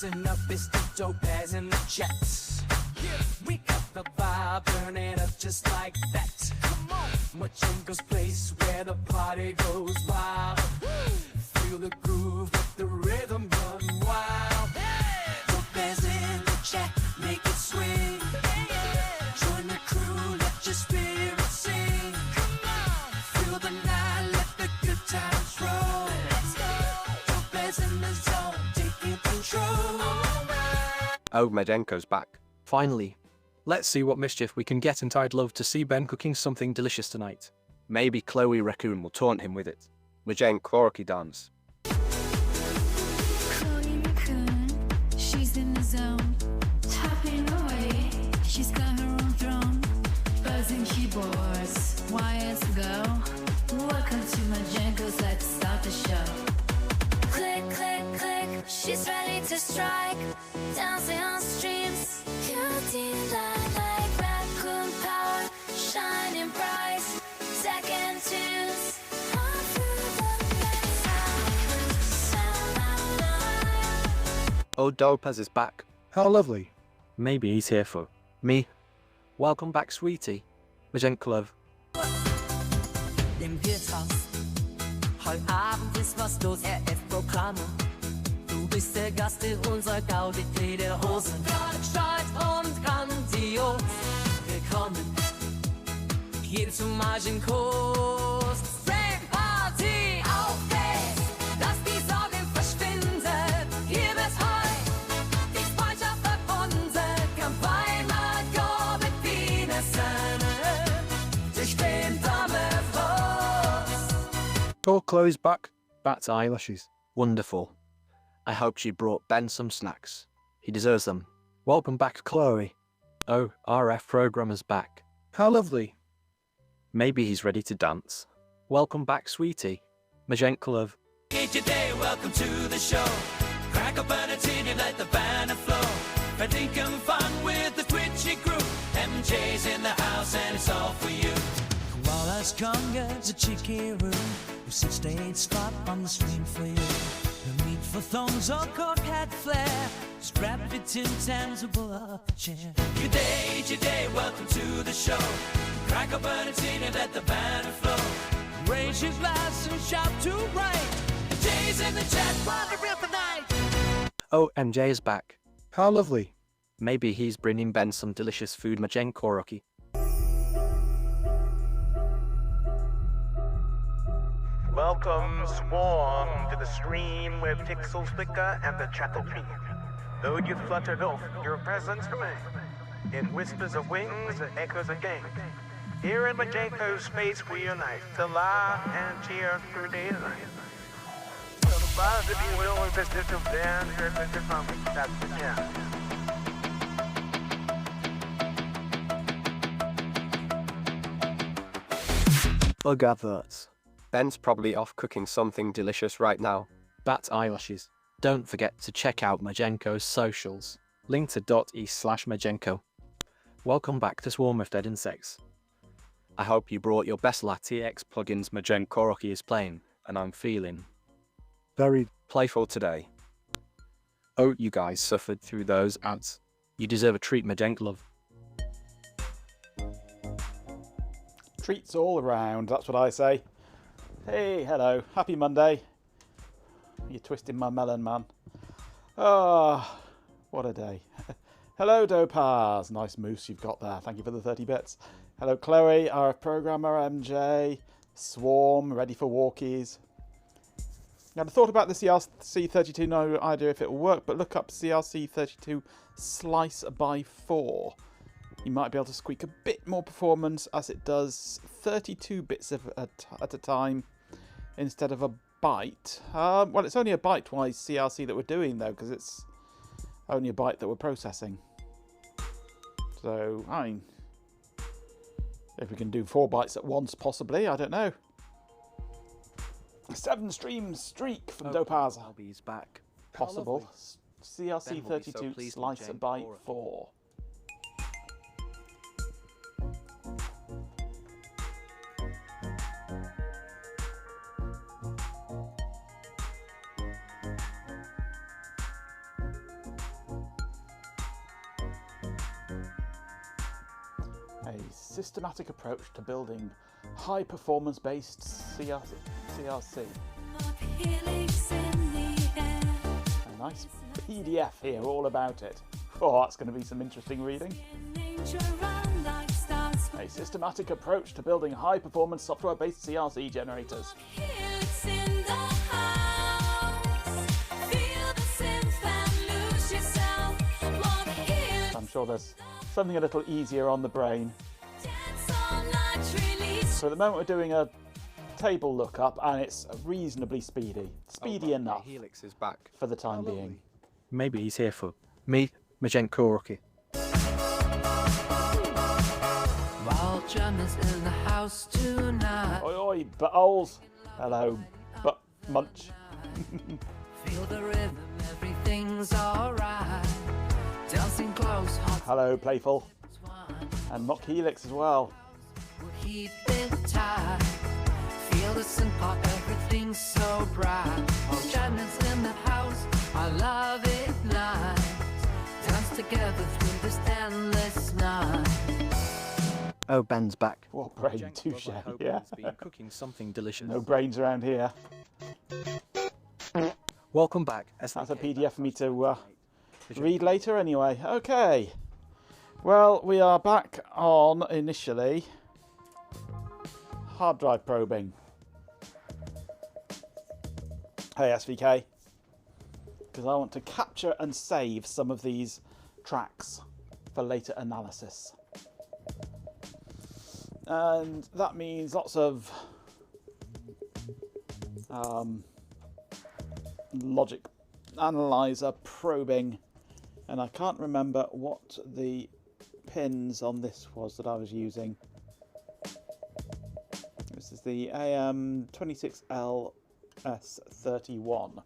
Listen up, it's the Topaz in the chat. We got the vibe burning up just like that. Come on, Machenko's place where the party goes wild. Feel the groove with the rhythm run wild. Topaz in the chat, make it swing. Join the crew, let your spirit sing. Feel the night, let the good times roll. Topaz in the zone, taking control. Oh, Machenko's back. Finally. Let's see what mischief we can get, and I'd love to see Ben cooking something delicious tonight. Maybe Chloe Raccoon will taunt him with it. Machenko dance. Chloe Raccoon, she's in the zone, tapping away. She's got her own throne, buzzing keyboards, wires go. Welcome to Machenko's, let's start the show. Click, click, click, she's ready to strike. Dancing on streams, beauty like raccoon power, shining bright. Second tunes, all through the night. Oh, Topaz is back. How lovely. Maybe he's here for me. Welcome back, sweetie. Machenko love. Im Wirtshaus. Heute Abend ist was los, RF-Programme. Du bist der Gast in unserer Gaudi der Hosen. Stolz und grandios. Willkommen hier zum Machenko's Rave Party. Auf geht's, lass die Sorgen verschwinden. Hier wird heute die Freundschaft verbunden. Kampagnen går med fine sønner. Det spinner med frost. Oh, Chloe's back. Bat's eyelashes. Wonderful. I hope she brought Ben some snacks. He deserves them. Welcome back, Chloe. Oh, RF programmer's back. How lovely. Maybe he's ready to dance. Welcome back, sweetie. Machenko love. Hey today, welcome to the show. Crack open a tin and let the banner flow. We're thinking fun with the twitchy crew. MJ's in the house and it's all for you. While us congas a cheeky room, with 6-8 spot on the stream for you. The meat for thongs or cork hat flare. Strap it in tams and pull up a chair. Good day, welcome to the show. Crack open a tin and let the banner flow. Raise your glass and shout to right. MJ's in the chat, what a real night. Oh, MJ is back. How lovely. Maybe he's bringing Ben some delicious food. Machenko. Welcome, Swarm, to the stream where pixels flicker and the chat repeat. Though you fluttered off, your presence remains. In whispers of wings and echoes of game. Here in Machenko's space we unite to laugh and cheer through daylight. So the buzz, if you will, is this little band here at the moment. That's the jam. Bug adverts. Ben's probably off cooking something delicious right now. Bat eyelashes. Don't forget to check out Machenko's socials. Link to .e/Machenko. Welcome back to Swarm of Dead Insects. I hope you brought your best LaTX plugins. Machenko is playing, and I'm feeling Very playful today. Oh, you guys suffered through those ads. You deserve a treat, Machenko love. Treats all around, that's what I say. Hey, hello, happy Monday. You're twisting my melon, man. Ah, what a day. Hello, Topaz. Nice moose you've got there. Thank you for the 30 bits. Hello, Chloe, RF programmer, MJ, Swarm, ready for walkies. Now, I thought about the CRC32, no idea if it will work, but look up CRC32 slice by 4. You might be able to squeak a bit more performance as it does 32 bits at a time instead of a byte. Well, it's only a byte-wise CRC that we're doing, though, because it's only a byte that we're processing. So, I mean, if we can do 4 bytes at once, possibly, I don't know. 7 stream streak from Topaz. Albie's back. Possible. Ben will be so CRC32 pleased slice with by Machenko. 4. systematic approach to building high performance based CRC. A nice PDF here all about it. Oh, that's going to be some interesting reading. A systematic approach to building high performance software based CRC generators. I'm sure there's something a little easier on the brain. So at the moment we're doing a table lookup and it's reasonably speedy. Speedy enough Helix is back. for the time being. Maybe he's here for me, Majenko Rookie. Wild Germans in the house tonight. Oi oi, buttholes. Hello, butt munch. Feel the rhythm, everything's alright. Dancing close, hot Hello, playful. And mock helix as well. will keep it tight. Feel the synth pop, everything's so bright. Wild Germans in the house, I love it night. Dance together through this endless night. Oh, Ben's back. What brain touche, yeah. Ben's been cooking something delicious. No brains around here. Welcome back. That's a PDF for me to read later anyway. Okay. Well, we are back on, initially, hard drive probing. Hey, SVK. Because I want to capture and save some of these tracks for later analysis. And that means lots of logic analyzer probing, and I can't remember what the pins on this was that I was using. This is the AM26LS31.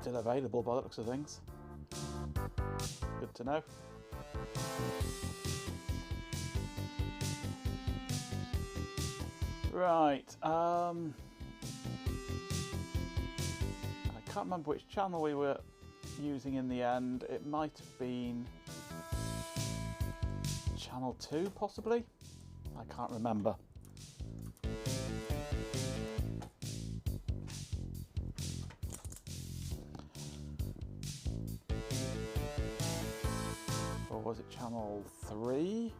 Still available by the looks of things. Good to know. Right. I can't remember which channel we were using in the end. It might have been channel 2, possibly. I can't remember. Or was it channel 3?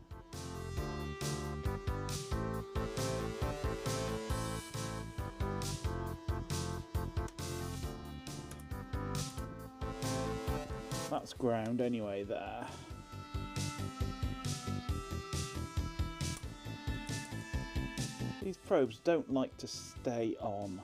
That's ground anyway there. These probes don't like to stay on.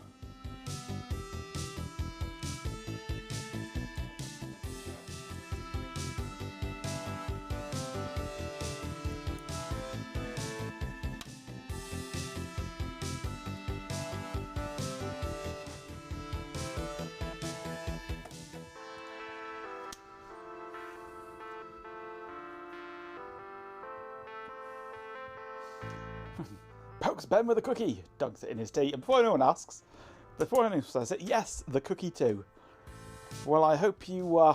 Pokes Ben with a cookie, dunks it in his tea, and before anyone asks, before anyone says it, yes, the cookie too. Well, I hope you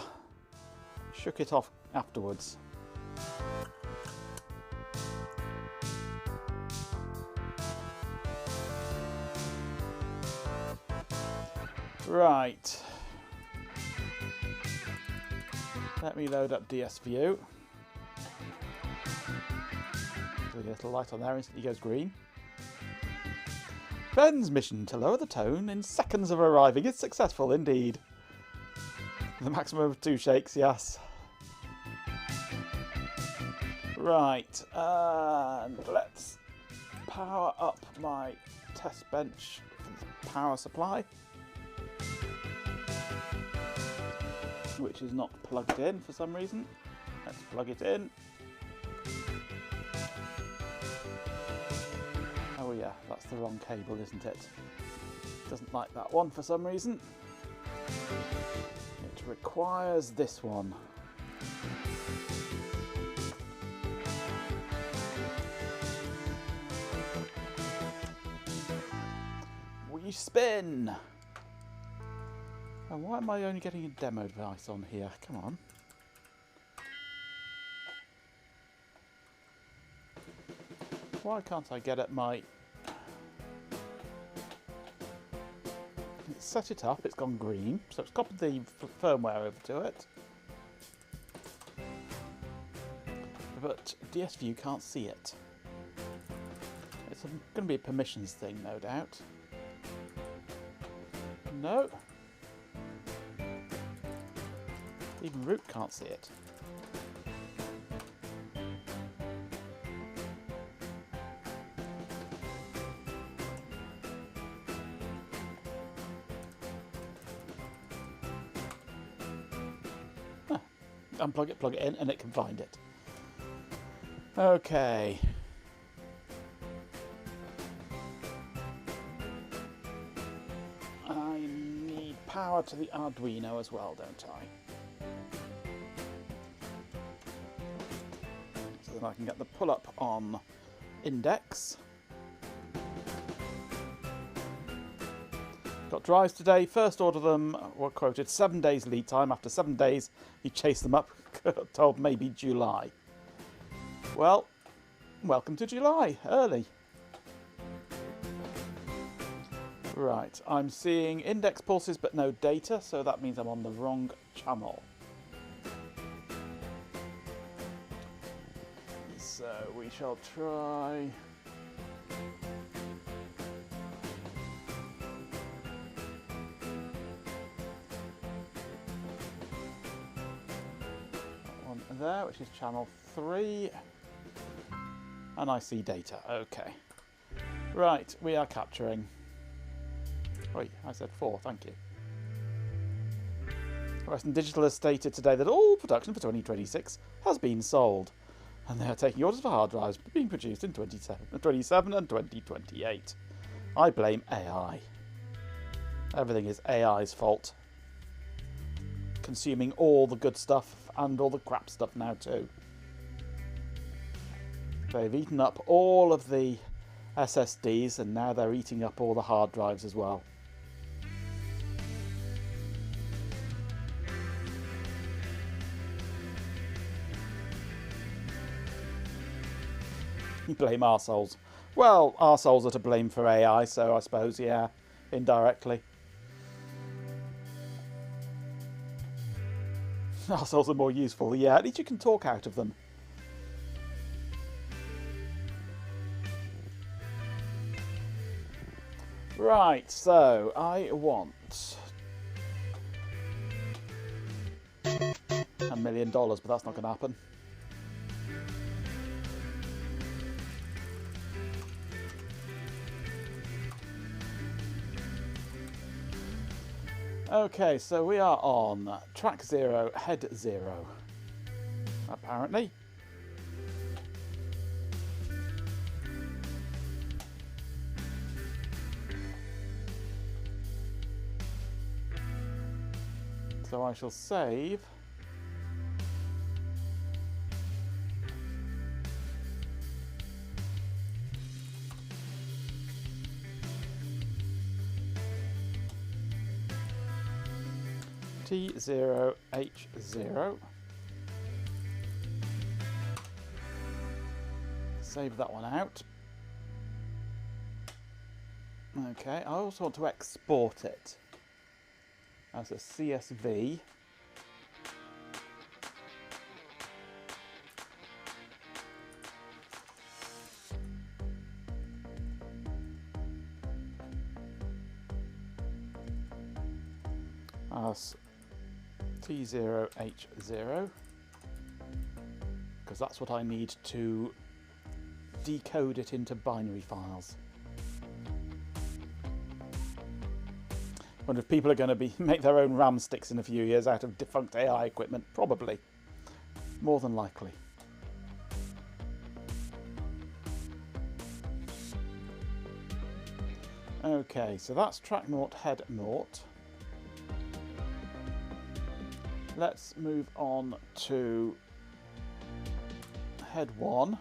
shook it off afterwards. Right. Let me load up DSView. A little light on there, instantly goes green. Ben's mission to lower the tone in seconds of arriving is successful indeed. The maximum of 2 shakes, yes. Right, and let's power up my test bench power supply, which is not plugged in for some reason. Let's plug it in. Oh yeah, that's the wrong cable, isn't it? Doesn't like that one for some reason. It requires this one. We spin! And why am I only getting a demo device on here? Come on. Why can't I get at my... Set it up, it's gone green, so it's copied the firmware over to it. But DSView can't see it. It's going to be a permissions thing, no doubt. No. Even root can't see it. Unplug it, plug it in, and it can find it. Okay. I need power to the Arduino as well, don't I? So then I can get the pull-up on Index. Got drives today. First order them were quoted 7 days lead time. After 7 days, he chased them up, told maybe July. Well, welcome to July, early. Right, I'm seeing index pulses but no data, so that means I'm on the wrong channel. So we shall try... there, which is channel 3, and I see data. Okay, right, we are capturing. Wait, I said 4, thank you. Western Digital has stated today that all production for 2026 has been sold, and they are taking orders for hard drives being produced in 2027 and 2028. I blame AI. Everything is AI's fault. Consuming all the good stuff and all the crap stuff now too. They've eaten up all of the SSDs and now they're eating up all the hard drives as well. You blame arseholes. Well, arseholes are to blame for AI, so I suppose, yeah, indirectly. Arseholes are more useful, yeah, at least you can talk out of them. Right, so I want $1 million, but that's not going to happen. Okay, so we are on track 0, head 0, apparently. So I shall save. T0H0. Save that one out. Okay, I also want to export it as a CSV. As T0H0, because that's what I need to decode it into binary files. I wonder if people are going to make their own RAM sticks in a few years out of defunct AI equipment. Probably. More than likely. Okay, so that's track 0, head 0. Let's move on to head 1.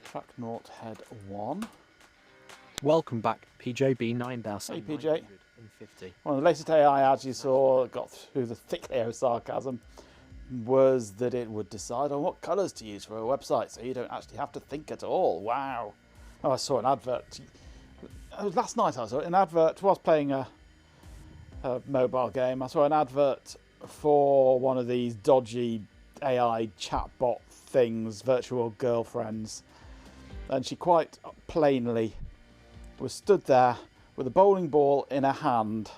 Track 0, head 1. Welcome back, PJB 9950. One of the latest AI ads you saw got through the thick layer of sarcasm was that it would decide on what colours to use for a website, so you don't actually have to think at all. Wow. Oh, I saw an advert. Last night I saw an advert. I was playing a mobile game. I saw an advert for one of these dodgy AI chatbot things, virtual girlfriends. And she quite plainly was stood there with a bowling ball in her hand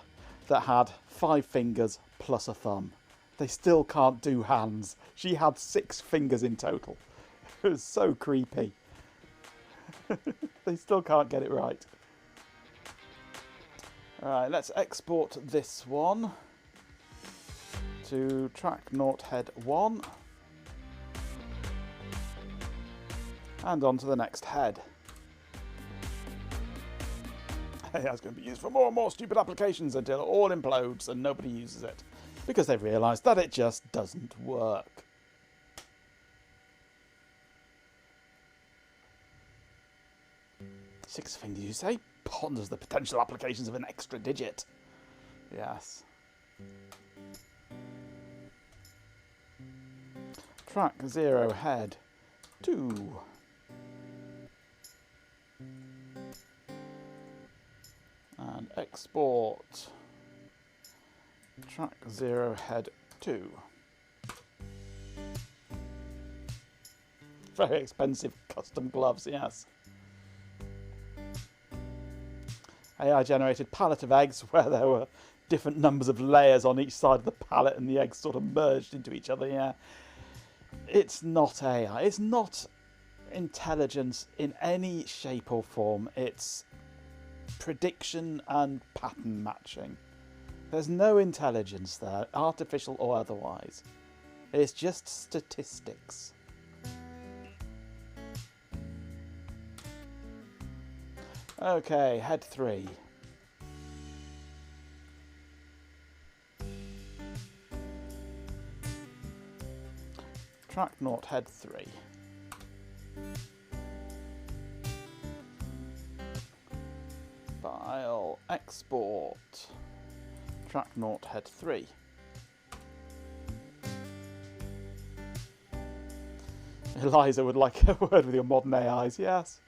that had 5 fingers plus a thumb. They still can't do hands. She had 6 fingers in total. It was so creepy. They still can't get it right. Alright, let's export this one to track 0, head 1. And on to the next head. AI is going to be used for more and more stupid applications until it all implodes and nobody uses it because they've realised that it just doesn't work. Six fingers, you say? Ponders the potential applications of an extra digit. Yes. Track 0, head 2. And export track 0, head 2. Very expensive custom gloves, yes. AI generated pallet of eggs where there were different numbers of layers on each side of the pallet and the eggs sort of merged into each other, yeah. It's not AI. It's not intelligence in any shape or form. It's prediction and pattern matching. There's no intelligence there, artificial or otherwise. It's just statistics. Okay, head 3. Track 0, head 3. File, export, track 0, head 3. Eliza would like a word with your modern AIs, yes.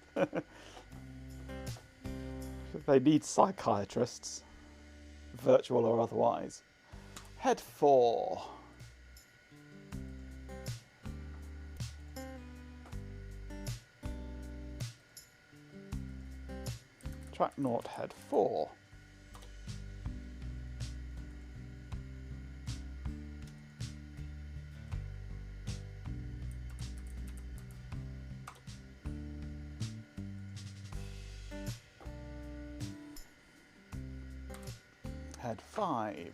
They need psychiatrists, virtual or otherwise. Head 4. Track 0, head 4. Head 5.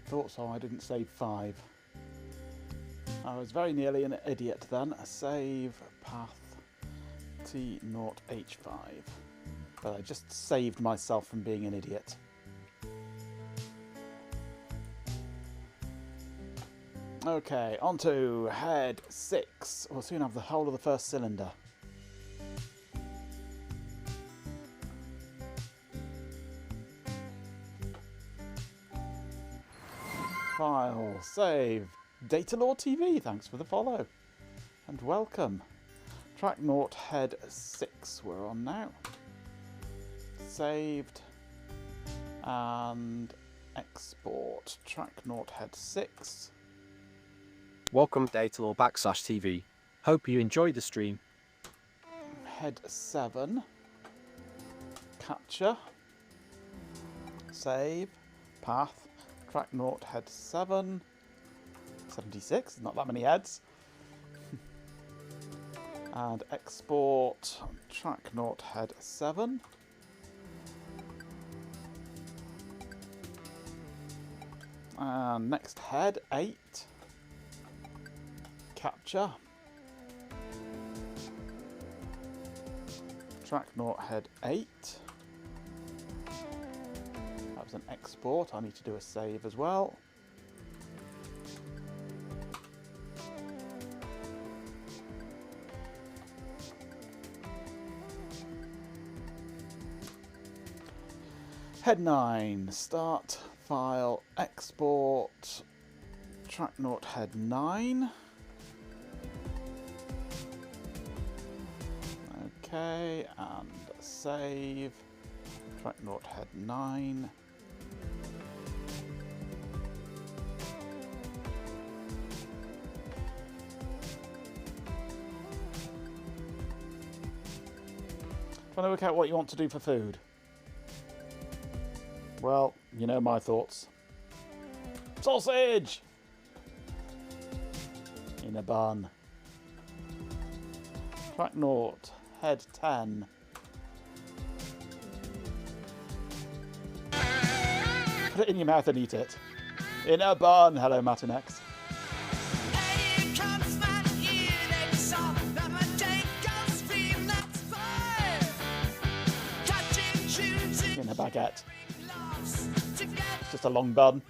Thought so, I didn't save 5. I was very nearly an idiot then. Save path T0H5. But I just saved myself from being an idiot. Okay, on to head 6. We'll soon have the whole of the first cylinder. file, save. Data Law TV, thanks for the follow. And welcome. Track naught head 6 we're on now. Saved. And export. Track naught head 6. Welcome Datalaw /TV. Hope you enjoyed the stream. Head 7. Capture. Save. Path. Track naught head 7. 76, not that many heads. And export track naught head 7. And next head 8. Capture. Track naught head 8. That was an export. I need to do a save as well. Head 9, start, file, export, track naught head 9. Okay, and save, track naught head 9. Trying to work out what you want to do for food. Well, you know my thoughts. Sausage! In a bun. Track naught, head 10. Put it in your mouth and eat it. In a bun. Hello, Matinex. In a baguette. Just a long bun.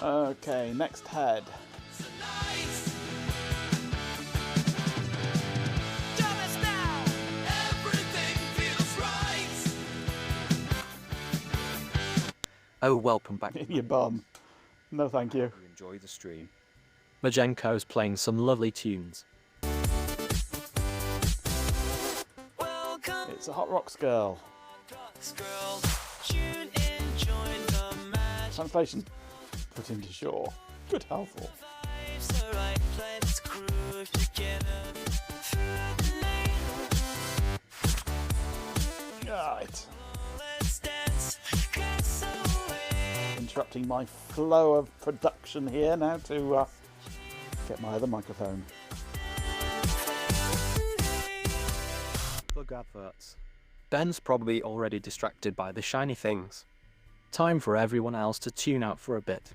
Okay, next head. Oh, welcome back. In your bum. No, thank you. Enjoy the stream. Majenko's playing some lovely tunes. It's a Hot Rocks girl. Translation put into shore. Good helpful. Right. Interrupting my flow of production here now to get my other microphone. Plug adverts. Ben's probably already distracted by the shiny things. Time for everyone else to tune out for a bit.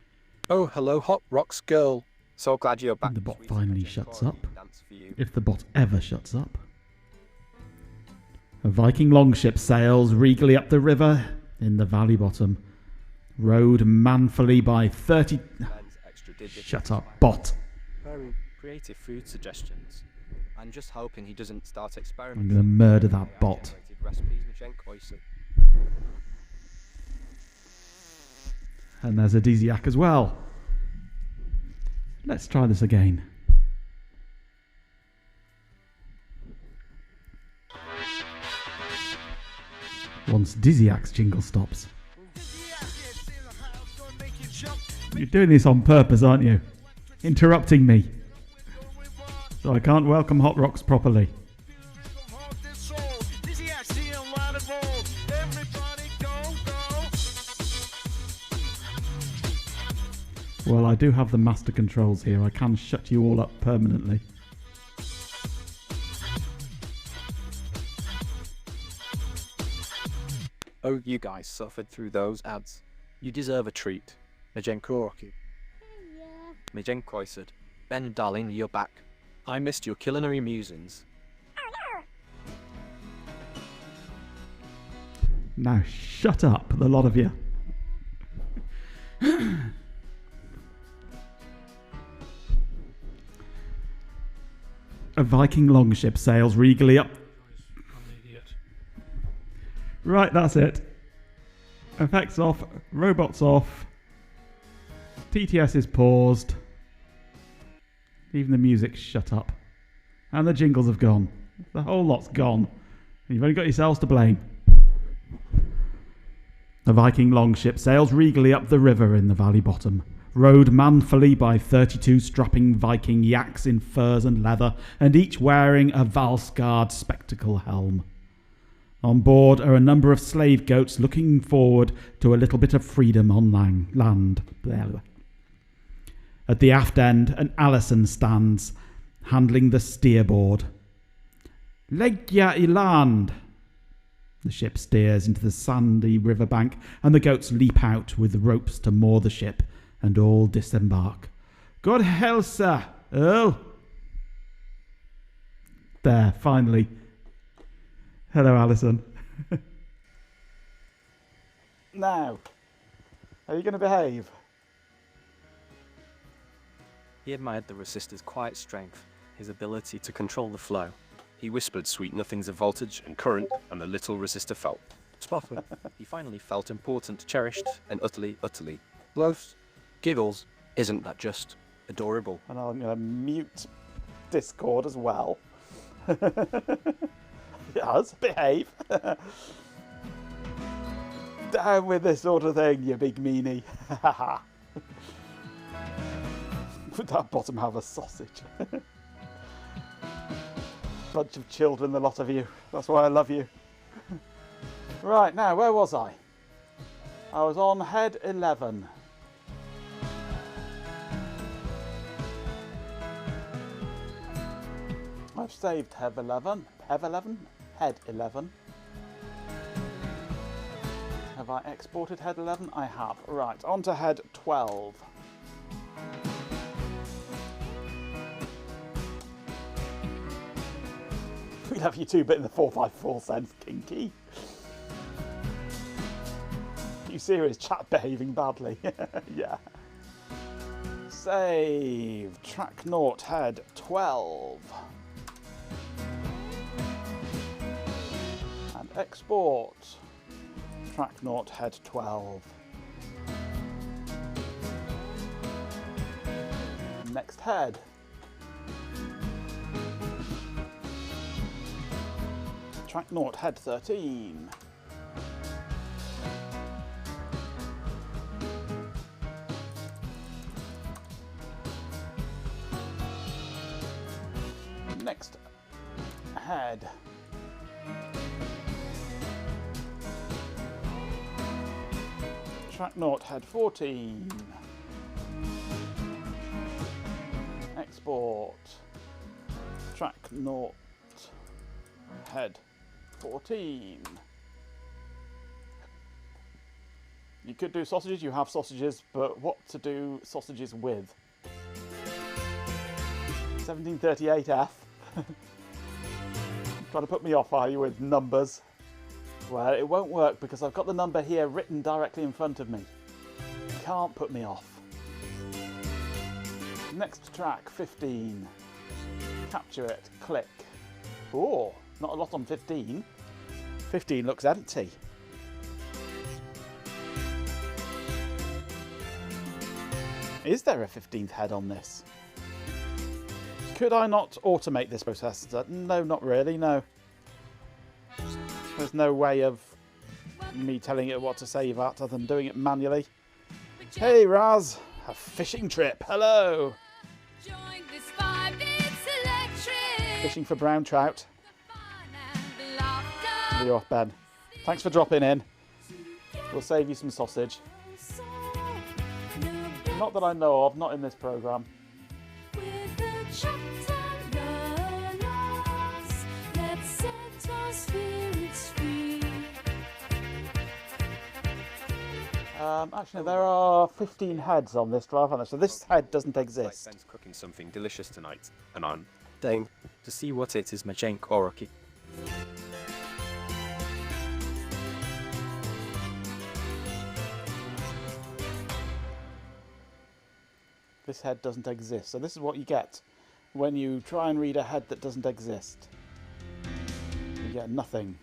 Oh, hello, Hot Rocks girl. So glad you're back. The bot Sweet finally Majenko, shuts up. dance for you. If the bot ever shuts up. A Viking longship sails regally up the river in the valley bottom, rowed manfully by 30... Ben's extra digit. Shut up, bot. Very creative food suggestions. I'm just hoping he doesn't start I'm experimenting. going to murder that bot. AI-generated recipes, Majenko, so- And there's a Desiac as well. Let's try this again. Once Desiac's jingle stops. You're doing this on purpose, aren't you? Interrupting me. So I can't welcome Hot Rocks properly. Well, I do have the master controls here. I can shut you all up permanently. Oh, you guys suffered through those ads. You deserve a treat. Majenko. Majenko said, Ben, darling, you're back. I missed your culinary musings. Now shut up, the lot of you. A Viking longship sails regally up. Right, that's it. Effects off, robots off, TTS is paused, even the music's shut up, and the jingles have gone. The whole lot's gone. You've only got yourselves to blame. The Viking longship sails regally up the river in the valley bottom, rowed manfully by 32 strapping Viking yaks in furs and leather, and each wearing a Valsgard spectacle helm. On board are a number of slave goats looking forward to a little bit of freedom on land. At the aft end, an Allison stands, handling the steerboard. Legya I land. The ship steers into the sandy riverbank, and the goats leap out with ropes to moor the ship, and all disembark. God hell, sir, Earl. There, finally. Hello, Alison. Now, are you going to behave? He admired the resistor's quiet strength, his ability to control the flow. He whispered sweet nothings of voltage and current, and the little resistor felt. Spotter. He finally felt important, cherished, And utterly loved. Giggles. Isn't that just adorable? And I'm going to mute Discord as well. Yes, behave. Down with this sort of thing, you big meanie. Would that bottom have a sausage? Bunch of children, the lot of you. That's why I love you. Right, now, where was I? I was on head 11. I've saved head 11. Head 11? Head 11. Have I exported head 11? I have. Right, on to head 12. We'll have you 2-bit in the 454 sense, kinky. You serious? Chat behaving badly. Yeah. Save. Track naught, head 12. And export. Track naught, head 12. Next head. Track naught, head 13. Next head. Track naught, head 14. Export. Track naught, head 14. You could do sausages, you have sausages, but what to do sausages with? 1738F. Trying to put me off, are you, with numbers? Well, it won't work because I've got the number here written directly in front of me. Can't put me off. Next track, 15. Capture it, click. Oh, not a lot on 15. 15 looks empty. Is there a 15th head on this? Could I not automate this process? No, not really, no. There's no way of me telling it what to save at other than doing it manually. Hey Raz, a fishing trip, hello! Fishing for brown trout. You're off, Ben. Thanks for dropping in. We'll save you some sausage. Not that I know of, not in this programme. Actually, there are 15 heads on this drive, aren't there? So this head doesn't exist. Ben's cooking something delicious tonight, and I'm Dane, to see what it is, Majenko Oroki. This head doesn't exist. So this is what you get when you try and read a head that doesn't exist. You get nothing.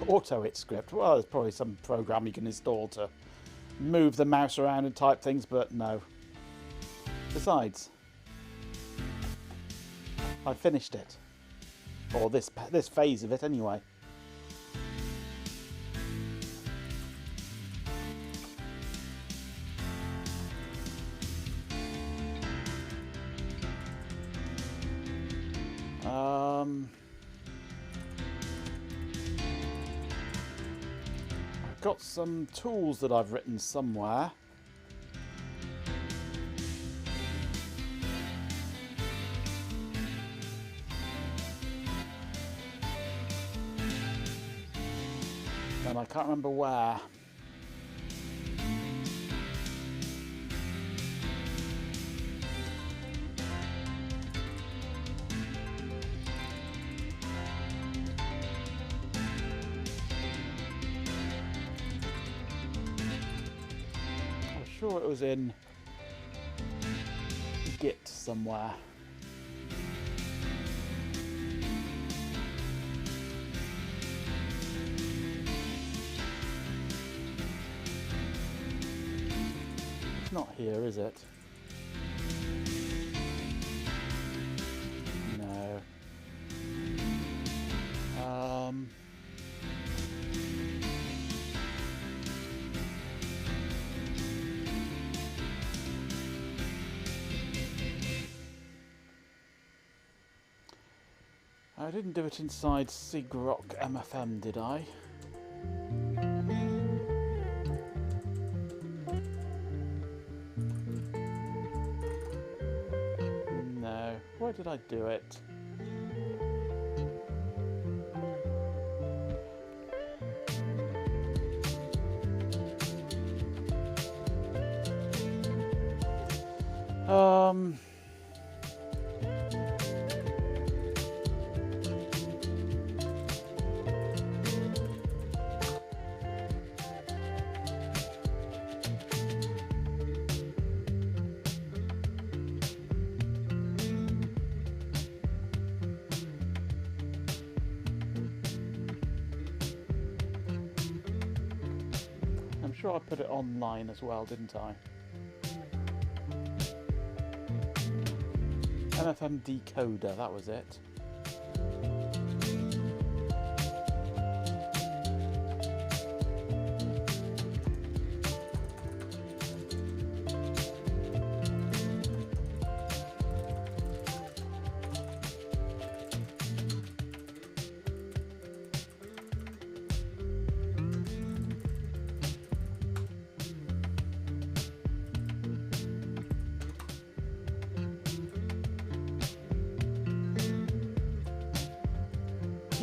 Auto hit script. Well, there's probably some program you can install to move the mouse around and type things, but no. Besides, I finished it. Or this phase of it anyway. I've got some tools that I've written somewhere. And I can't remember where. I'm sure it was in Git somewhere. Not here, is it? No. I didn't do it inside RTmFM, did I? Where did I do it? I'm sure I put it online as well, didn't I? MFM Decoder, that was it.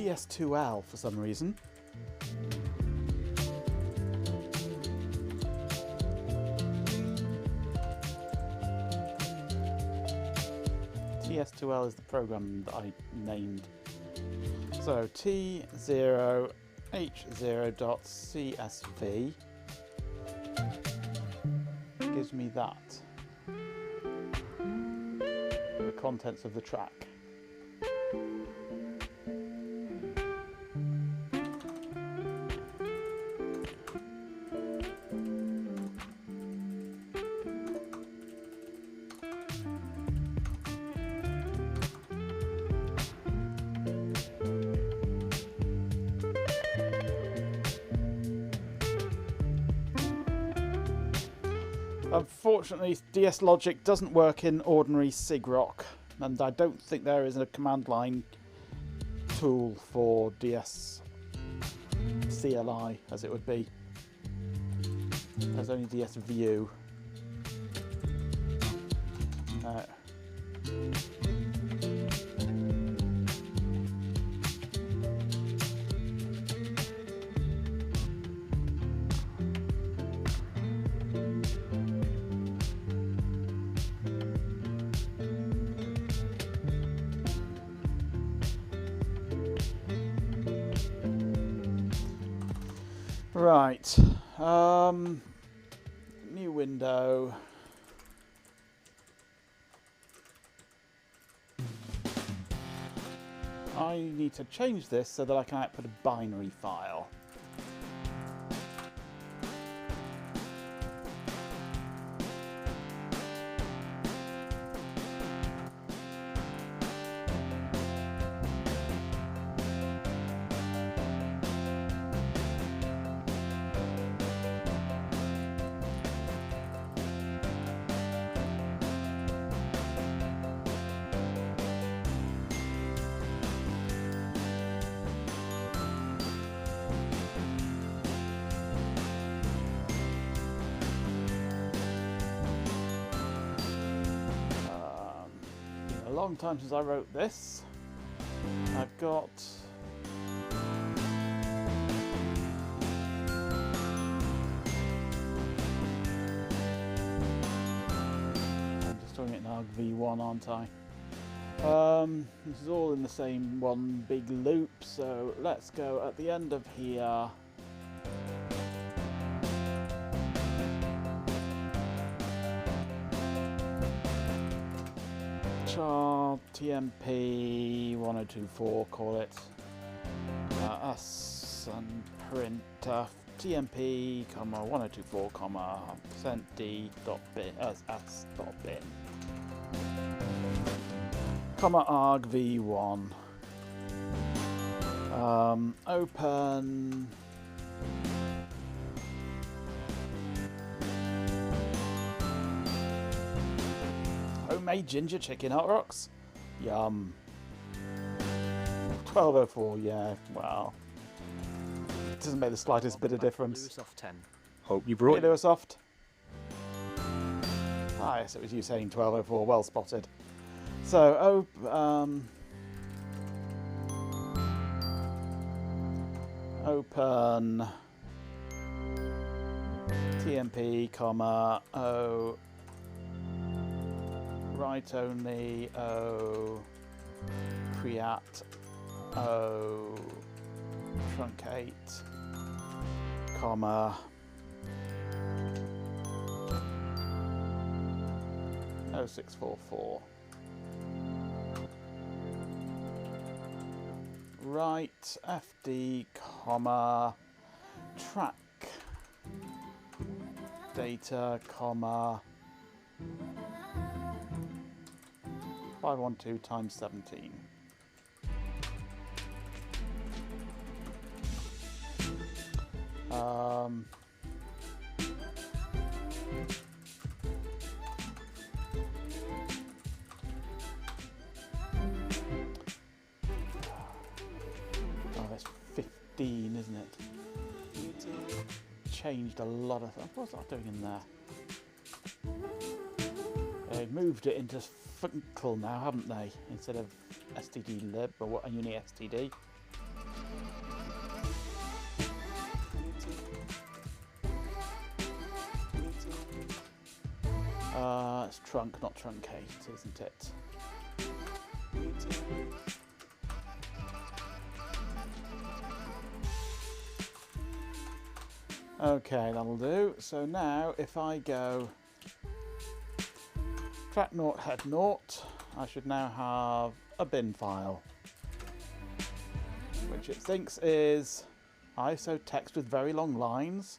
TS2L for some reason. TS2L is the program that I named. So T0H0.CSV gives me that. The contents of the track. Unfortunately, DS Logic doesn't work in ordinary SIGROC, and I don't think there is a command line tool for DS CLI, as it would be. There's only DS View. Right, new window. I need to change this so that I can output a binary file. A long time since I wrote this. I've got I'm just doing it in argv1, aren't I? This is all in the same one big loop, so let's go at the end of here. Char TMP 1024, call it s and print TMP, 1024, %d dot bin s dot bin, argv1, open homemade ginger chicken hot rocks. Yum. 1204, yeah, well. It doesn't make the slightest bit of difference. Off 10. Hope you brought Hey, Lewis Soft. Ah, yes, it was you saying 1204, well spotted. So, open TMP, O write only, O creat, O truncate, 0644. Write fd, track data, 512 times 17. Oh, that's 15, isn't it? Changed a lot of stuff. What's that doing in there? They've moved it into Funkel now, haven't they? Instead of stdlib or what? Uni std. It's trunk, not truncate, isn't it? Okay, that'll do. So now if I go track naught head naught, I should now have a bin file, which it thinks is ISO text with very long lines.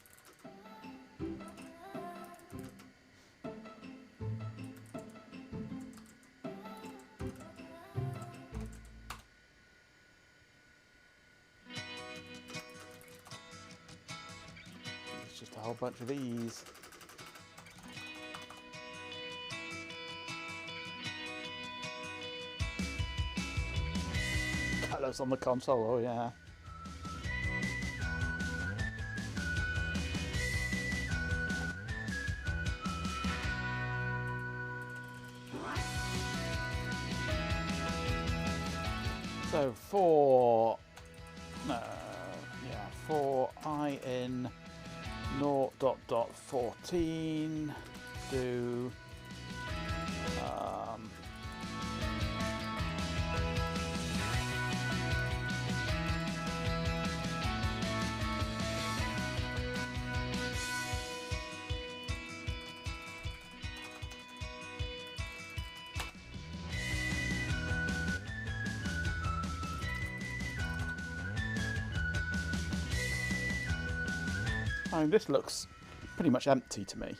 It's just a whole bunch of these. Colours on the console, oh yeah. So for I in 0.14 do I mean, this looks pretty much empty to me.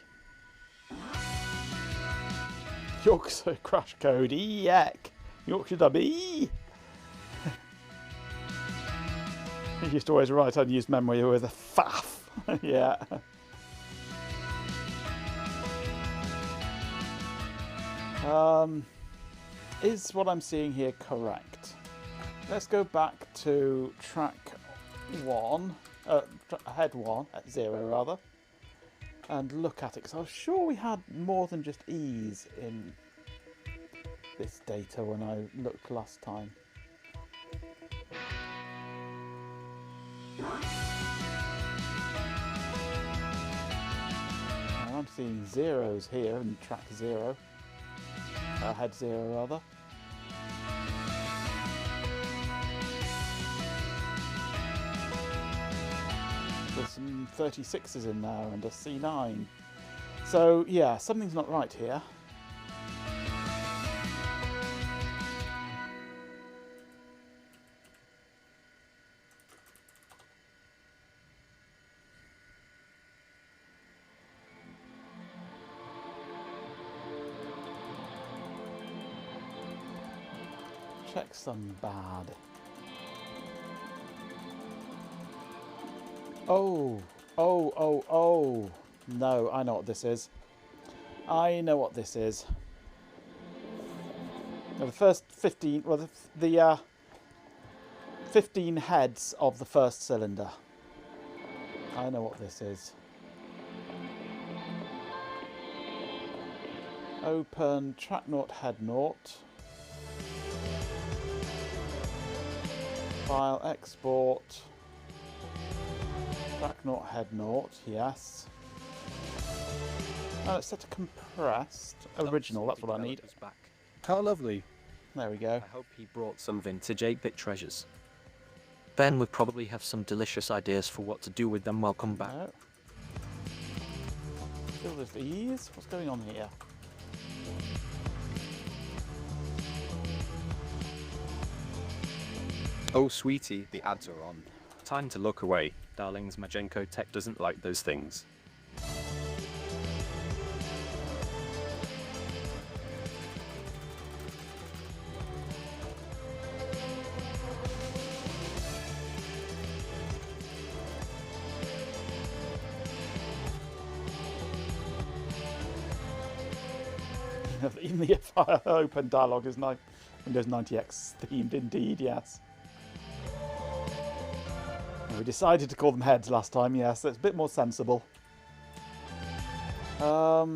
Yorkshire crash code, eek! Yorkshire dubby! He used to always write unused memory with a faff. Yeah. Is what I'm seeing here correct? Let's go back to track 1, head 1, at 0 rather, and look at it, because I was sure we had more than just E's in this data when I looked last time. And I'm seeing zeros here in track 0, head 0 rather. There's some 36s in there and a C9. So yeah, something's not right here. Check some bad. Oh. No, I know what this is. I know what this is. Now, the first 15, well, the 15 heads of the first cylinder. I know what this is. Open track naught head naught. File export. Track naught head naught, yes. It's set to compressed. Original, that's what I need. Back. How lovely. There we go. I hope he brought some vintage 8-bit treasures. Ben would probably have some delicious ideas for what to do with them. Welcome back. No. Still there's these. What's going on here? Oh, sweetie, the ads are on. Time to look away. Darlings, Majenko Tech doesn't like those things. Even the file open dialog is Windows 90X themed indeed, yes. We decided to call them heads last time, yes, that's a bit more sensible. Now,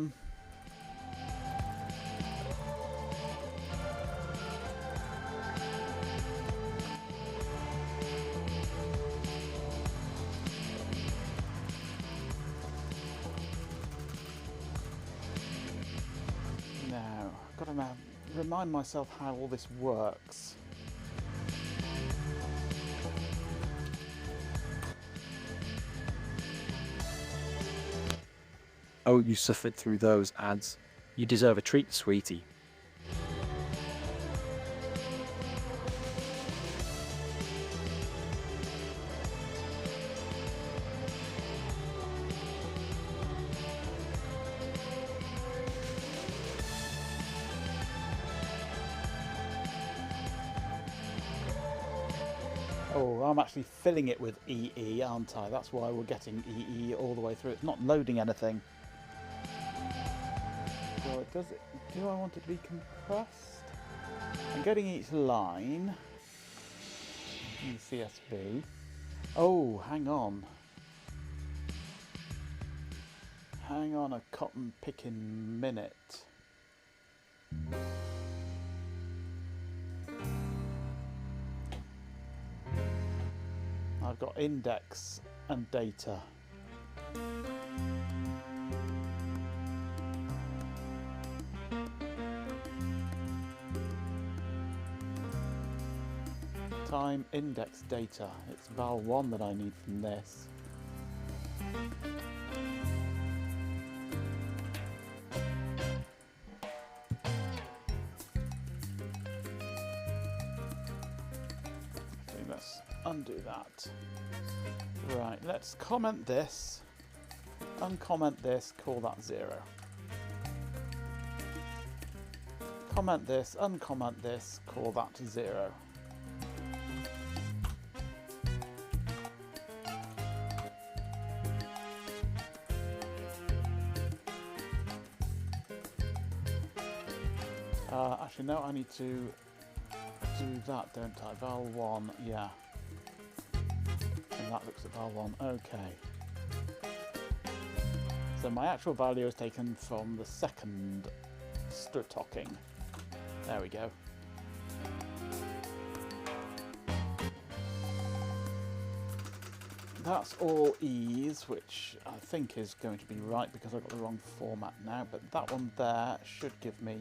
I've got to remind myself how all this works. Oh, you suffered through those ads. You deserve a treat, sweetie. Oh, I'm actually filling it with EE, aren't I? That's why we're getting EE all the way through. It's not loading anything. So do I want it to be compressed? I'm getting each line in CSV. Oh, hang on. Hang on a cotton picking minute. I've got index and data. Time index data. It's val 1 that I need from this. So let's undo that. Right, let's comment this Uncomment this, call that 0. Comment this, uncomment this, call that 0. Actually, no, I need to do that, don't I? Val 1, yeah. And that looks at val 1, okay. So my actual value is taken from the second talking. There we go. That's all E's, which I think is going to be right because I've got the wrong format now, but that one there should give me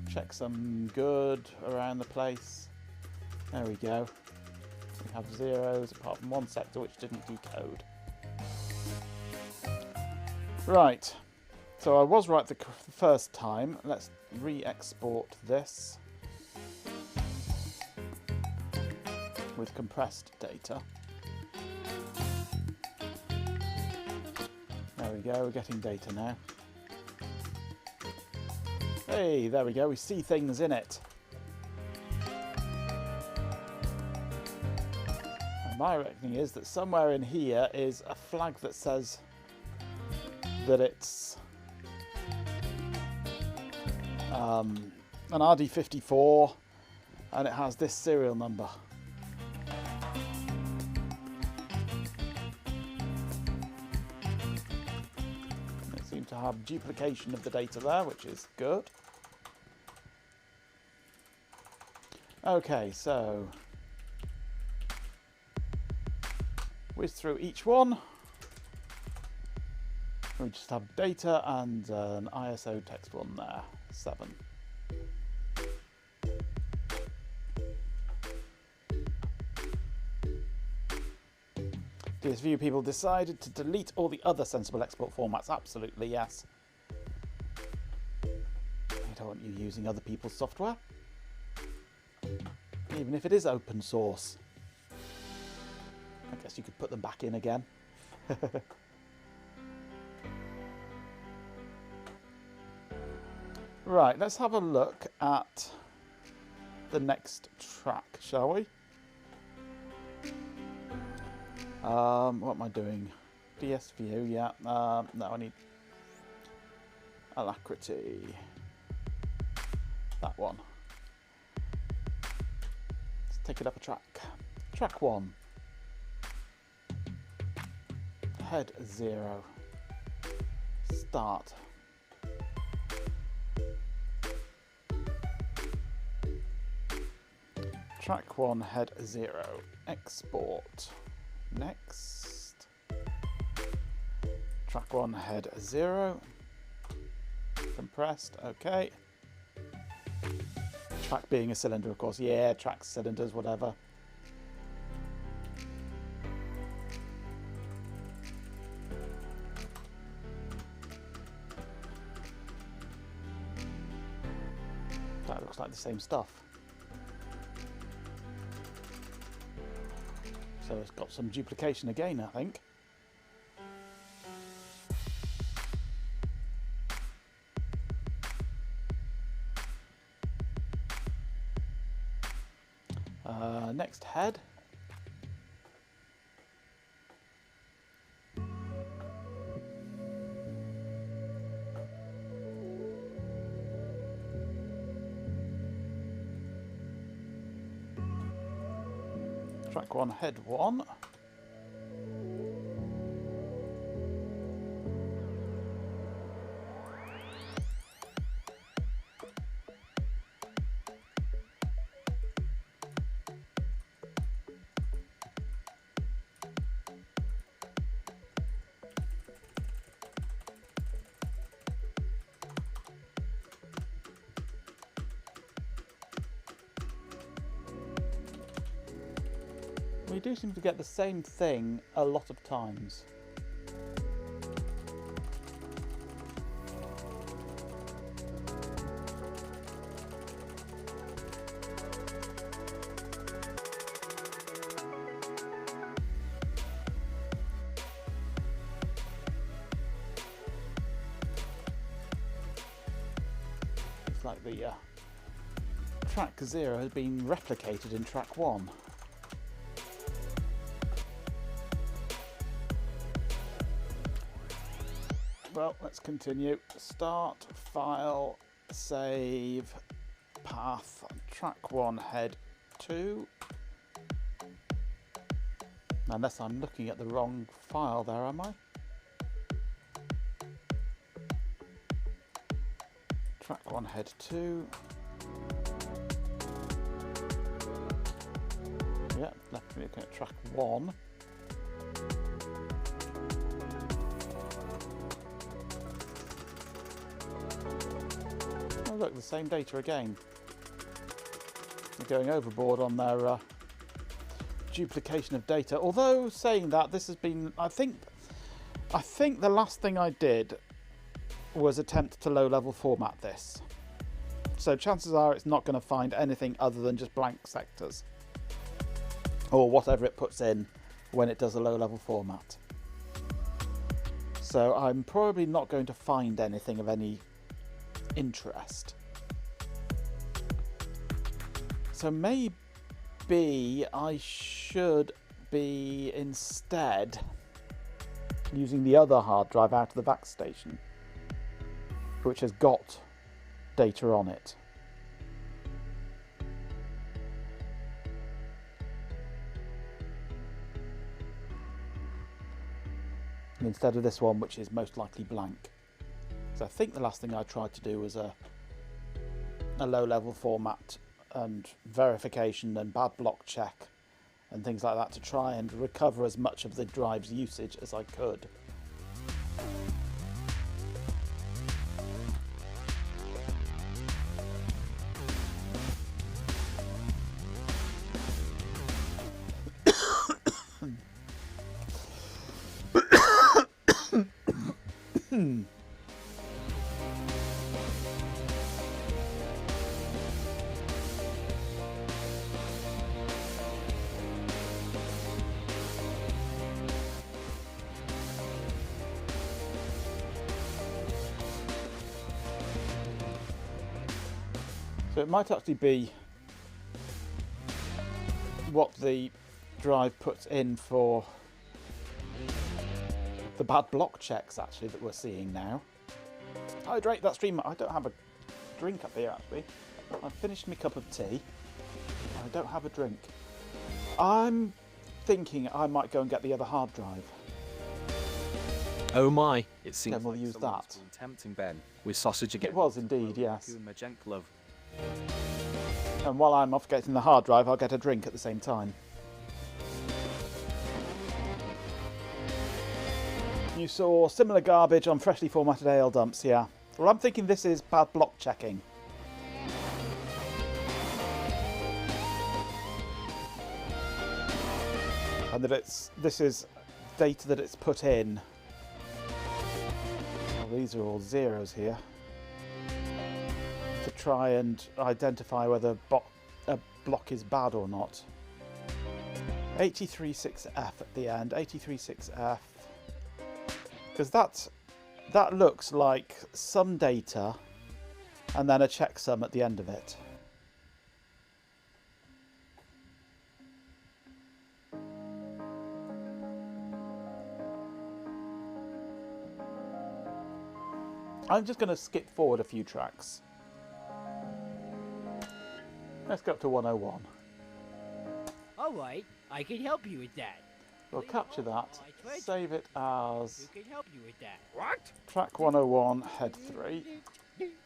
checksum good around the place. There we go. We have zeros apart from one sector which didn't decode. Right, so I was right the first time. Let's re-export this with compressed data. There we go, we're getting data now. Hey, there we go, we see things in it. And my reckoning is that somewhere in here is a flag that says that it's an RD54 and it has this serial number. It seems to have duplication of the data there, which is good. Okay, so whiz through each one. We just have data and an ISO text one there, 7. DSView people decided to delete all the other sensible export formats. Absolutely, yes. I don't want you using other people's software, even if it is open source. I guess you could put them back in again. Right, let's have a look at the next track, shall we? What am I doing? DSView, yeah. No, I need Alacrity. That one. Let's take it up a track. Track 1. Head 0. Start. Track 1, head 0. Export. Next. Track 1, head 0. Compressed, okay. Track being a cylinder, of course. Yeah, tracks, cylinders, whatever. That looks like the same stuff. So it's got some duplication again, I think. Next head. Track 1, head 1. We do seem to get the same thing a lot of times. like the track 0 has been replicated in track 1. Well, let's continue. Start, file, save, path, track 1, head 2. Unless I'm looking at the wrong file there, am I? Track 1, head 2. Yeah, definitely looking at track 1. Oh look, the same data again. They're going overboard on their duplication of data. Although saying that, this has been, I think the last thing I did was attempt to low-level format this. So chances are it's not going to find anything other than just blank sectors, or whatever it puts in when it does a low-level format. So I'm probably not going to find anything of any interest. So maybe I should be instead using the other hard drive out of the back station, which has got data on it. Instead of this one, which is most likely blank. So I think the last thing I tried to do was a low-level format and verification and bad block check and things like that to try and recover as much of the drive's usage as I could. So it might actually be what the drive puts in for the bad block checks actually that we're seeing now. Hydrate that stream. I don't have a drink up here actually. I've finished my cup of tea. I don't have a drink. I'm thinking I might go and get the other hard drive. Oh my! It seems Then we'll like use someone's that. been tempting Ben with sausage again. It was indeed, yes. You and Majenk love. And while I'm off getting the hard drive, I'll get a drink at the same time. You saw similar garbage on freshly formatted AL dumps, yeah. Well, I'm thinking this is bad block checking. And that this is data that it's put in. Well, these are all zeros here. To try and identify whether a block is bad or not. 836F at the end, 836F. Because that looks like some data and then a checksum at the end of it. I'm just going to skip forward a few tracks. Let's go up to 101. Alright, I can help you with that. We'll capture that, save it as Who can help you with that? What? track 101, head 3.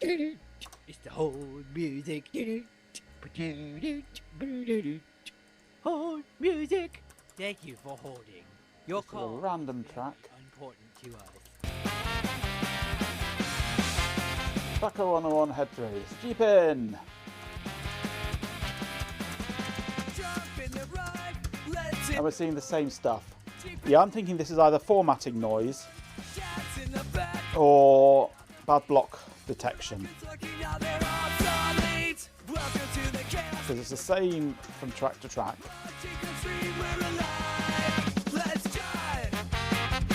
It's the whole music. Hold music. Thank you for holding. Your This is a call random is track. important to us. Track 101, head 3. Jeep in! And we're seeing the same stuff. Yeah, I'm thinking this is either formatting noise or bad block detection. Because it's the same from track to track.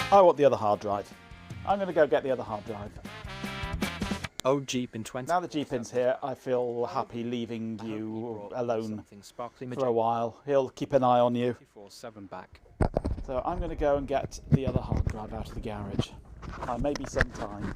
I want the other hard drive. I'm going to go get the other hard drive. Oh, Jeepin 20. Now that Jeepin's here, I feel happy leaving you alone for a while. He'll keep an eye on you. 7 back. So I'm going to go and get the other hard drive out of the garage. Maybe some time.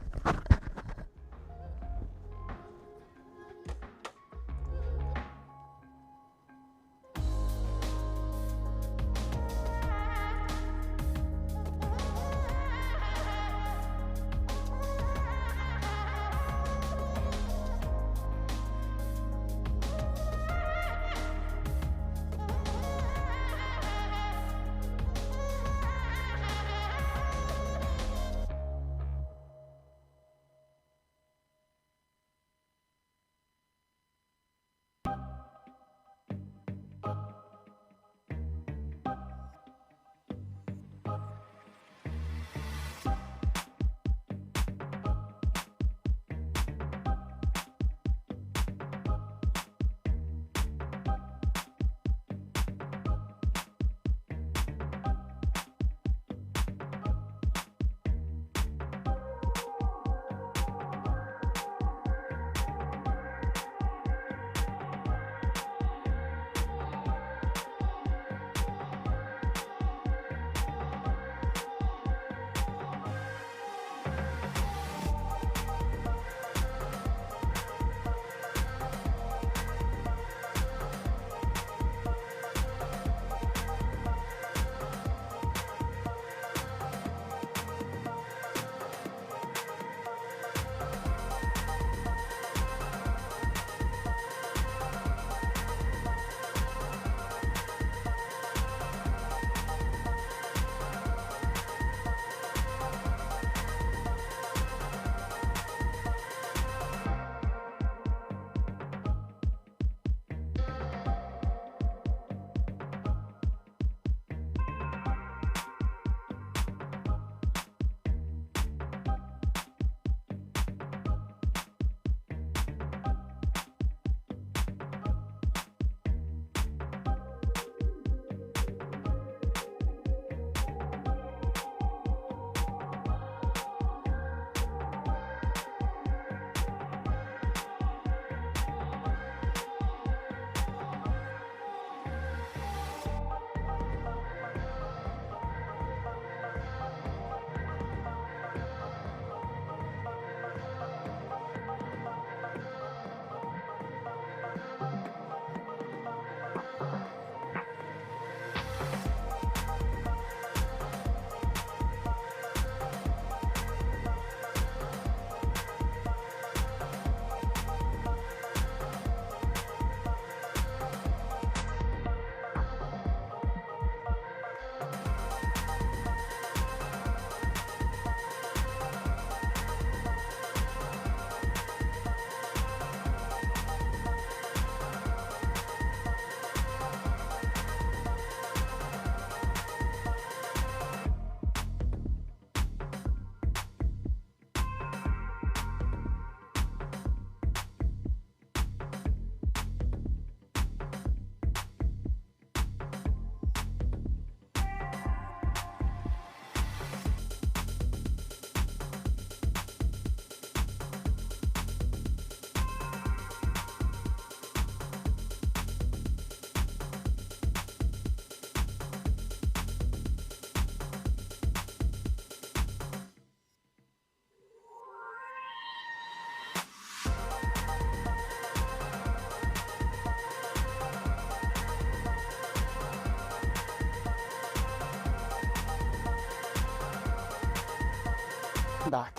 Back.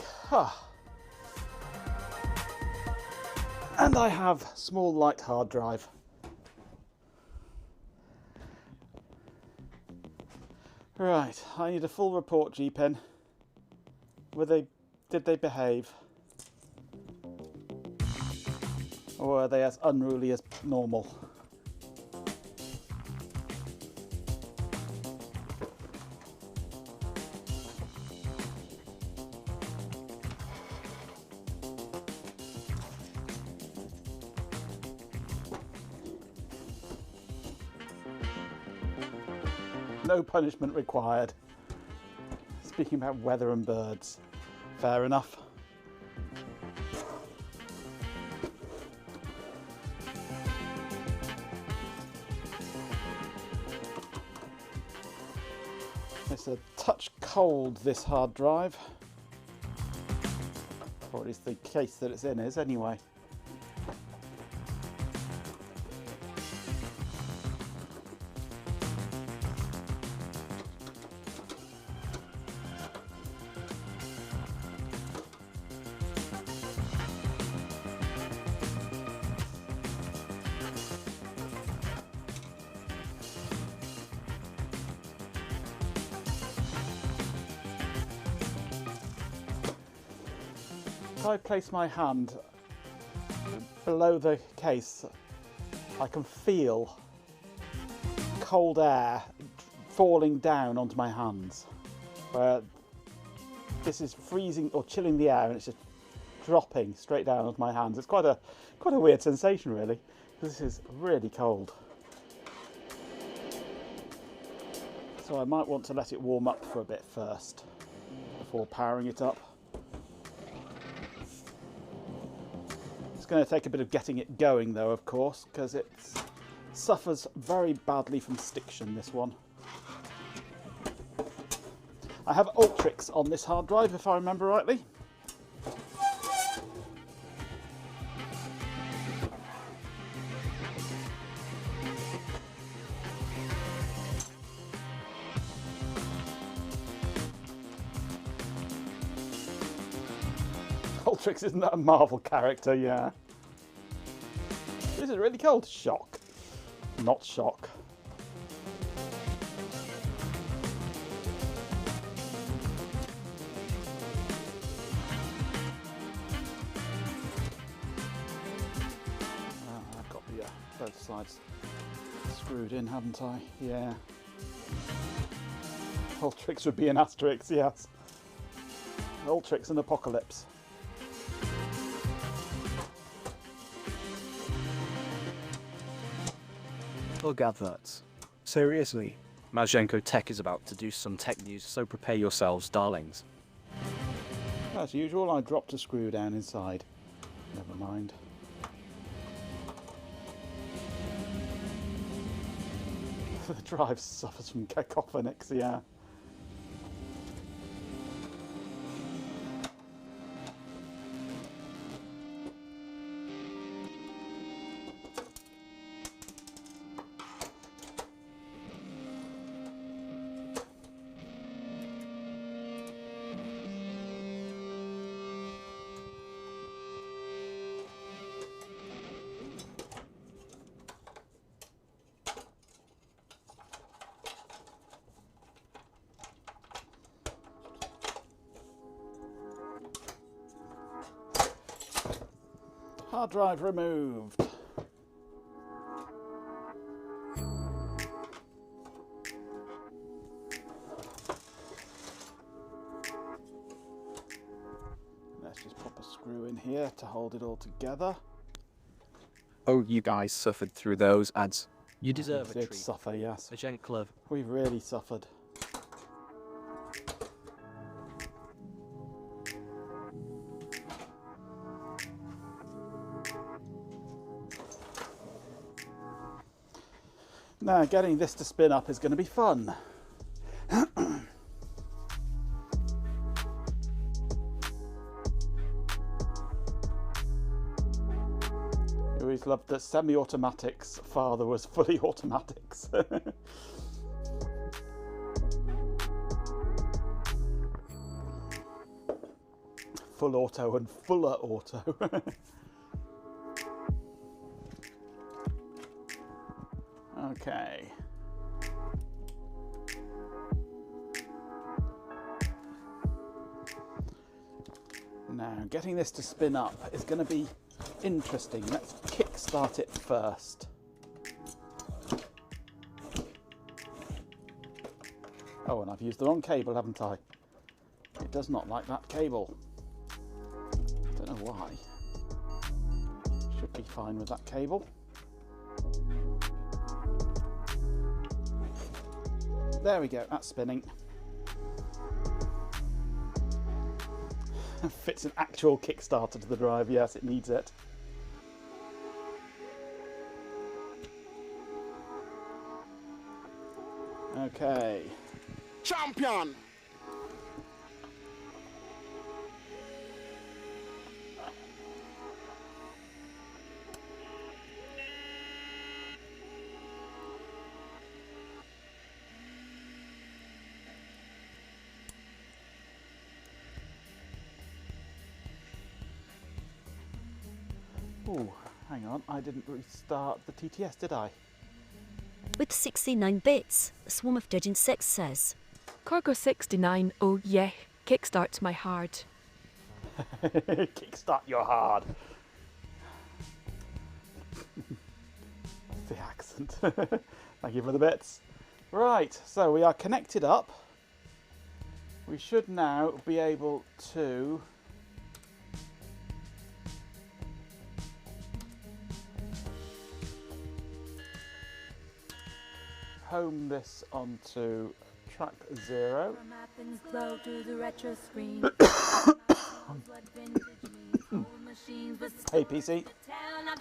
And I have small light hard drive. Right, I need a full report, G-Pen. Did they behave? Or are they as unruly as normal? No punishment required. Speaking about weather and birds. Fair enough. It's a touch cold, this hard drive. Or at least the case that it's in is, anyway. If I place my hand below the case, I can feel cold air falling down onto my hands. Where this is freezing or chilling the air, and it's just dropping straight down onto my hands. It's quite a weird sensation, really. This is really cold. So I might want to let it warm up for a bit first before powering it up. It's going to take a bit of getting it going though, of course, because it suffers very badly from stiction, this one. I have Ultrix on this hard drive, if I remember rightly. Ultrix, isn't that a Marvel character? Yeah. This is really cold. Shock. Not shock. I've got the both sides screwed in, haven't I? Yeah. Ultrix would be an asterisk, yes. Ultrix and Apocalypse. Plug adverts. Seriously, Majenko Tech is about to do some tech news, so prepare yourselves, darlings. As usual, I dropped a screw down inside. Never mind. The drive suffers from cacophonics, yeah. Hard drive removed. Let's just pop a screw in here to hold it all together. Oh, you guys suffered through those ads. You deserve a Did treat. suffer, yes. Majenko. We've really suffered. Now, getting this to spin up is going to be fun. You always loved that semi-automatic's father was fully automatics. Full auto and fuller auto. Okay. Now, getting this to spin up is going to be interesting. Let's kick-start it first. Oh, and I've used the wrong cable, haven't I? It does not like that cable. Don't know why. Should be fine with that cable. There we go, that's spinning. Fits an actual Kickstarter to the drive, yes, it needs it. Okay. champion. Oh, hang on, I didn't restart the TTS, did I? With 69 bits, Swarm of Digin 6 says. Cargo 69, oh yeah, kickstarts my heart. Kickstart your hard. The accent. Thank you for the bits. Right, so we are connected up. We should now be able to home this onto track 0. Hey PC,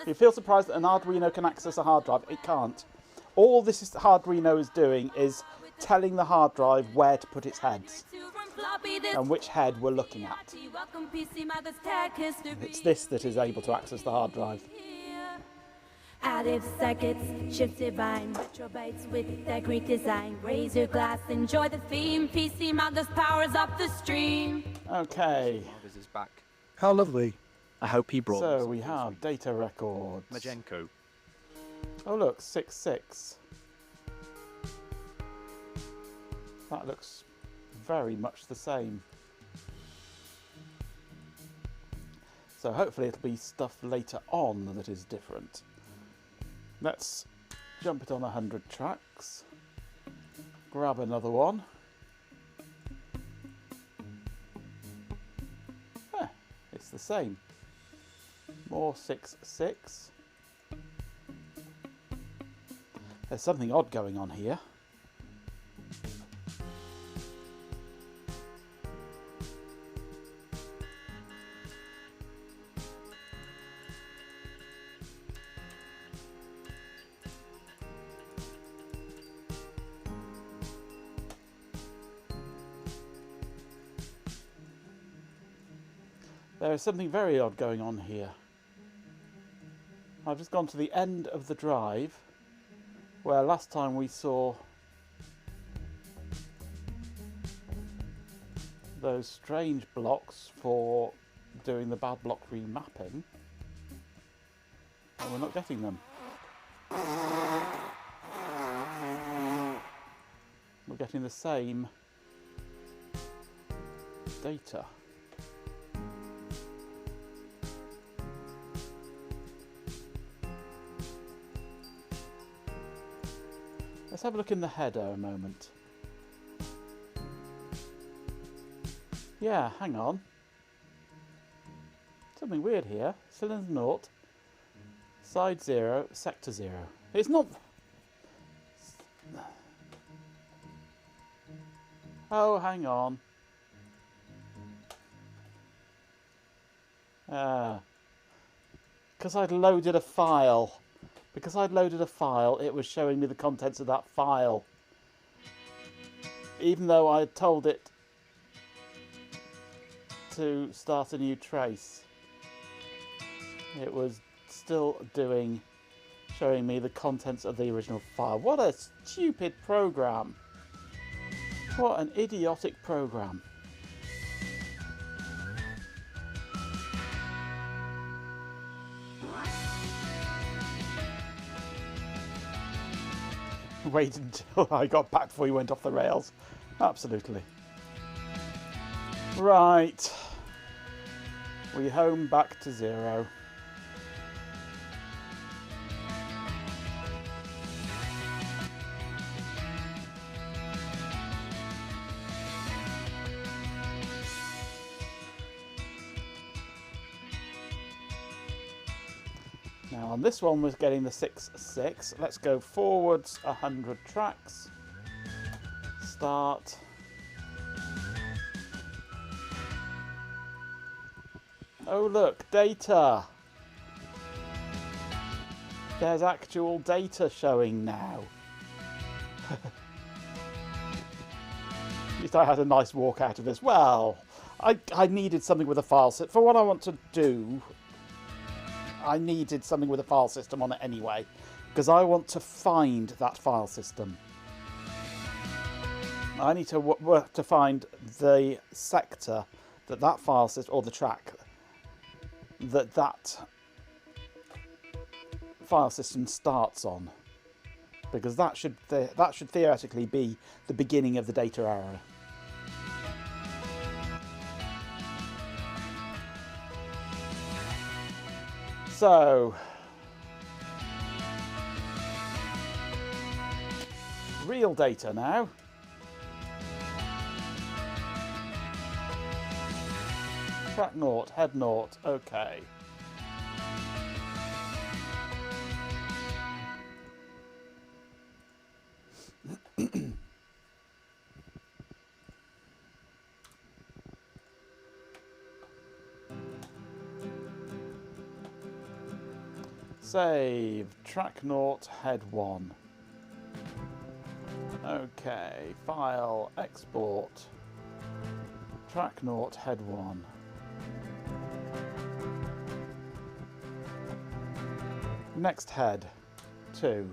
you feel surprised that an Arduino can access a hard drive? It can't. All this Arduino is doing is telling the hard drive where to put its heads and which head we're looking at. It's this that is able to access the hard drive. Additive circuits, shift divine, retrobytes with their Greek design. Raise your glass, enjoy the theme. PC Mothers powers up the stream. Okay. Marvis is back. How lovely. I hope he brought So we have data records. Majenko. Oh look, 6.6. That looks very much the same. So hopefully it'll be stuff later on that is different. Let's jump it on 100 tracks. Grab another one. It's the same. More 6.6. There's something odd going on here. There is something very odd going on here. I've just gone to the end of the drive where last time we saw those strange blocks for doing the bad block remapping, and we're not getting them. We're getting the same data. Let's have a look in the header a moment. Yeah, hang on. Something weird here. Cylinder 0, side 0, sector 0. It's not... Oh, hang on. Because I'd loaded a file. Because I'd loaded a file, it was showing me the contents of that file. Even though I had told it to start a new trace, it was still showing me the contents of the original file. What a stupid program. What an idiotic program. Wait until I got back before you went off the rails. Absolutely. Right. We home back to 0. Now on this one we're getting the 6.6. Let's go forwards 100 tracks. Start. Oh look, data. There's actual data showing now. least I had a nice walk out of this. Well, I needed something with a file system. For what I want to do, I needed something with a file system on it anyway, because I want to find that file system. I need to work to find the sector that file system, or the track that file system starts on, because that should theoretically be the beginning of the data array. So, real data now. Track naught, head naught, okay. Save, track naught, head 1. Okay, file, export, track naught, head 1. Next head, 2.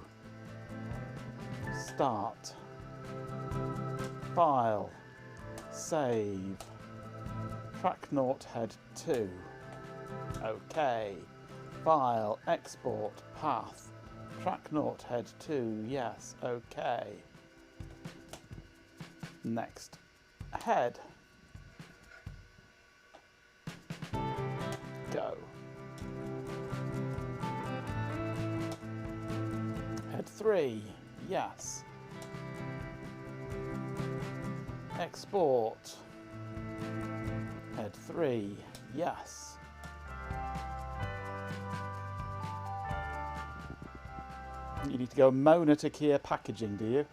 Start, file, save, track naught, head 2. Okay. File, export, path, track naught, head 2, yes, okay. Next, head. Go. Head 3, yes. Export. Head 3, yes. You need to go Mona to Kia packaging, do you?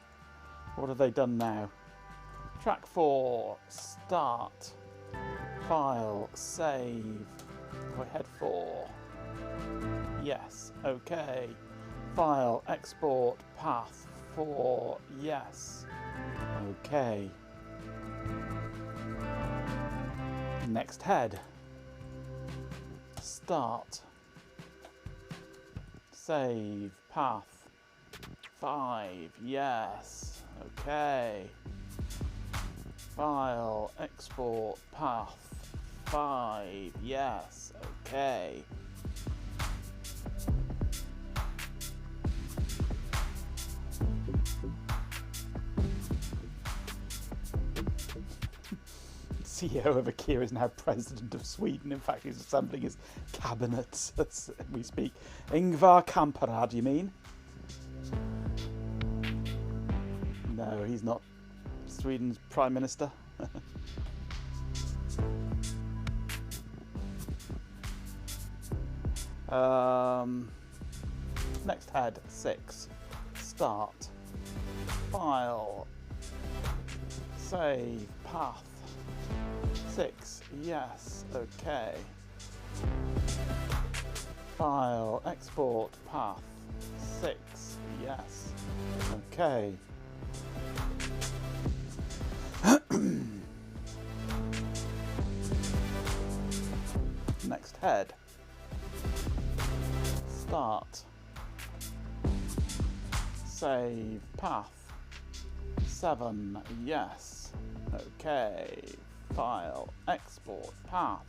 What have they done now? Track 4, start, file, save, head 4, yes, okay, file, export, path 4, yes, okay. Next head, start, save, path 5, yes, okay. File, export, path 5, yes, okay. CEO of IKEA is now president of Sweden. In fact, he's assembling his cabinet as we speak. Ingvar Kamprad, you mean? No, he's not Sweden's Prime Minister. Next head, 6. Start. File. Save. Path. 6. Yes. Okay. File. Export. Path. 6. Yes. Okay. Next head. Start. Save. Path. 7. Yes. Okay. File. Export. Path.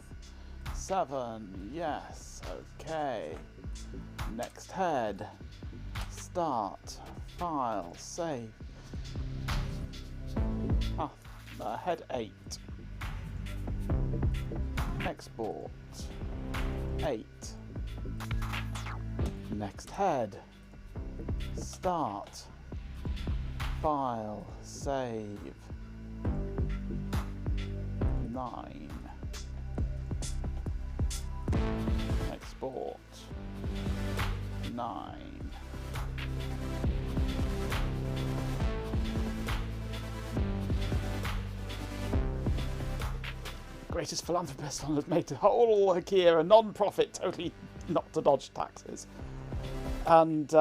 7. Yes. Okay. Next head. Start. File. Save. Path. Head 8. Export. 8. Next head. Start. File. Save. 9. Export. 9. Greatest philanthropist on has made the whole IKEA a non-profit, totally not to dodge taxes. And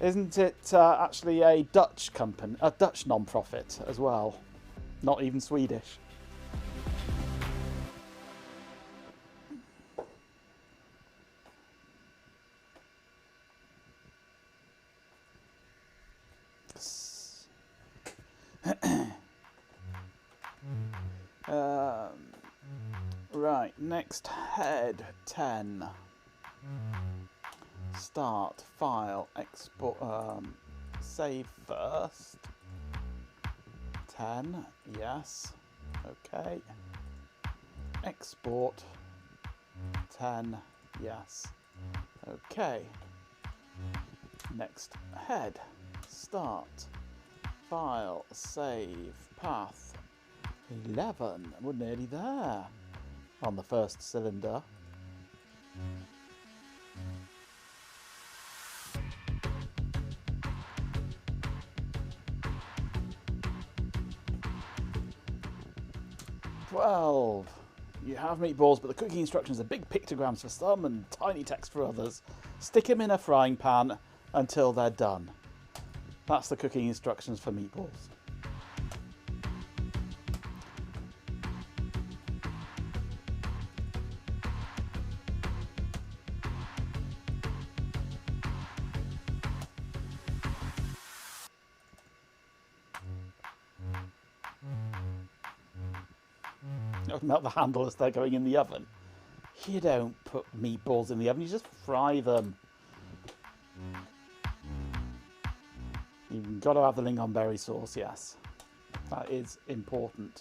isn't it actually a Dutch company, a Dutch non-profit as well? Not even Swedish. Right, next head 10. Start, file, export, save first. 10, yes, okay. Export, 10, yes, okay. Next head, start, file, save, path, 11. We're nearly there on the first cylinder. You have meatballs, but the cooking instructions are big pictograms for some and tiny text for others. Stick them in a frying pan until they're done. That's the cooking instructions for meatballs. Melt the handle as they're going in the oven. You don't put meatballs in the oven, you just fry them. You've got to have the lingonberry sauce, yes. That is important.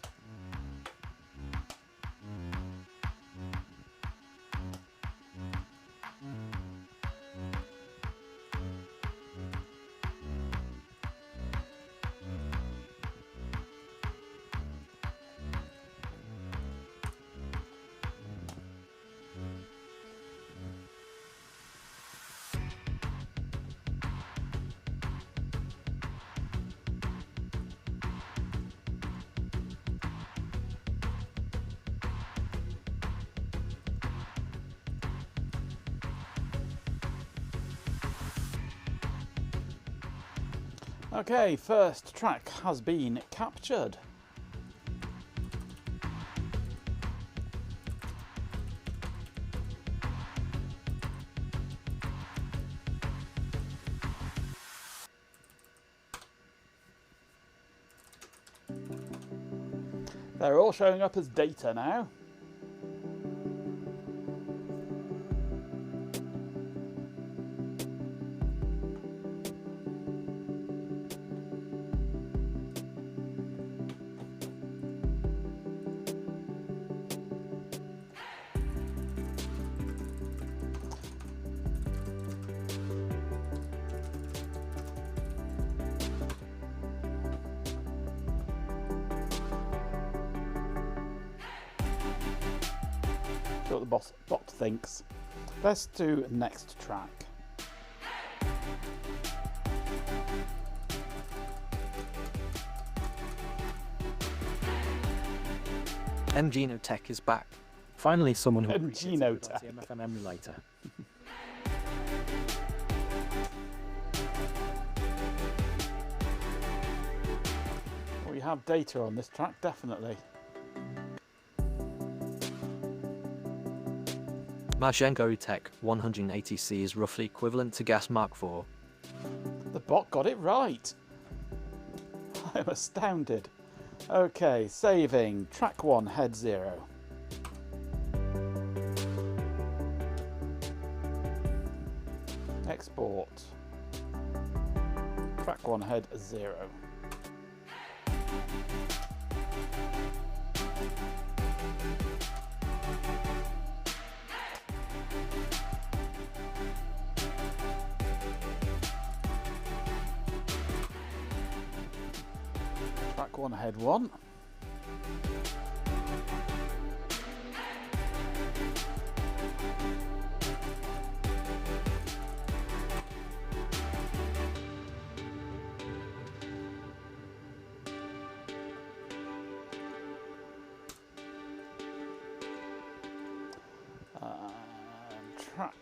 Okay, first track has been captured. They're all showing up as data now. See what the bot thinks. Let's do next track. Genotech is back. Finally, someone who Genotech. RTmFM Emulator. We have data on this track, definitely. Majenko Tech 180C is roughly equivalent to Gas Mark IV. The bot got it right. I'm astounded. Okay, saving. Track 1, head 0. Export. Track 1, head 0. Track 1, head 1. Track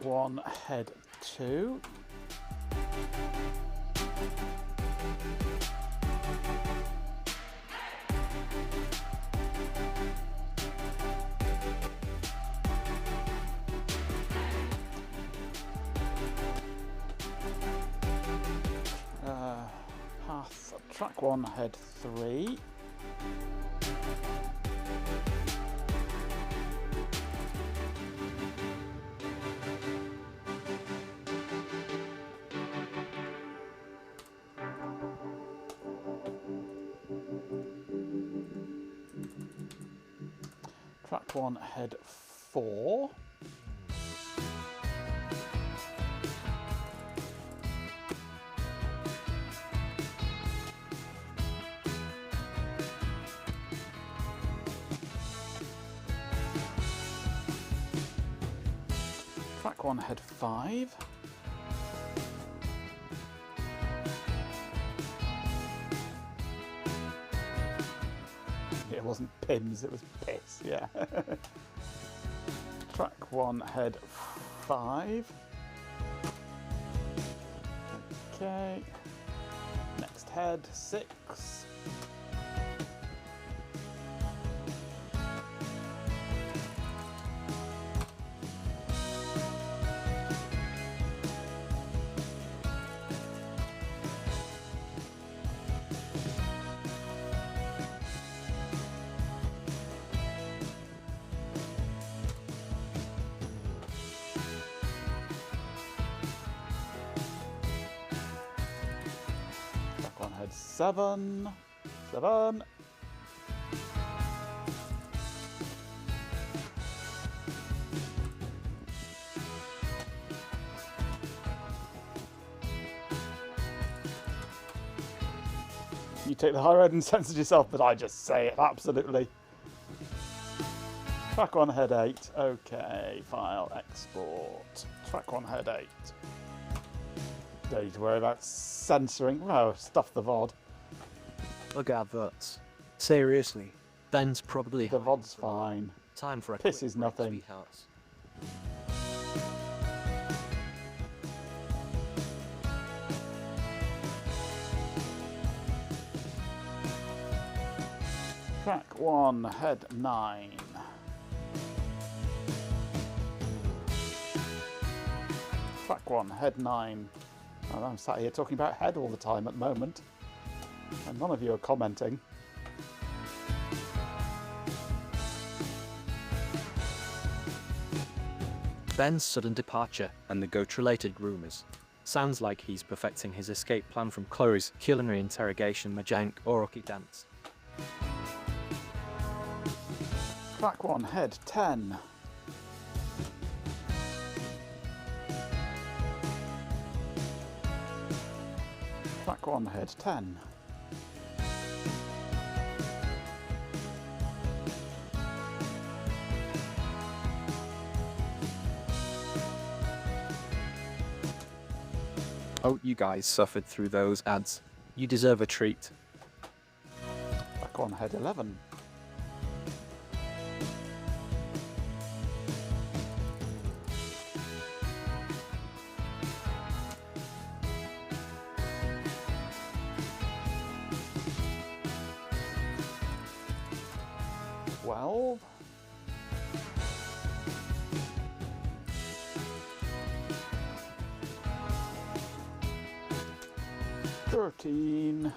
1, head 2. Track 1, head 3. Track 1, head 4. Track 1, head 5. It wasn't Pims, it was piss, yeah. Track 1, head 5. Okay. Next head, 6. Track 1, head 7. 7. You take the high road and censor yourself, but I just say it absolutely. Track 1, head 8. Okay, file, export. Track 1, head 8. Don't need to worry about censoring. Oh, stuff the VOD. Look at adverts. Seriously. Ben's probably The VOD's fine. time for a Piss quick is break, nothing. sweethearts. Track 1, head 9. Track 1, head 9. And I'm sat here talking about head all the time at the moment. And none of you are commenting. Ben's sudden departure and the goat-related rumours. Sounds like he's perfecting his escape plan from Chloe's culinary interrogation, Majank, Oroki dance. Track 1, head 10. Track 1, head 10. Oh, you guys suffered through those ads. You deserve a treat. Track 1, head 11. Well, 13.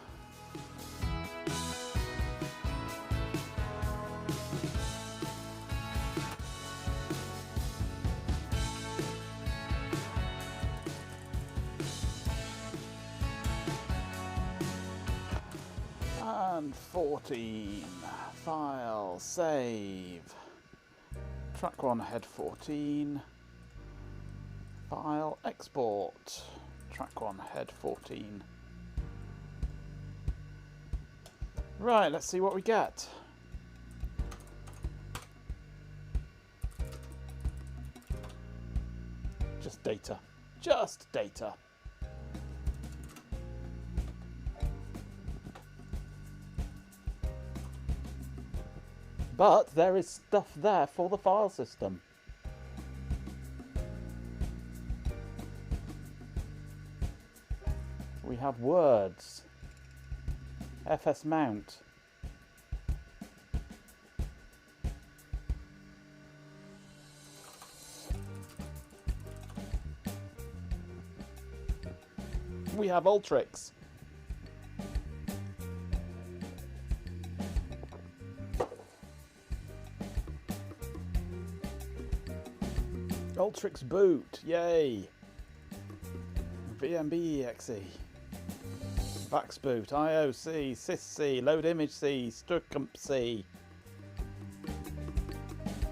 And 14. File, save. Track 1, head 14. File, export. Track 1, head 14. Right, let's see what we get. Just data. Just data. But there is stuff there for the file system. We have words. FS mount. We have Ultrix. Ultrix boot, yay! VMB.exe. Vax boot, IOC, sysc, load image C, strucump C.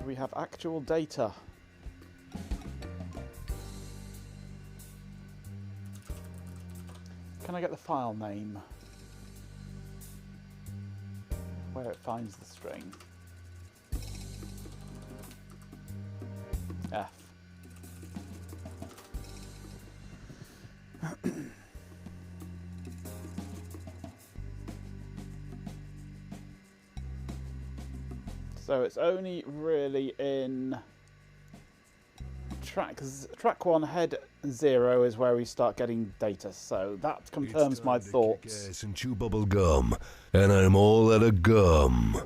We have actual data. Can I get the file name? Where it finds the string. F. So it's only really in track 1, head 0 is where we start getting data. So that confirms my thoughts. Gas and chew bubble gum, and I'm all out of gum.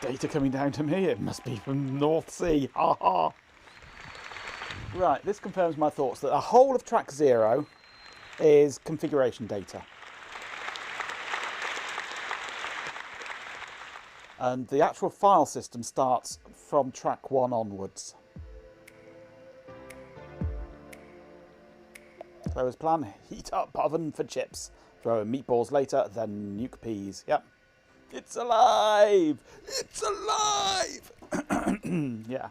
Data coming down to me. It must be from North Sea. Ha ha. Right, this confirms my thoughts that the whole of track 0 is configuration data. And the actual file system starts from track 1 onwards. So as planned, heat up oven for chips. Throw in meatballs later, then nuke peas. Yep. It's alive! It's alive! Yeah.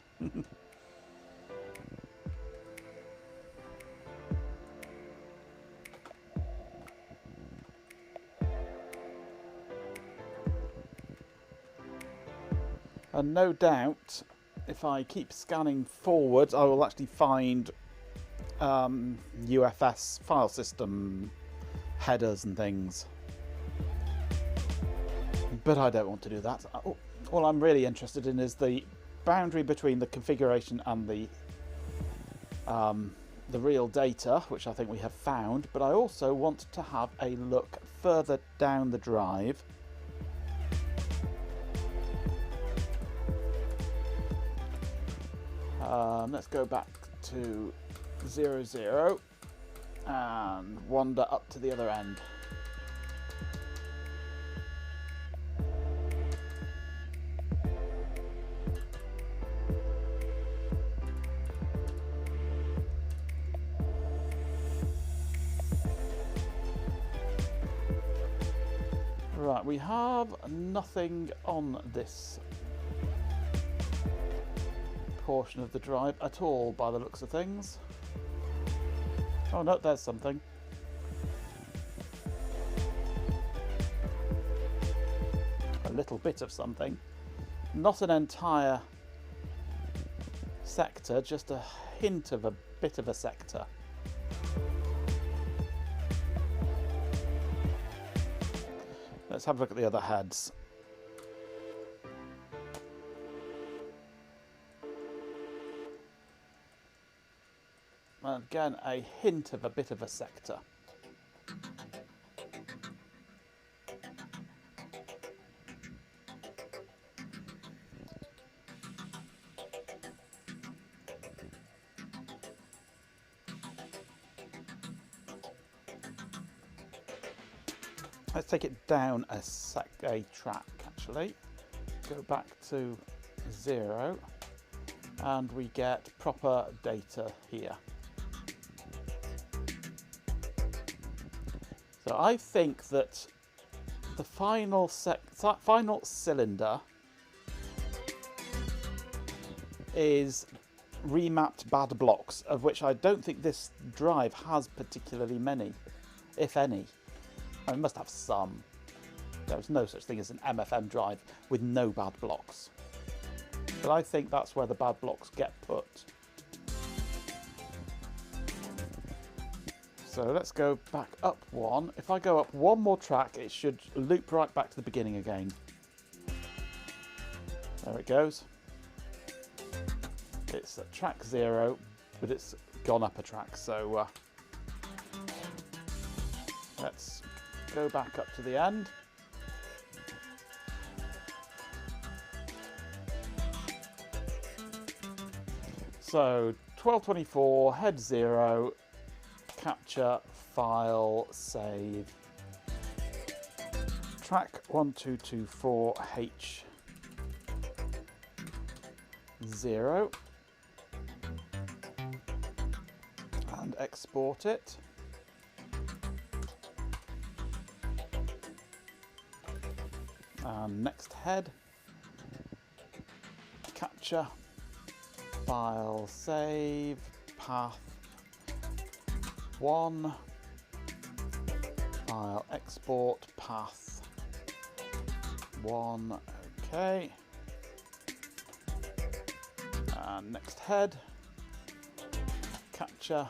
And no doubt, if I keep scanning forwards, I will actually find UFS file system headers and things. But I don't want to do that. All I'm really interested in is the boundary between the configuration and the real data, which I think we have found. But I also want to have a look further down the drive. Let's go back to 00 and wander up to the other end. Right, we have nothing on this portion of the drive at all by the looks of things. Oh no, there's something. A little bit of something. Not an entire sector, just a hint of a bit of a sector. Let's have a look at the other heads. And again, a hint of a bit of a sector. Let's take it down a track actually. Go back to 0 and we get proper data here. So I think that the final cylinder is remapped bad blocks, of which I don't think this drive has particularly many, if any. I mean, it must have some. There's no such thing as an MFM drive with no bad blocks. But I think that's where the bad blocks get put. So let's go back up one. If I go up one more track, it should loop right back to the beginning again. There it goes. It's at track 0, but it's gone up a track. So let's go back up to the end. So 1224, head 0, capture, file, save, track 1224H. 0 and export it. And next head, capture, file, save, path 1, file, export, path 1, okay. And next head, capture,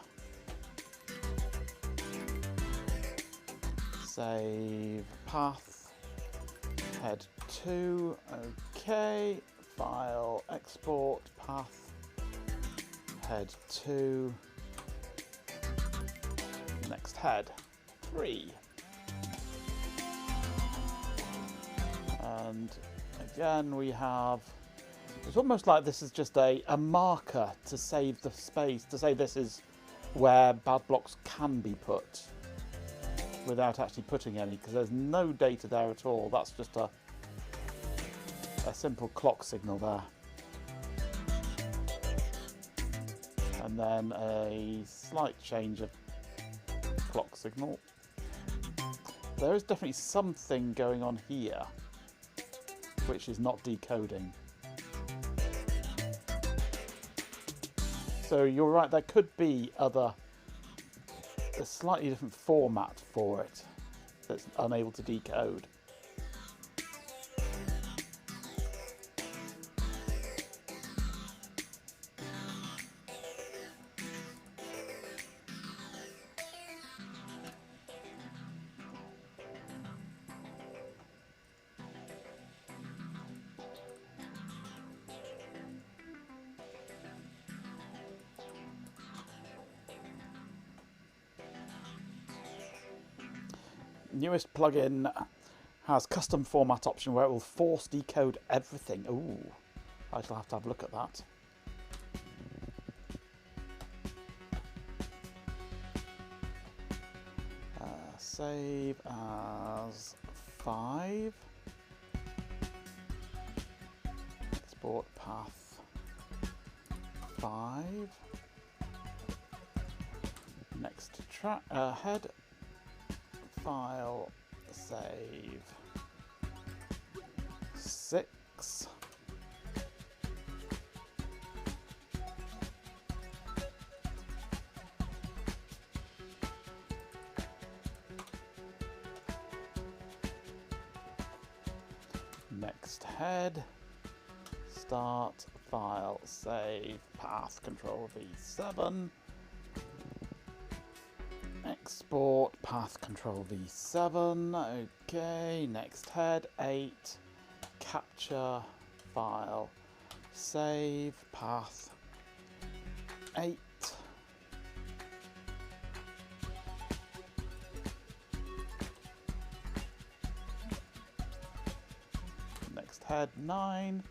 save, path, head 2, okay, file, export, path, head 2, next head 3. And again we have, it's almost like this is just a marker to save the space, to say this is where bad blocks can be put without actually putting any, because there's no data there at all. That's just a simple clock signal there. And then a slight change of clock signal. There is definitely something going on here which is not decoding. So you're right, there could be a slightly different format for it that's unable to decode. Newest plugin has custom format option where it will force decode everything. Ooh, I shall have to have a look at that. Save as 5. Export path 5. Next track head. File, save 6. Next head, start, file, save, path, control V7. Export, path, control V7, okay, next head, 8, capture, file, save, path, 8, next head, 9,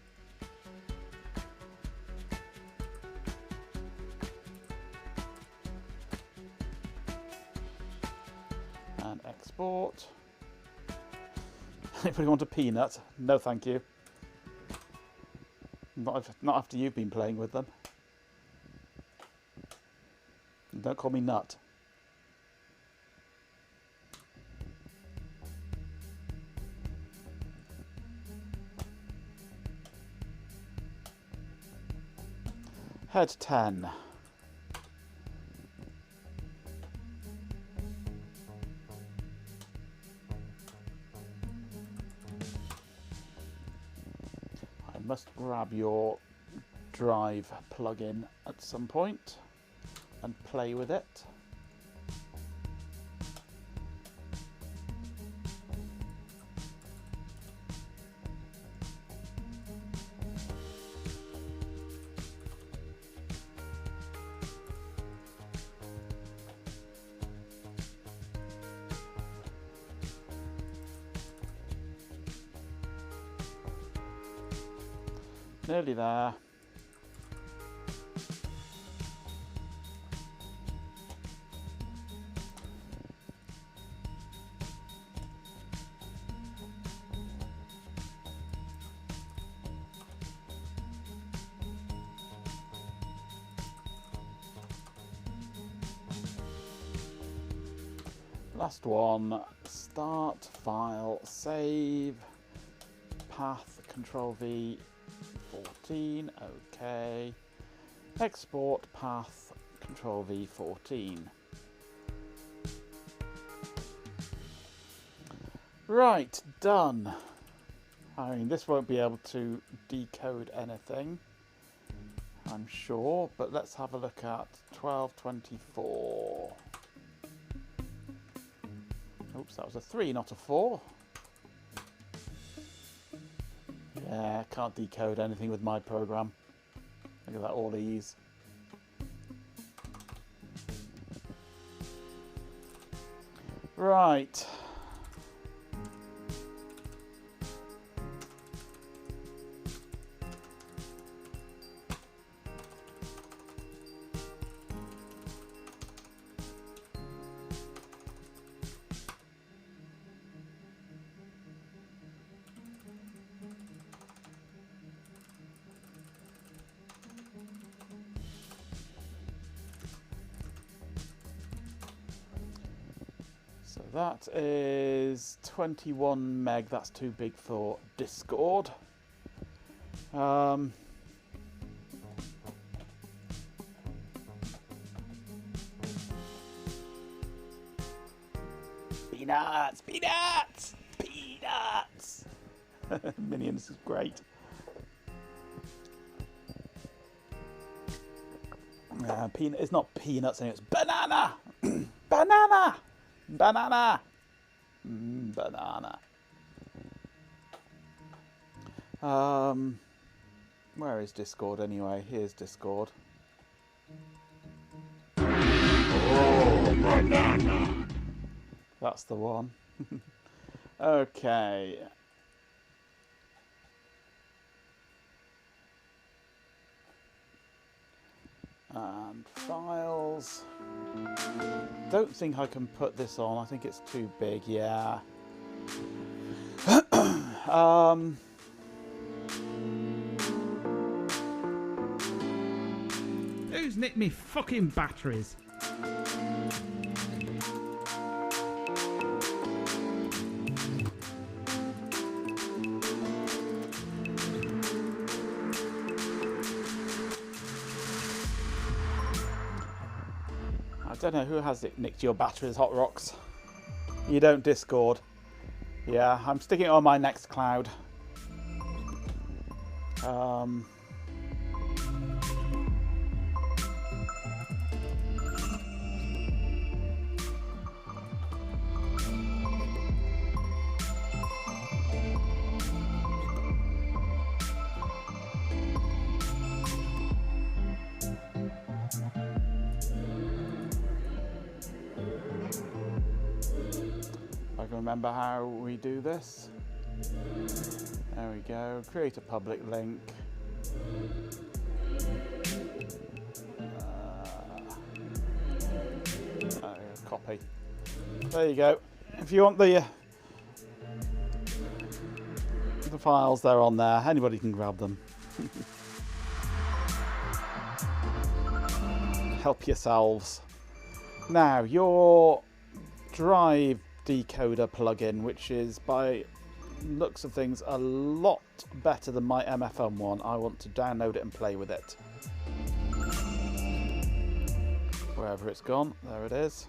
and export. Anybody want a peanut? No, thank you. Not after you've been playing with them. Don't call me nut. Head 10. Must grab your drive plugin at some point and play with it. Nearly there. Last one. Start, file, save, path, Control V, 14, okay. Export, path, Control V, 14. Right, done. I mean, this won't be able to decode anything, I'm sure, but let's have a look at 1224. Oops, that was a 3, not a 4. Yeah, can't decode anything with my program. Look at that, all ease. Right. So that is 21 meg. That's too big for Discord. Peanuts! Peanuts! Peanuts! Minions is great. Peanut. It's not peanuts anymore. It's banana! Banana! Banana! Banana. Where is Discord anyway? Here's Discord. Oh, banana! That's the one. Okay. And files. Don't think I can put this on. I think it's too big. Yeah. Who's nicked me fucking batteries? I don't know who has nicked your batteries, Hot Rocks. You don't Discord. Yeah, I'm sticking it on my next cloud. I can remember how we do this. There we go. Create a public link. Copy. There you go. If you want the files, they're on there. Anybody can grab them. Help yourselves. Now, your drive decoder plugin, which is by looks of things a lot better than my MFM one. I want to download it and play with it. Wherever it's gone, there it is.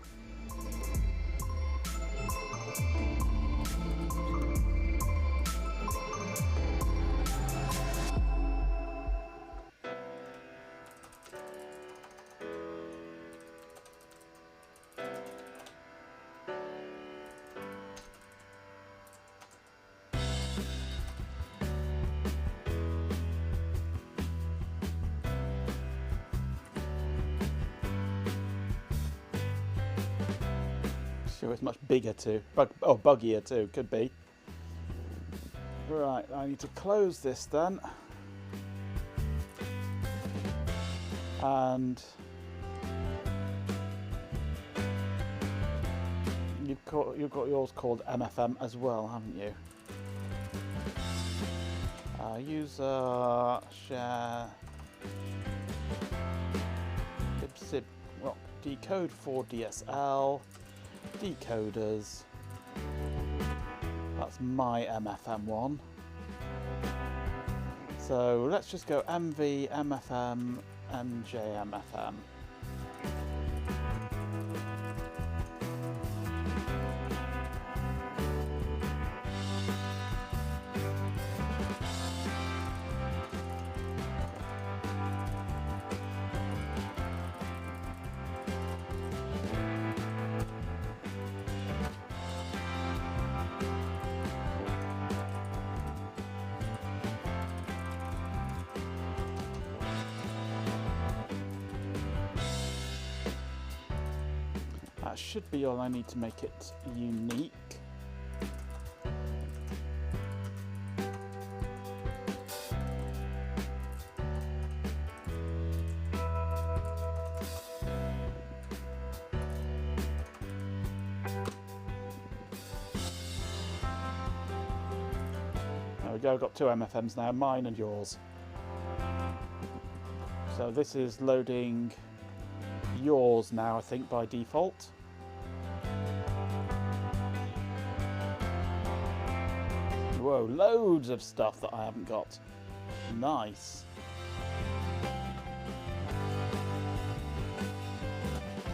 Sure, it's much bigger too. Buggier too, could be. Right, I need to close this then. And you've got yours called MFM as well, haven't you? User share decode for DSL. decoders. That's my MFM one. So let's just go MV, MFM, MJMFM. That should be all I need to make it unique. There we go, I've got two MFMs now, mine and yours. So this is loading yours now, I think, by default. Whoa, loads of stuff that I haven't got. Nice.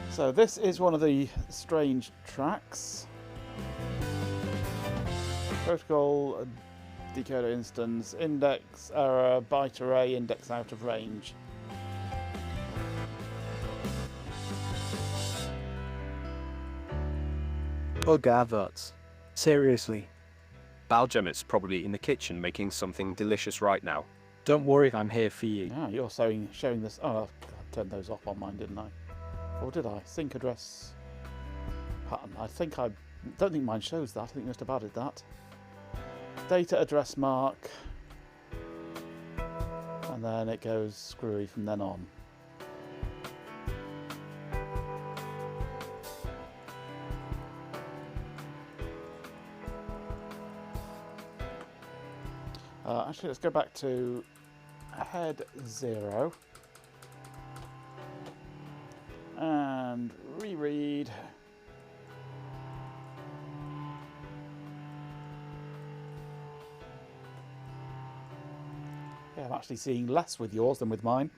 So this is one of the strange tracks. Protocol, decoder instance, index error, byte array, index out of range. Bug adverts. Seriously. Baljamit's probably in the kitchen making something delicious right now. Don't worry, I'm here for you. Yeah, you're showing this. Oh, I turned those off on mine, didn't I? Or did I? Sync address pattern. I don't think mine shows that. I think you must have added that. Data address mark. And then it goes screwy from then on. Actually, let's go back to head 0 and reread. Yeah, I'm actually seeing less with yours than with mine.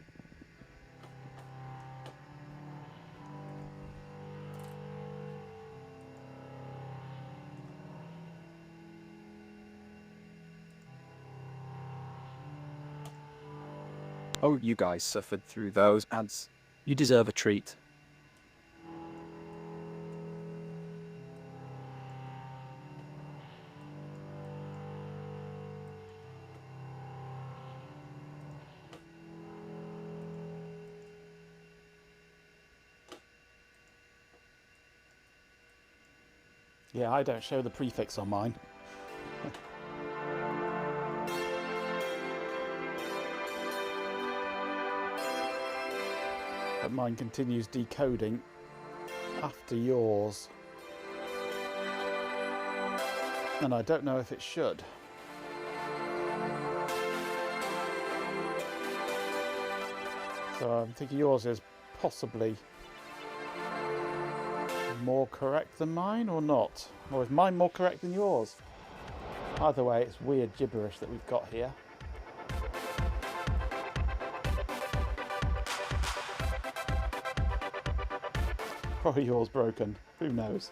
Oh, you guys suffered through those ads. You deserve a treat. Yeah, I don't show the prefix on mine. But mine continues decoding after yours. And I don't know if it should. So I'm thinking yours is possibly more correct than mine, or not? Or is mine more correct than yours? Either way, it's weird gibberish that we've got here. Probably yours broken. Who knows?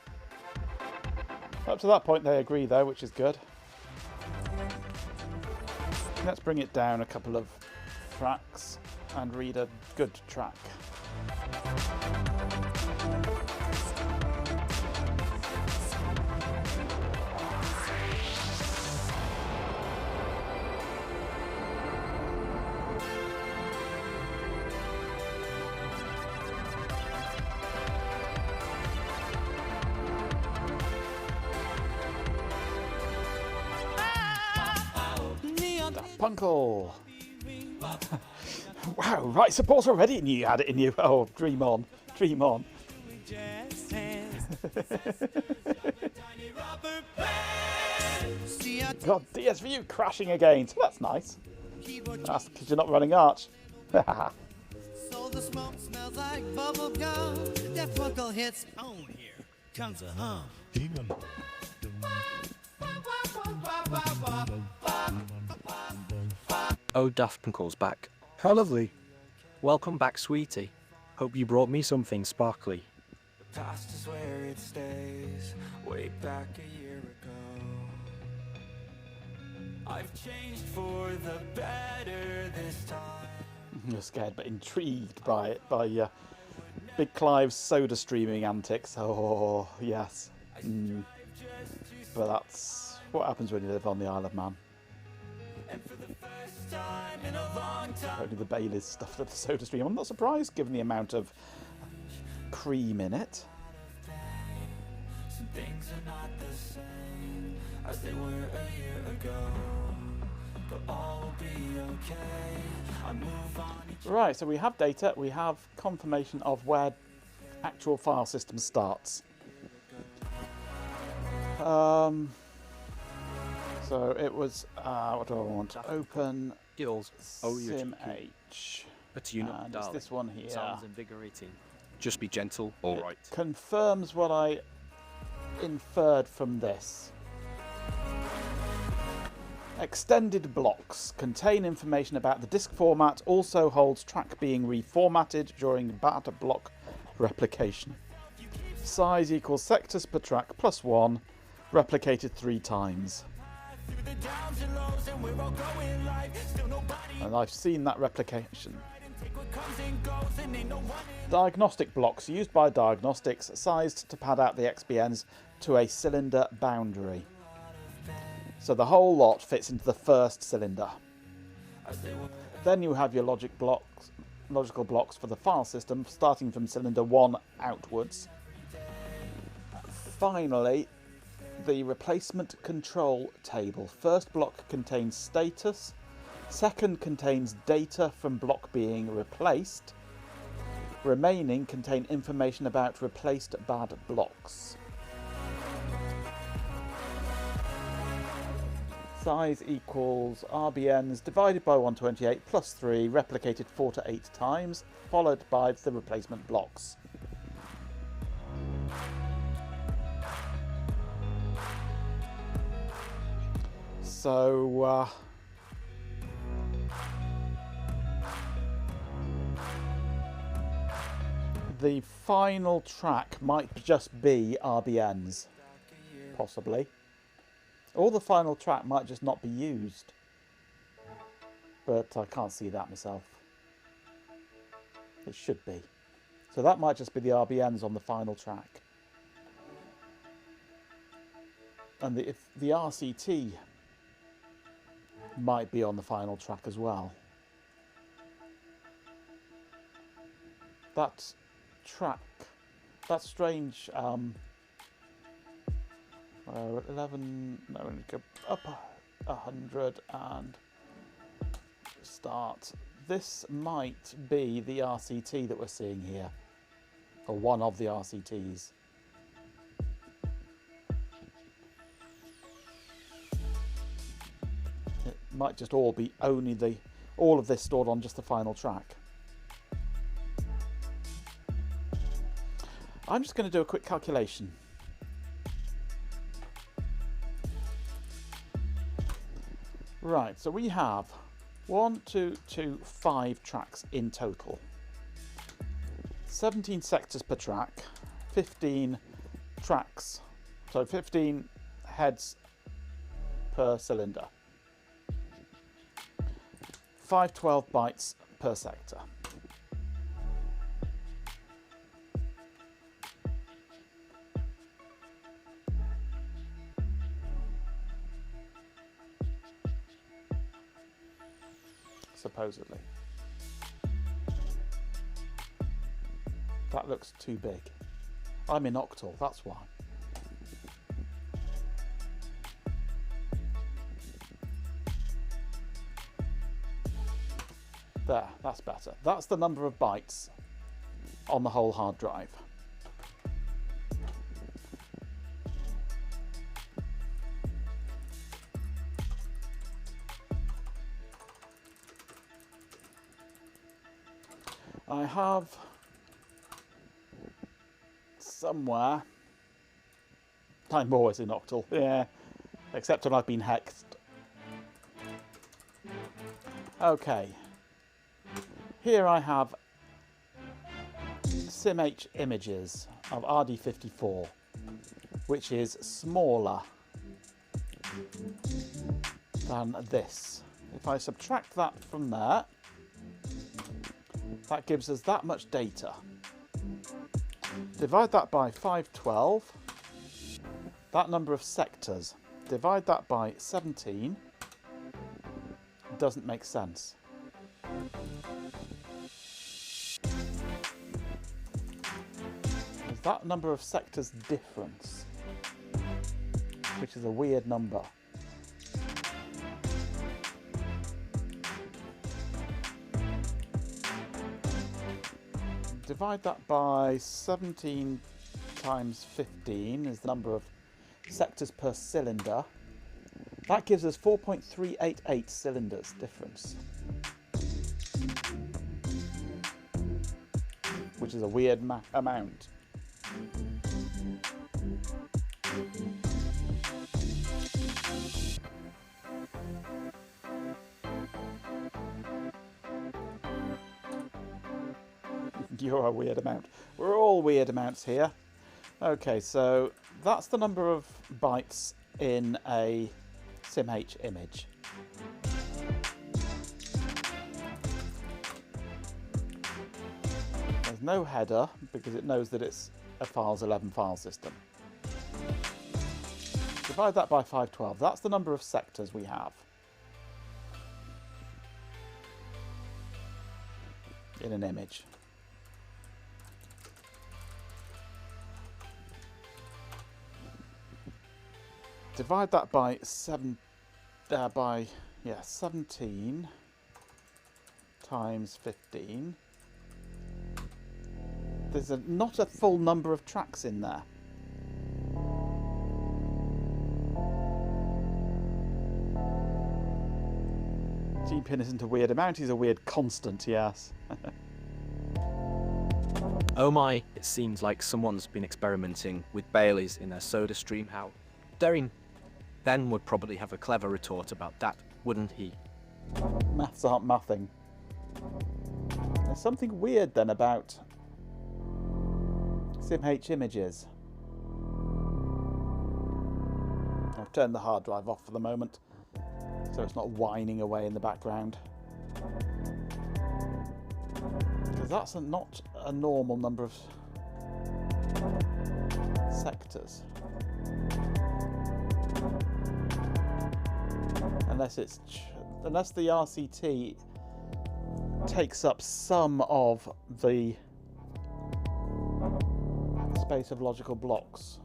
Up to that point they agree though, which is good. Let's bring it down a couple of tracks and read a good track. Punkle. Wow, right support already, and you had it in you. Oh, dream on, dream on. God, DSVU crashing again, so that's nice. That's because you're not running Arch. So the smoke smells like bubble gum. That Funkle hits on here. comes a hum. Oh, Daffencole's back. How lovely. Welcome back, sweetie. Hope you brought me something sparkly. The past is where it stays, way back a year ago. I've changed for the better this time. You're scared but intrigued by it, by Big Clive's soda streaming antics. Oh, yes. But that's what happens when you live on the Isle of Man. Only the Baileys stuff at the soda stream. I'm not surprised given the amount of cream in it. Some things are not the same as they were a year ago, but all will be okay. I move on. Right, so we have data, we have confirmation of where actual file system starts. So it was, what do I want? Open Skills. SimH. A tune-up, And it's darling. this one here. Sounds invigorating. Just be gentle, alright. Confirms what I inferred from this. Extended blocks contain information about the disk format, also holds track being reformatted during bad block replication. Size equals sectors per track plus 1, replicated 3 times. And I've seen that replication. Diagnostic blocks used by diagnostics, sized to pad out the XBNs to a cylinder boundary. So the whole lot fits into the first cylinder. Then you have your logical blocks for the file system, starting from cylinder 1 outwards. Finally, the replacement control table. First block contains status, second contains data from block being replaced, remaining contain information about replaced bad blocks. Size equals RBNs divided by 128 plus 3, replicated 4 to 8 times, followed by the replacement blocks. So, the final track might just be RBNs, possibly. Or the final track might just not be used. But I can't see that myself. It should be. So that might just be the RBNs on the final track. And if the RCT might be on the final track as well. That track, that strange 11, no, go up 100 and start. This might be the RCT that we're seeing here, or one of the RCTs. It might just all be only all of this stored on just the final track. I'm just going to do a quick calculation. Right, so we have 5 tracks in total. 17 sectors per track, 15 tracks, so 15 heads per cylinder. 512 bytes per sector. Supposedly. That looks too big. I'm in octal, that's why. There, that's better. That's the number of bytes on the whole hard drive. I have somewhere I'm always in Octal, yeah. Except when I've been hexed. Okay. Here I have SimH images of RD54, which is smaller than this. If I subtract that from there, that gives us that much data. Divide that by 512, that number of sectors. Divide that by 17, doesn't make sense. Is that number of sectors difference? Which is a weird number. Divide that by 17 times 15 is the number of sectors per cylinder. That gives us 4.388 cylinders difference. Which is a weird amount. You're a weird amount. We're all weird amounts here. Okay, so that's the number of bytes in a SimH image. There's no header because it knows that it's a files11 file system. Divide that by 512. That's the number of sectors we have in an image. Divide that by 17 times 15. There's not a full number of tracks in there. G-pin isn't a weird amount, he's a weird constant, yes. Oh my, it seems like someone's been experimenting with Baileys in their soda stream. How daring. Ben would probably have a clever retort about that, wouldn't he? Maths aren't mathing. There's something weird then about SimH images. I've turned the hard drive off for the moment, so it's not whining away in the background. Because that's not a normal number of sectors. Unless the RCT takes up some of the space of logical blocks.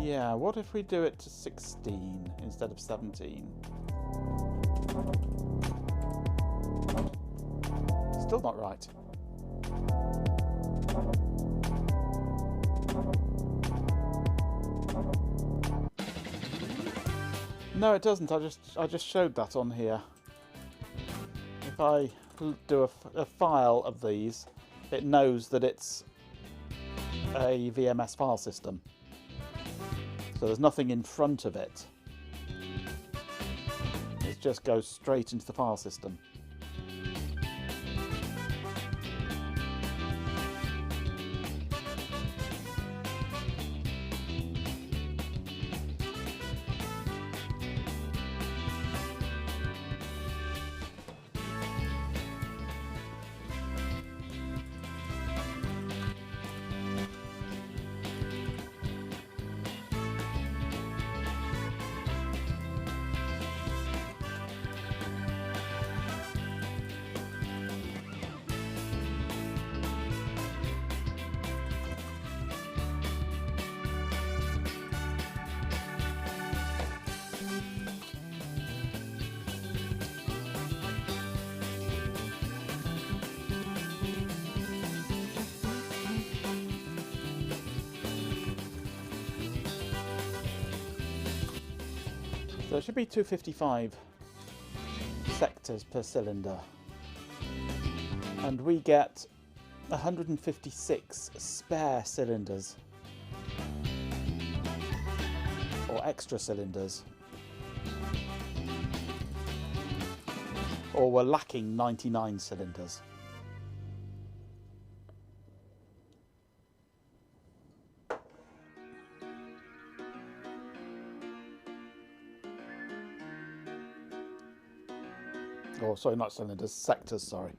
Yeah, what if we do it to 16 instead of 17? Still not right. No, it doesn't. I just showed that on here. If I do a file of these, it knows that it's a VMS file system. So there's nothing in front of it. It just goes straight into the file system. So it should be 255 sectors per cylinder. And we get 156 spare cylinders. Or extra cylinders. Or we're lacking 99 cylinders. Oh, sorry, not cylinders, sectors, sorry.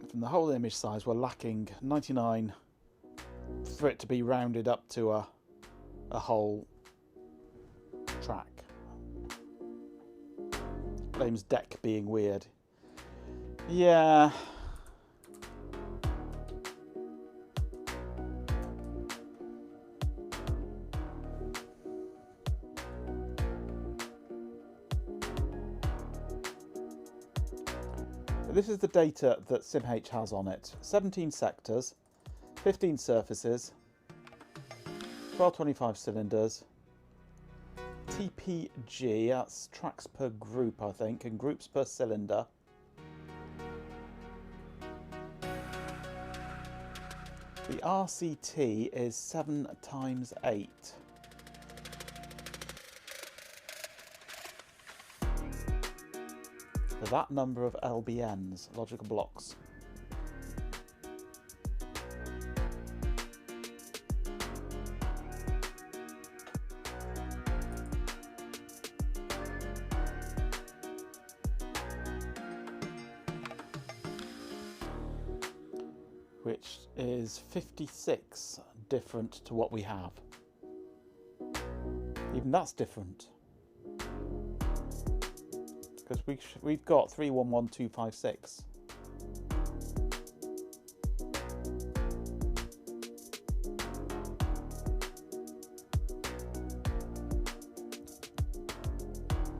From the whole image size, we're lacking 99 for it to be rounded up to a whole track. Blames deck being weird. Yeah. This is the data that SimH has on it. 17 sectors, 15 surfaces, 1225 cylinders, TPG, that's tracks per group I think, and groups per cylinder. The RCT is 7 times 8. For that number of LBNs, logical blocks. Which is 56 different to what we have. Even that's different. Because we've got 311256.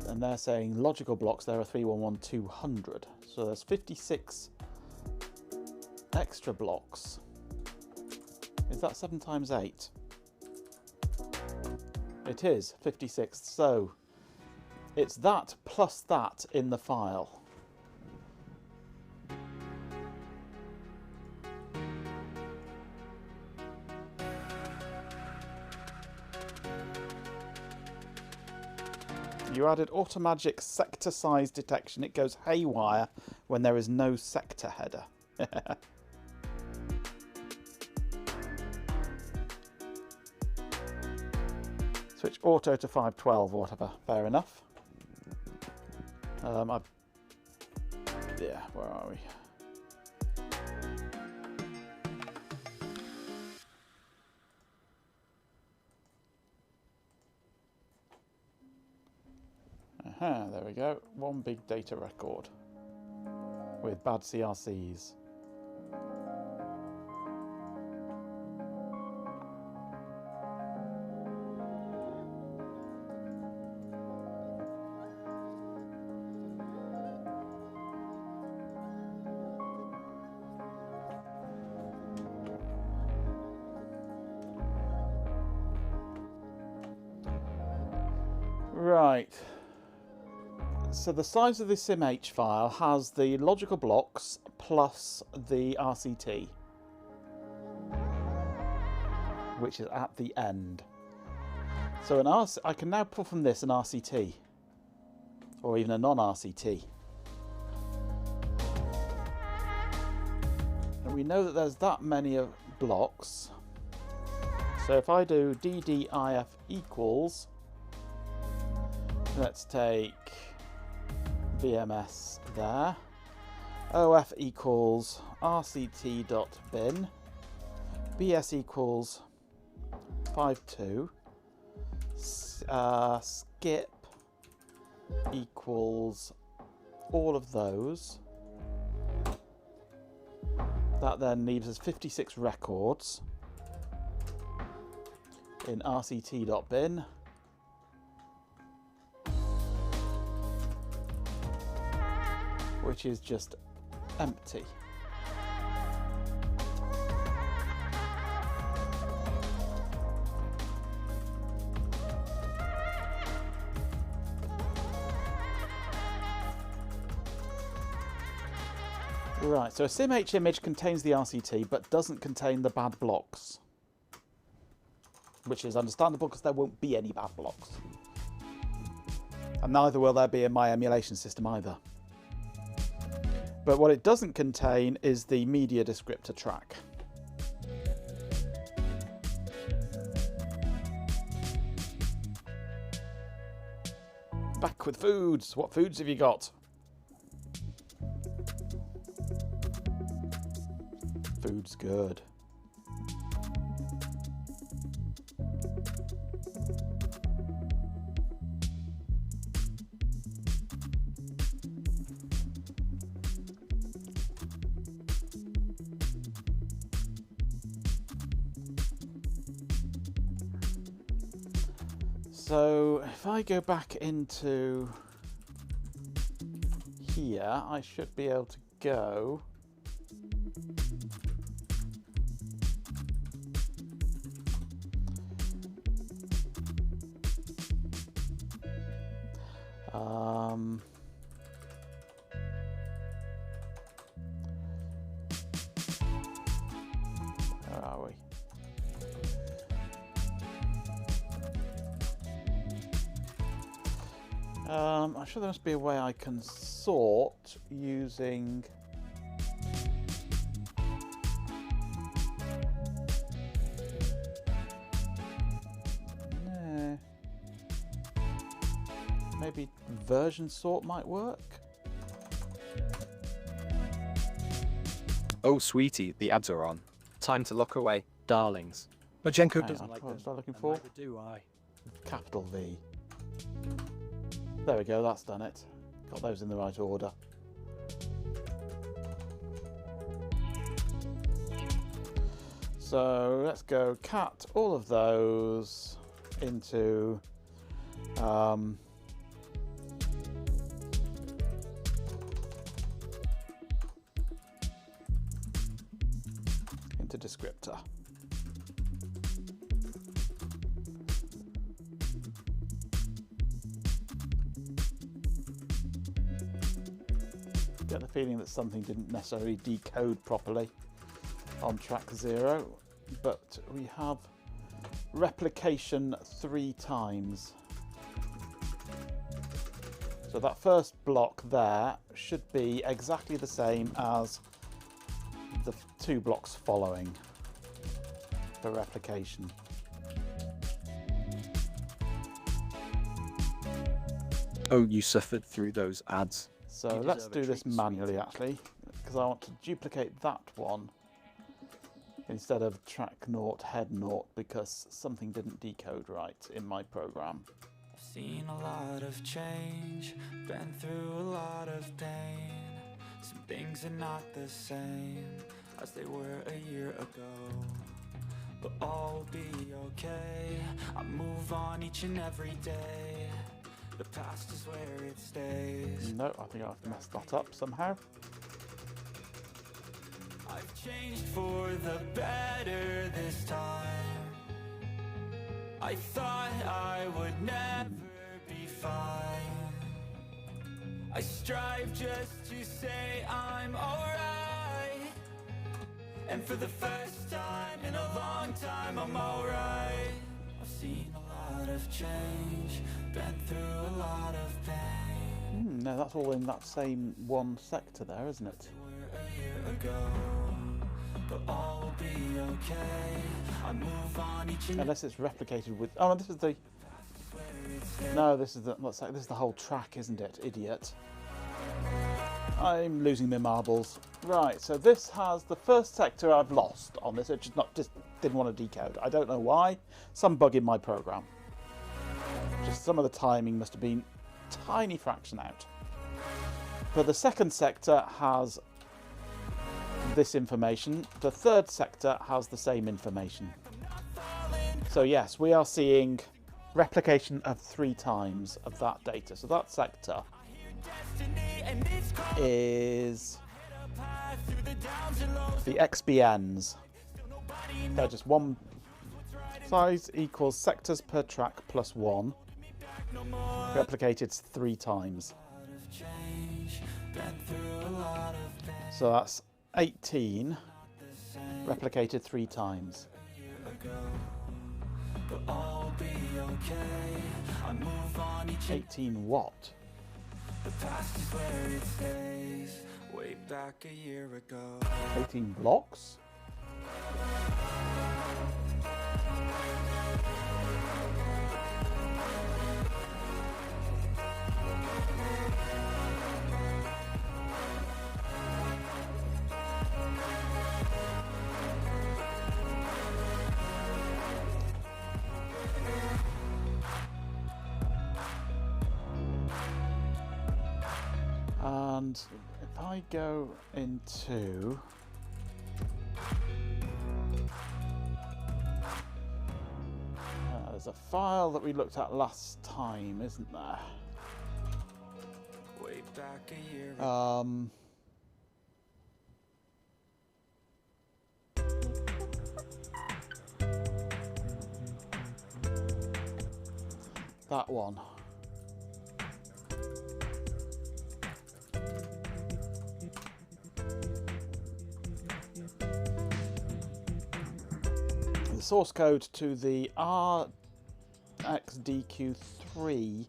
And they're saying logical blocks, there are 311200. So there's 56 extra blocks. Is that 7 times 8? It is 56. So it's that plus that in the file. You added automagic sector size detection. It goes haywire when there is no sector header. Switch auto to 512 or whatever. Fair enough. Yeah, where are we? Aha, there we go. One big data record with bad CRCs. Right, so the size of the SimH file has the logical blocks plus the RCT, which is at the end. So I can now pull from this an RCT, or even a non-RCT. And we know that there's that many blocks. So if I do DDIF equals, let's take BMS there. OF equals RCT.bin. BS equals 52. Skip equals all of those. That then leaves us 56 records in RCT.bin. Which is just empty. Right, so a SimH image contains the RCT but doesn't contain the bad blocks. Which is understandable because there won't be any bad blocks. And neither will there be in my emulation system either. But what it doesn't contain is the media descriptor track. Back with foods. What foods have you got? Food's good. So if I go back into here, I should be able to go where are we? I'm sure there must be a way I can sort using no. Maybe version sort might work. Oh, sweetie, the ads are on. Time to look away, Darlings. Majenko Hang doesn't on, like what was them. I looking for? Neither do I. Capital V. There we go, that's done it. Got those in the right order. So let's go cat all of those into into descriptor. Get the feeling that something didn't necessarily decode properly on track 0, but we have replication 3 times. So that first block there should be exactly the same as the 2 blocks following for replication. Oh, you suffered through those ads. So let's do this manually actually, because I want to duplicate that one instead of track 0, head 0, because something didn't decode right in my program. I've seen a lot of change, been through a lot of pain. Some things are not the same as they were a year ago, but all will be okay. I move on each and every day. The past is where it stays. No, I think I've messed that up somehow. I've changed for the better this time. I thought I would never be fine. I strive just to say I'm alright. And for the first time in a long time, I'm alright. I've seen a lot of change, been through a lot of pain. No, that's all in that same one sector there, isn't it? A year ago, but all will be okay. I move on each and Unless it's replicated with. Oh no, this is the. No, this is the. Let's say this is the whole track, isn't it? Idiot. I'm losing my marbles. Right, so this has the first sector I've lost on this. It just didn't want to decode. I don't know why. Some bug in my program. Just some of the timing must have been a tiny fraction out. But the second sector has this information. The third sector has the same information. So yes, we are seeing replication of 3 times of that data. So that sector is the XBNs. They're just one size equals sectors per track plus 1. Replicated 3 times. been through a lot of pain. So that's 18 replicated 3 times. But all be okay. I move on each 18 what? The past is where it stays. Way back a year ago. 18 blocks? And if I go into there's a file that we looked at last time, isn't there? Way back a year that one. The source code to the RxDQ3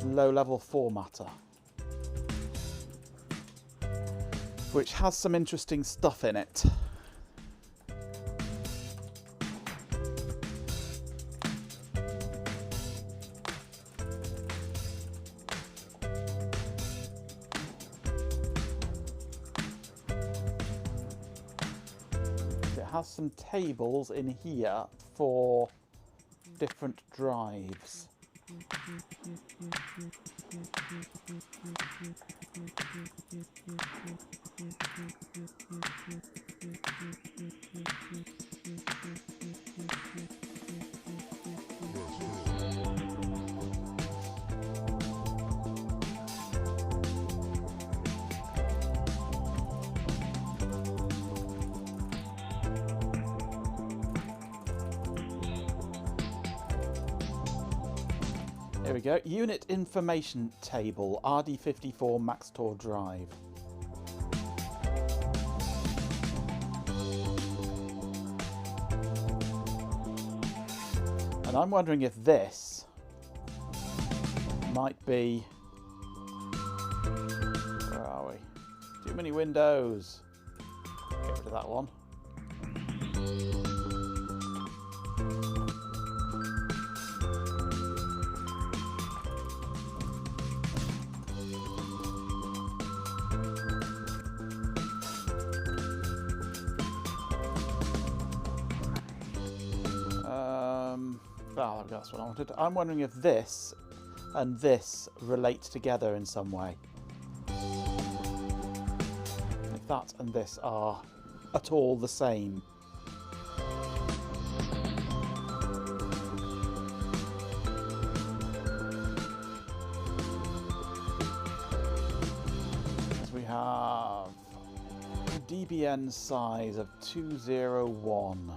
low-level formatter, which has some interesting stuff in it. Has some tables in here for different drives. Here we go. Unit information table, RD54 Maxtor drive. And I'm wondering if this might be... Where are we? Too many windows. Get rid of that one. That's what I wanted. I'm wondering if this and this relate together in some way. If that and this are at all the same. So we have DBN size of 201.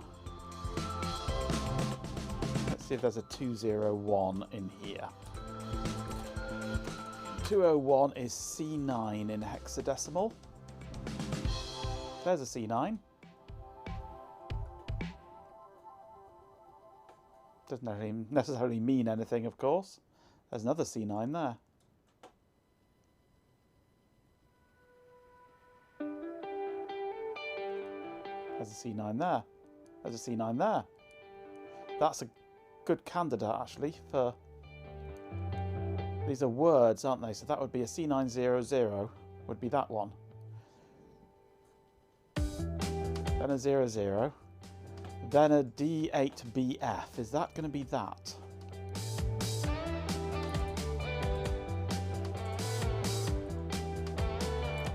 See if there's a 201 in here. 201 is C9 in hexadecimal. There's a C9. Doesn't necessarily mean anything, of course. There's another C9 there. There's a C9 there. There's a C9 there. That's a good candidate actually for, these are words, aren't they? So that would be a C900 would be that one. Then a 00. Then a D8BF. Is that going to be that?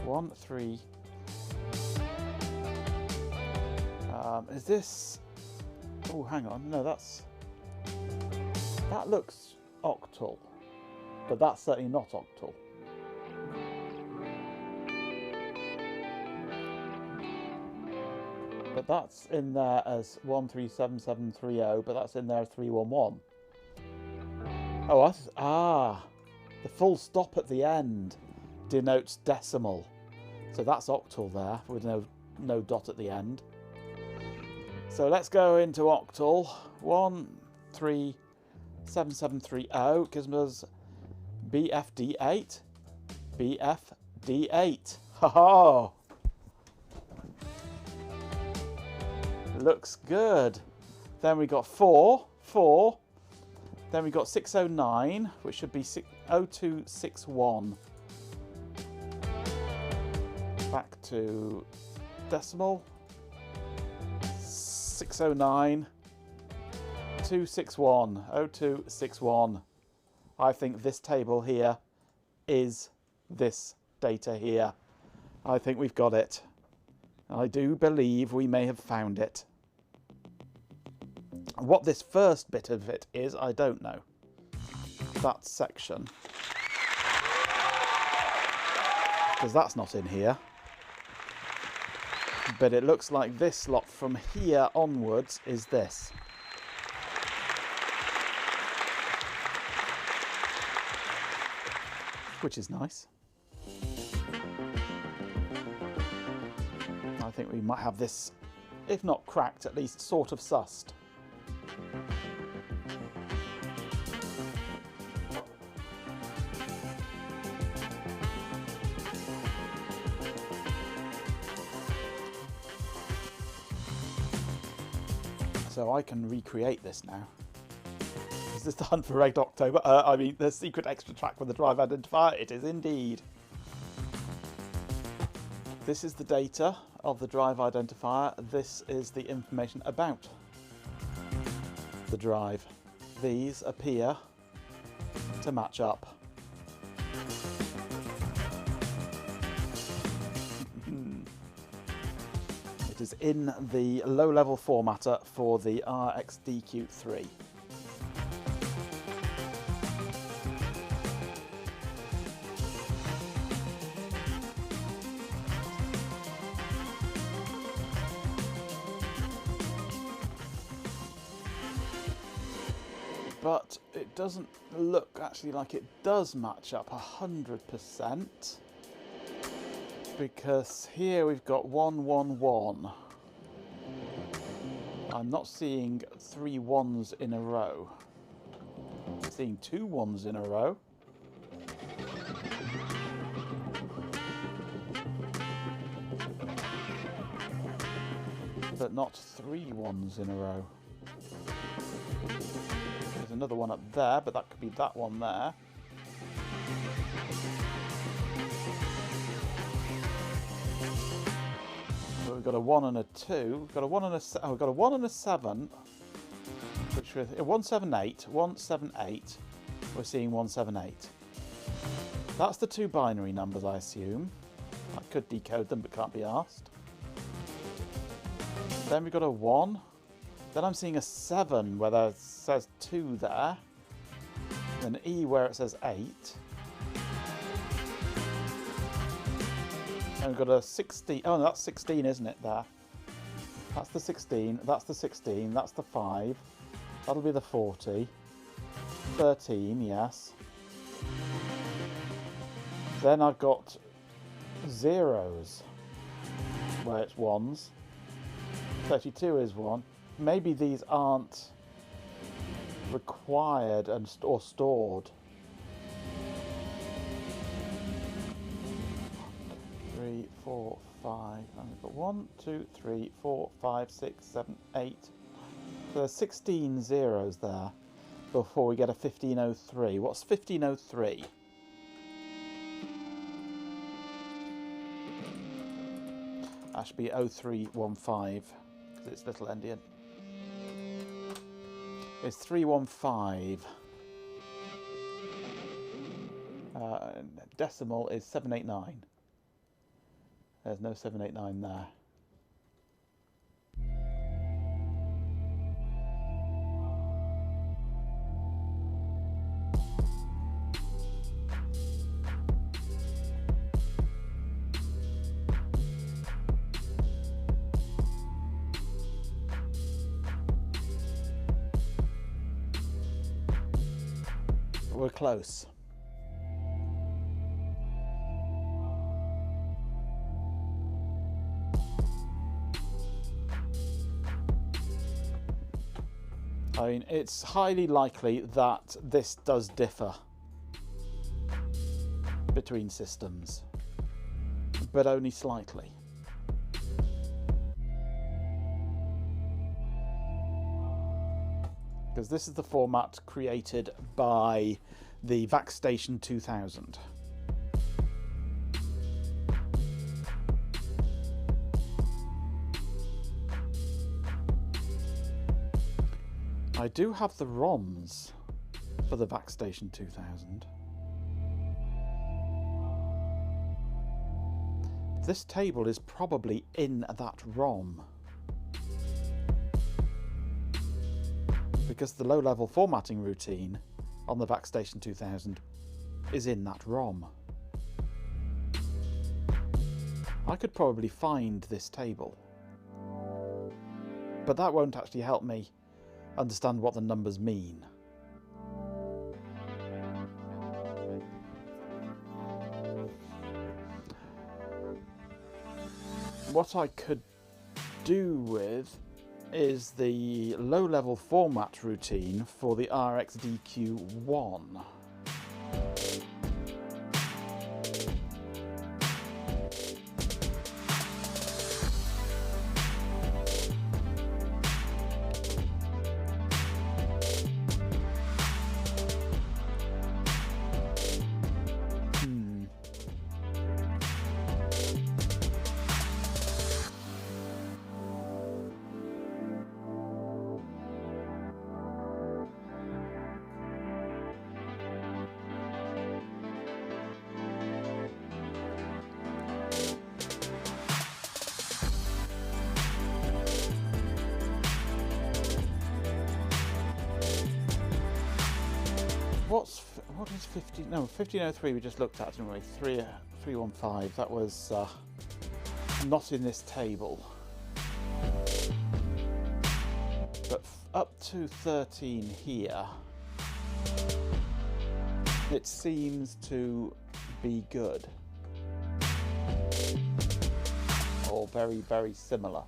One, three. Is this? Oh, hang on. No, that's. That looks octal, but that's certainly not octal. But that's in there as 137730, but that's in there as 311. Oh, the full stop at the end denotes decimal. So that's octal there with no dot at the end. So let's go into octal. 137730 gives us BFD8. BFD8. Ha-ha! Looks good. Then we got 4. Then we got 609, which should be 0261. Back to decimal. 609 261 0261. I think this table here is this data here. I think we've got it. I do believe we may have found it. What this first bit of it is, I don't know. That section. Because that's not in here. But it looks like this lot from here onwards is this. Which is nice. I think we might have this, if not cracked, at least sort of sussed. So I can recreate this now. Is this the hunt for Red October? I mean, the secret extra track for the drive identifier. It is indeed. This is the data of the drive identifier. This is the information about the drive. These appear to match up. It is in the low-level formatter for the RxDQ3. But it doesn't look actually like it does match up 100%, because here we've got 111. I'm not seeing 3 ones in a row. I'm seeing 2 ones in a row. But not 3 ones in a row. There's another one up there, but that could be that one there. So we've got a 1 and a 2. We've got a 1 and a we've got a 1 and a 7, which was 178. 178. We're seeing 178. That's the 2 binary numbers, I assume. I could decode them, but can't be asked. Then we've got a 1. Then I'm seeing a 7 where it says 2 there. An E where it says 8. And we've got a 16. Oh, no, that's 16, isn't it, there? That's the 16. That's the 16. That's the 5. That'll be the 40. 13, yes. Then I've got zeros where it's 1s. 32 is 1. Maybe these aren't required or stored. 3, 4, 5. And we've got 1, 2, 3, 4, 5, 6, 7, 8. So there's 16 zeros there before we get a 1503. What's 1503? That should be 0315 because it's little endian. It's 315. Decimal is 789. There's no 789 there. We're close. I mean, it's highly likely that this does differ between systems, but only slightly. Because this is the format created by the VacStation 2000. I do have the ROMs for the VacStation 2000. This table is probably in that ROM, because the low-level formatting routine on the VacStation 2000 is in that ROM. I could probably find this table, but that won't actually help me understand what the numbers mean. What I could do with is the low-level format routine for the RxDQ1. What is 1503 we just looked at, didn't we? 315, that was not in this table. But up to 13 here, it seems to be good. Or very, very similar.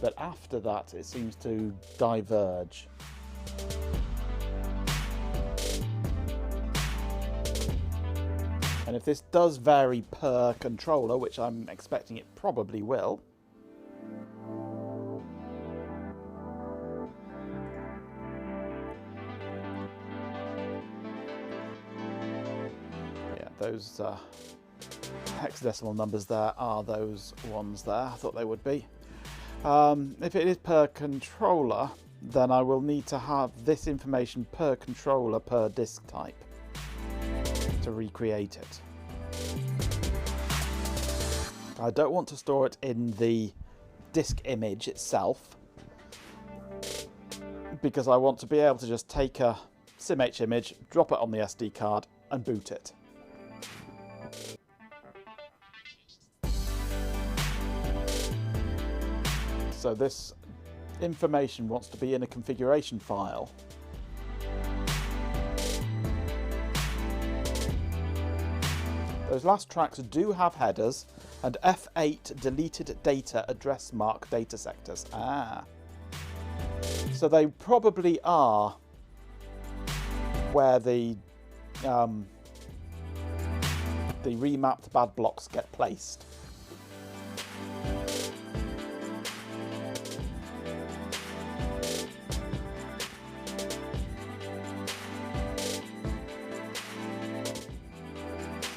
But after that, it seems to diverge. And if this does vary per controller, which I'm expecting it probably will, yeah, those hexadecimal numbers there are those ones there. I thought they would be. If it is per controller, then I will need to have this information per controller per disk type to recreate it. I don't want to store it in the disk image itself, because I want to be able to just take a SimH image, drop it on the SD card and boot it. So this information wants to be in a configuration file. Those last tracks do have headers and F8 deleted data address mark data sectors. So they probably are where the remapped bad blocks get placed.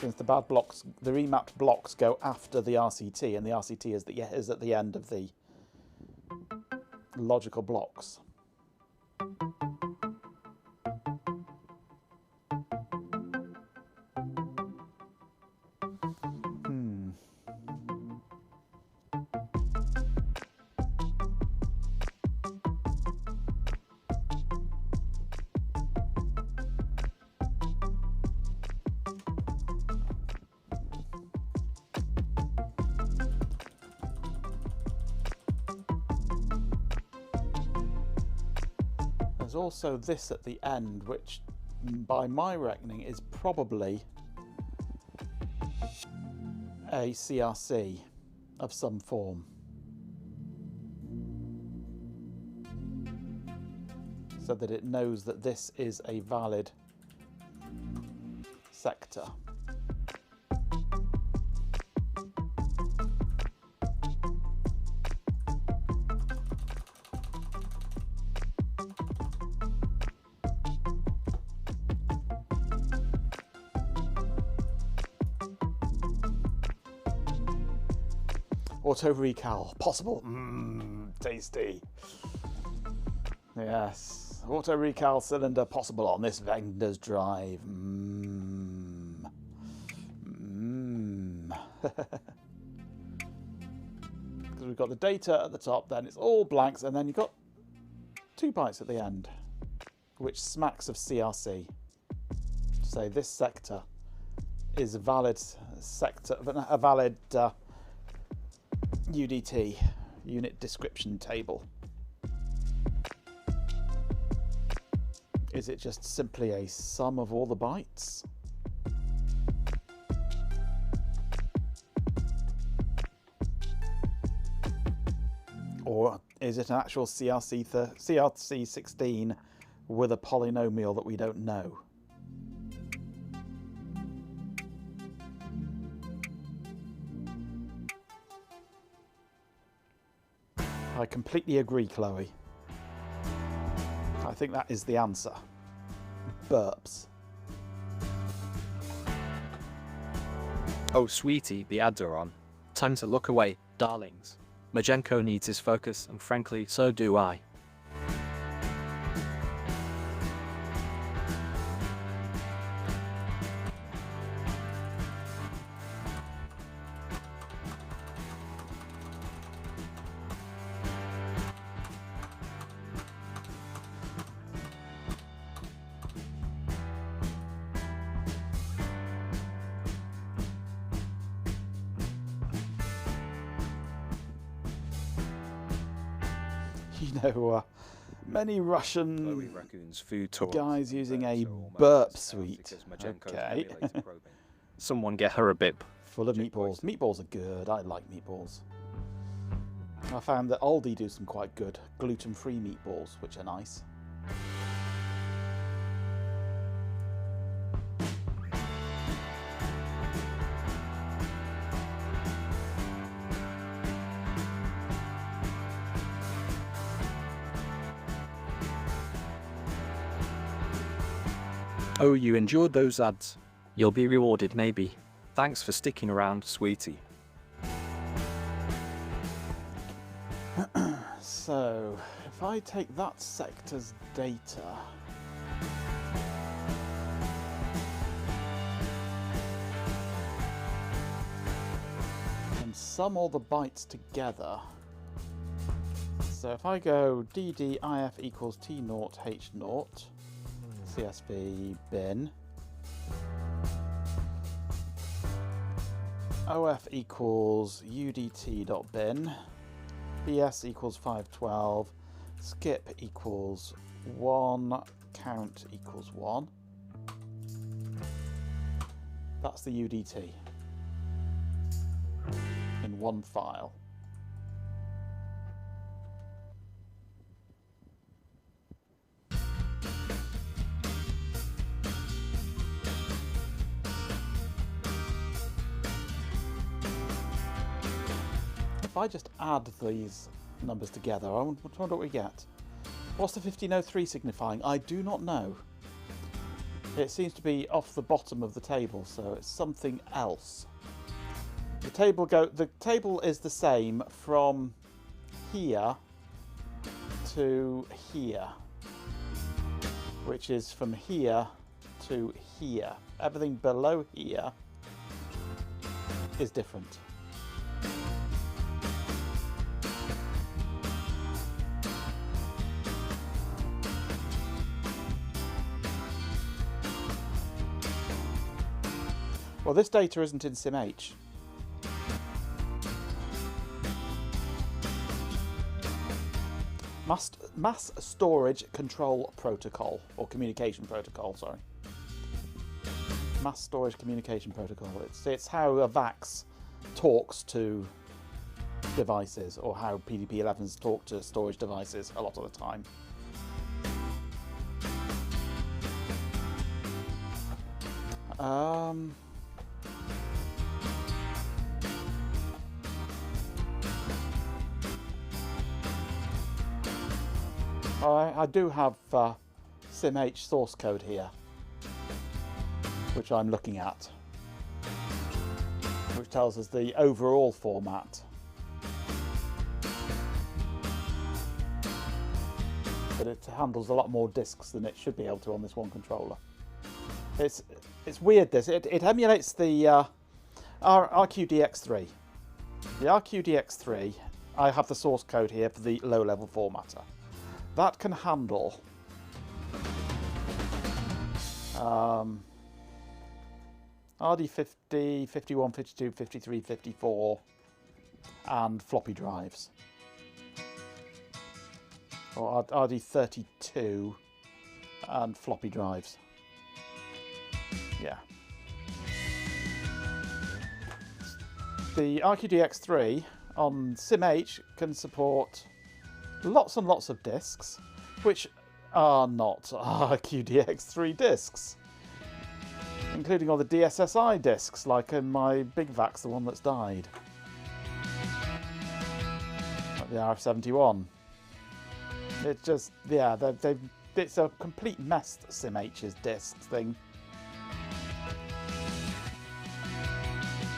Since the bad blocks, the remapped blocks go after the RCT, and the RCT is at the end of the logical blocks. There's also this at the end, which by my reckoning is probably a CRC of some form. so that it knows that this is a valid sector. Auto recal possible. Tasty. Yes, auto recal cylinder possible on this vendor's drive. Because we've got the data at the top, then it's all blanks, and then you've got 2 bytes at the end, which smacks of CRC. Say this sector is a valid sector, a valid UDT, unit description table. Is it just simply a sum of all the bytes? Or is it an actual CRC 16 with a polynomial that we don't know? I completely agree, Chloe. I think that is the answer. Burps. Oh, sweetie, the ads are on. Time to look away, darlings. Majenko needs his focus, and frankly, so do I. You know, many Russian food tour guys using a burp suite. Okay. Someone get her a bib. Full of meatballs. Meatballs are good. I like meatballs. I found that Aldi do some quite good gluten-free meatballs, which are nice. Oh, you endured those ads. You'll be rewarded, maybe. Thanks for sticking around, sweetie. So, if I take that sector's data, and sum all the bytes together. So if I go DDIF equals T0 H0, CSV bin, OF equals UDT.bin, BS equals 512, skip equals 1, count equals 1. That's the UDT in one file. If I just add these numbers together, I wonder what we get. What's the 1503 signifying? I do not know. It seems to be off the bottom of the table, so it's something else. The table is the same from here to here, which is from here to here. Everything below here is different. Well, this data isn't in SimH. Mass Storage Control Protocol, or Communication Protocol, sorry. Mass Storage Communication Protocol. It's how a VAX talks to devices, or how PDP-11s talk to storage devices a lot of the time. I do have SimH source code here, which I'm looking at, which tells us the overall format. But it handles a lot more disks than it should be able to on this one controller. It's weird, this. It emulates the RQDX3. The RQDX3, I have the source code here for the low-level formatter. That can handle RD50, 51, 52, 53, 54 and floppy drives. Or RD32 and floppy drives. Yeah. The RQDX3 on SimH can support lots and lots of disks, which are not RQDX3 disks, including all the DSSI disks, like in my Big Vax, the one that's died, like the RF71. It's just, yeah, it's a complete mess, SimH's disks thing.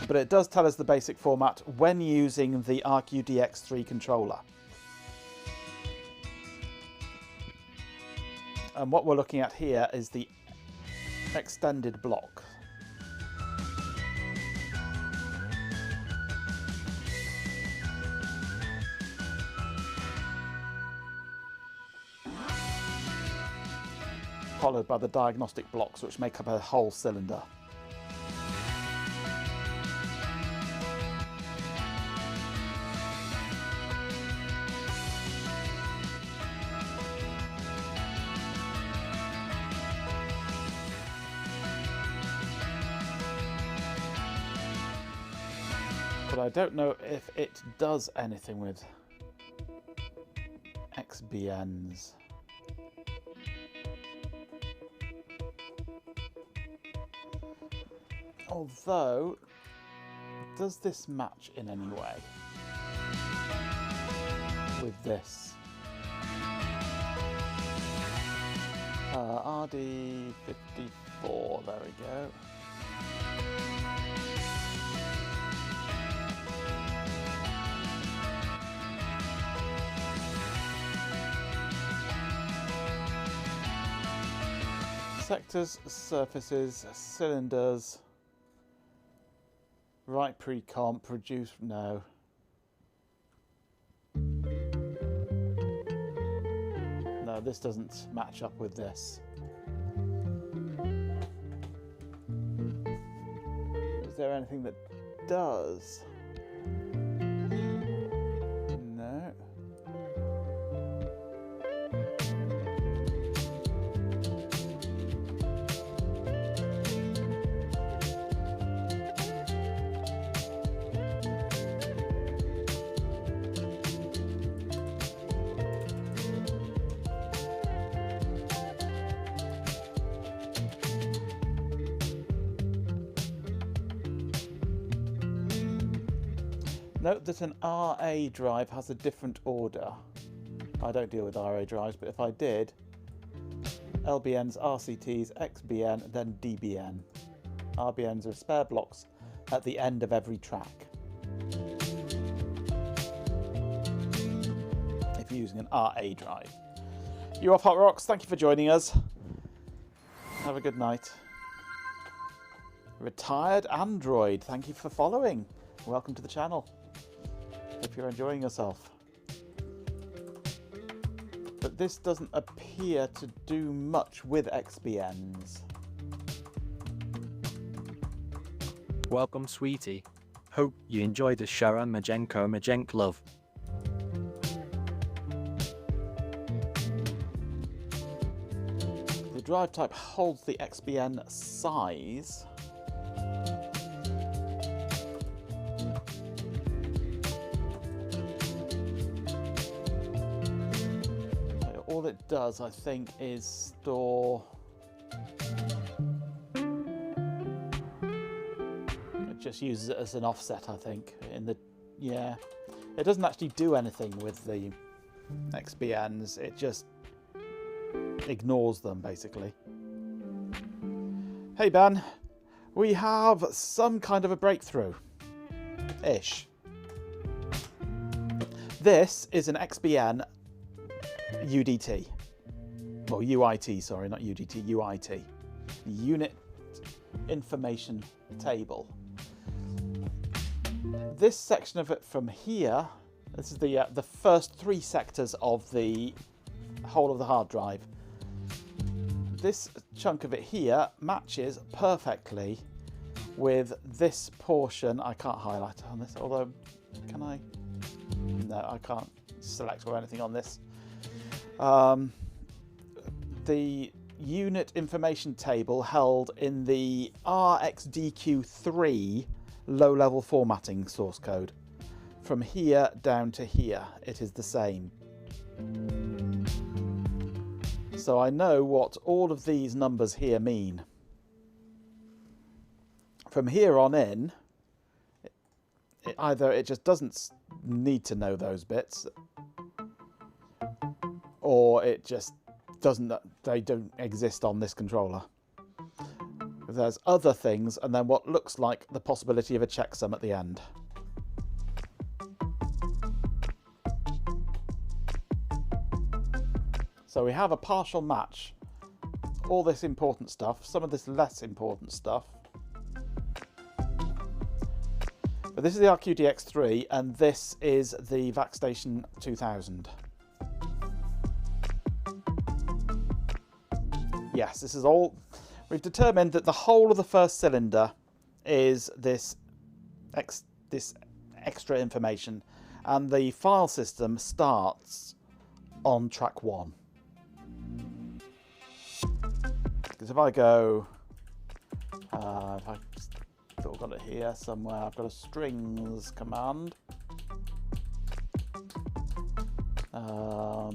But it does tell us the basic format when using the RQDX3 controller. And what we're looking at here is the extended block. Followed by the diagnostic blocks, which make up a whole cylinder. But I don't know if it does anything with XBNs. Although, does this match in any way with this? RD54, there we go. Sectors, surfaces, cylinders, write pre-comp, produce, no. No, this doesn't match up with this. Is there anything that does? No. Note that an RA drive has a different order. I don't deal with RA drives, but if I did, LBNs, RCTs, XBN, then DBN. RBNs are spare blocks at the end of every track. If you're using an RA drive. You off Hot Rocks, thank you for joining us. Have a good night. Retired Android, thank you for following. Welcome to the channel. Hope you're enjoying yourself. But this doesn't appear to do much with XBNs. Welcome, sweetie. Hope you enjoyed the Sharon Majenko love. The drive type holds the XBN size. All it does, I think, is store just uses it as an offset, I think. Yeah, it doesn't actually do anything with the XBNs. It just ignores them, basically. Hey Ben, we have some kind of a breakthrough-ish. This is an XBN UDT. Well, UIT, sorry, not UDT, UIT. Unit Information Table. This section of it from here, this is the first 3 sectors of the whole of the hard drive. This chunk of it here matches perfectly with this portion. I can't highlight on this, although, can I? No, I can't select or anything on this. The unit information table held in the RxDQ3 low-level formatting source code. From here down to here, it is the same. So I know what all of these numbers here mean. From here on in, either it just doesn't need to know those bits, or it just doesn't, they don't exist on this controller. There's other things, and then what looks like the possibility of a checksum at the end. So we have a partial match. All this important stuff, some of this less important stuff. But this is the RQDX3, and this is the VacStation 2000. Yes, this is all... We've determined that the whole of the first cylinder is this extra information, and the file system starts on track 1. Because if I go... if I still got it here somewhere, I've got a strings command. No.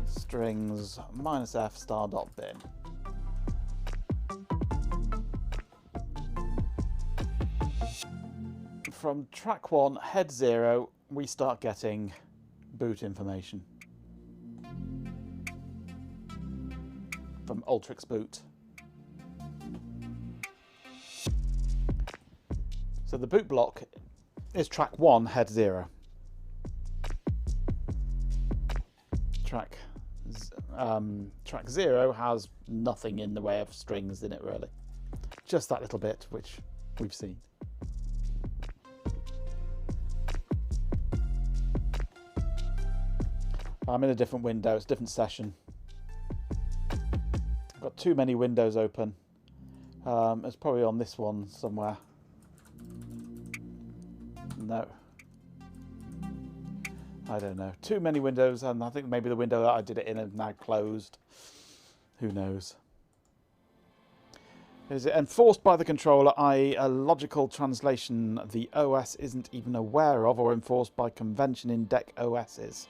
Strings -f star.bin. From track 1, head 0, we start getting boot information from Ultrix boot. So the boot block is track 1, head 0. Track 0 has nothing in the way of strings in it, really. Just that little bit, which we've seen. I'm in a different window, it's a different session. I've got too many windows open. It's probably on this one somewhere. No. I don't know. Too many windows, and I think maybe the window that I did it in is now closed. Who knows? Is it enforced by the controller, i.e. a logical translation the OS isn't even aware of, or enforced by convention in DEC OSs?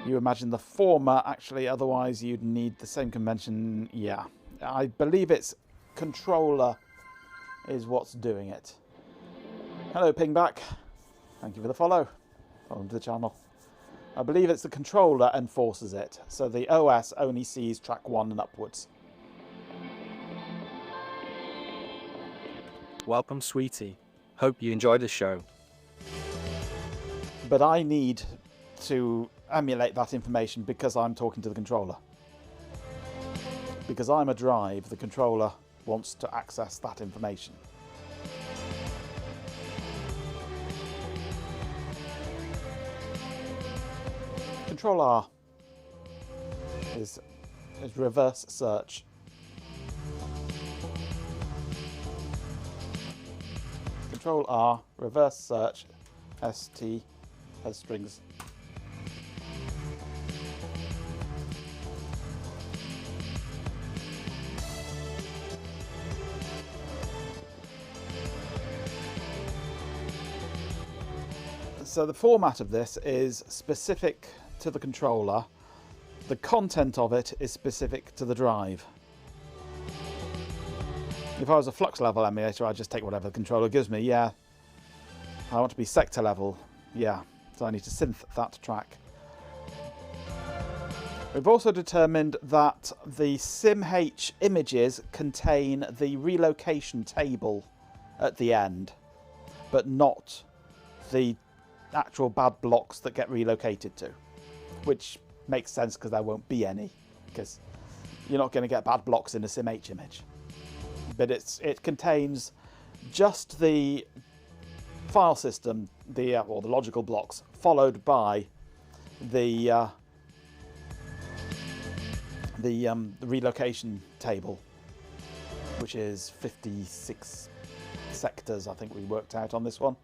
You imagine the former, actually, otherwise you'd need the same convention. Yeah, I believe it's controller is what's doing it. Hello, Pingback. Thank you for the follow. Welcome to the channel. I believe it's the controller enforces it, so the OS only sees track 1 and upwards. Welcome, sweetie. Hope you enjoyed the show. But I need to emulate that information because I'm talking to the controller. Because I'm a drive, the controller wants to access that information. Control R is reverse search. Control R, reverse search, ST has strings. So the format of this is specific to the controller. the content of it is specific to the drive. If I was a flux level emulator, I'd just take whatever the controller gives me, yeah. I want to be sector level, yeah. So I need to synth that track. We've also determined that the SimH images contain the relocation table at the end, but not the actual bad blocks that get relocated to, which makes sense because there won't be any, because you're not going to get bad blocks in a SimH image. But it contains just the file system, or the logical blocks, followed by the relocation table, which is 56 sectors, I think we worked out on this one.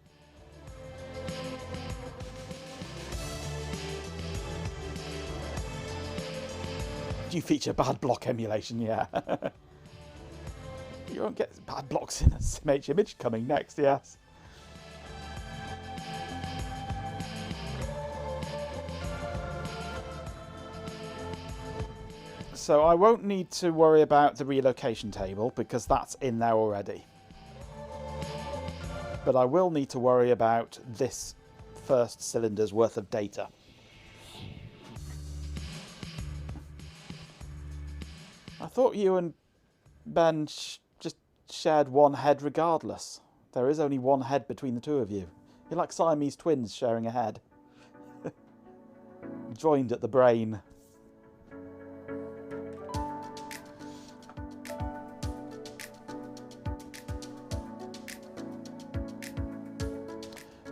Do you feature bad block emulation? Yeah. You won't get bad blocks in a SimH image coming next, yes. So I won't need to worry about the relocation table because that's in there already. But I will need to worry about this first cylinder's worth of data. I thought you and Ben just shared one head regardless. There is only one head between the two of you. You're like Siamese twins sharing a head. Joined at the brain.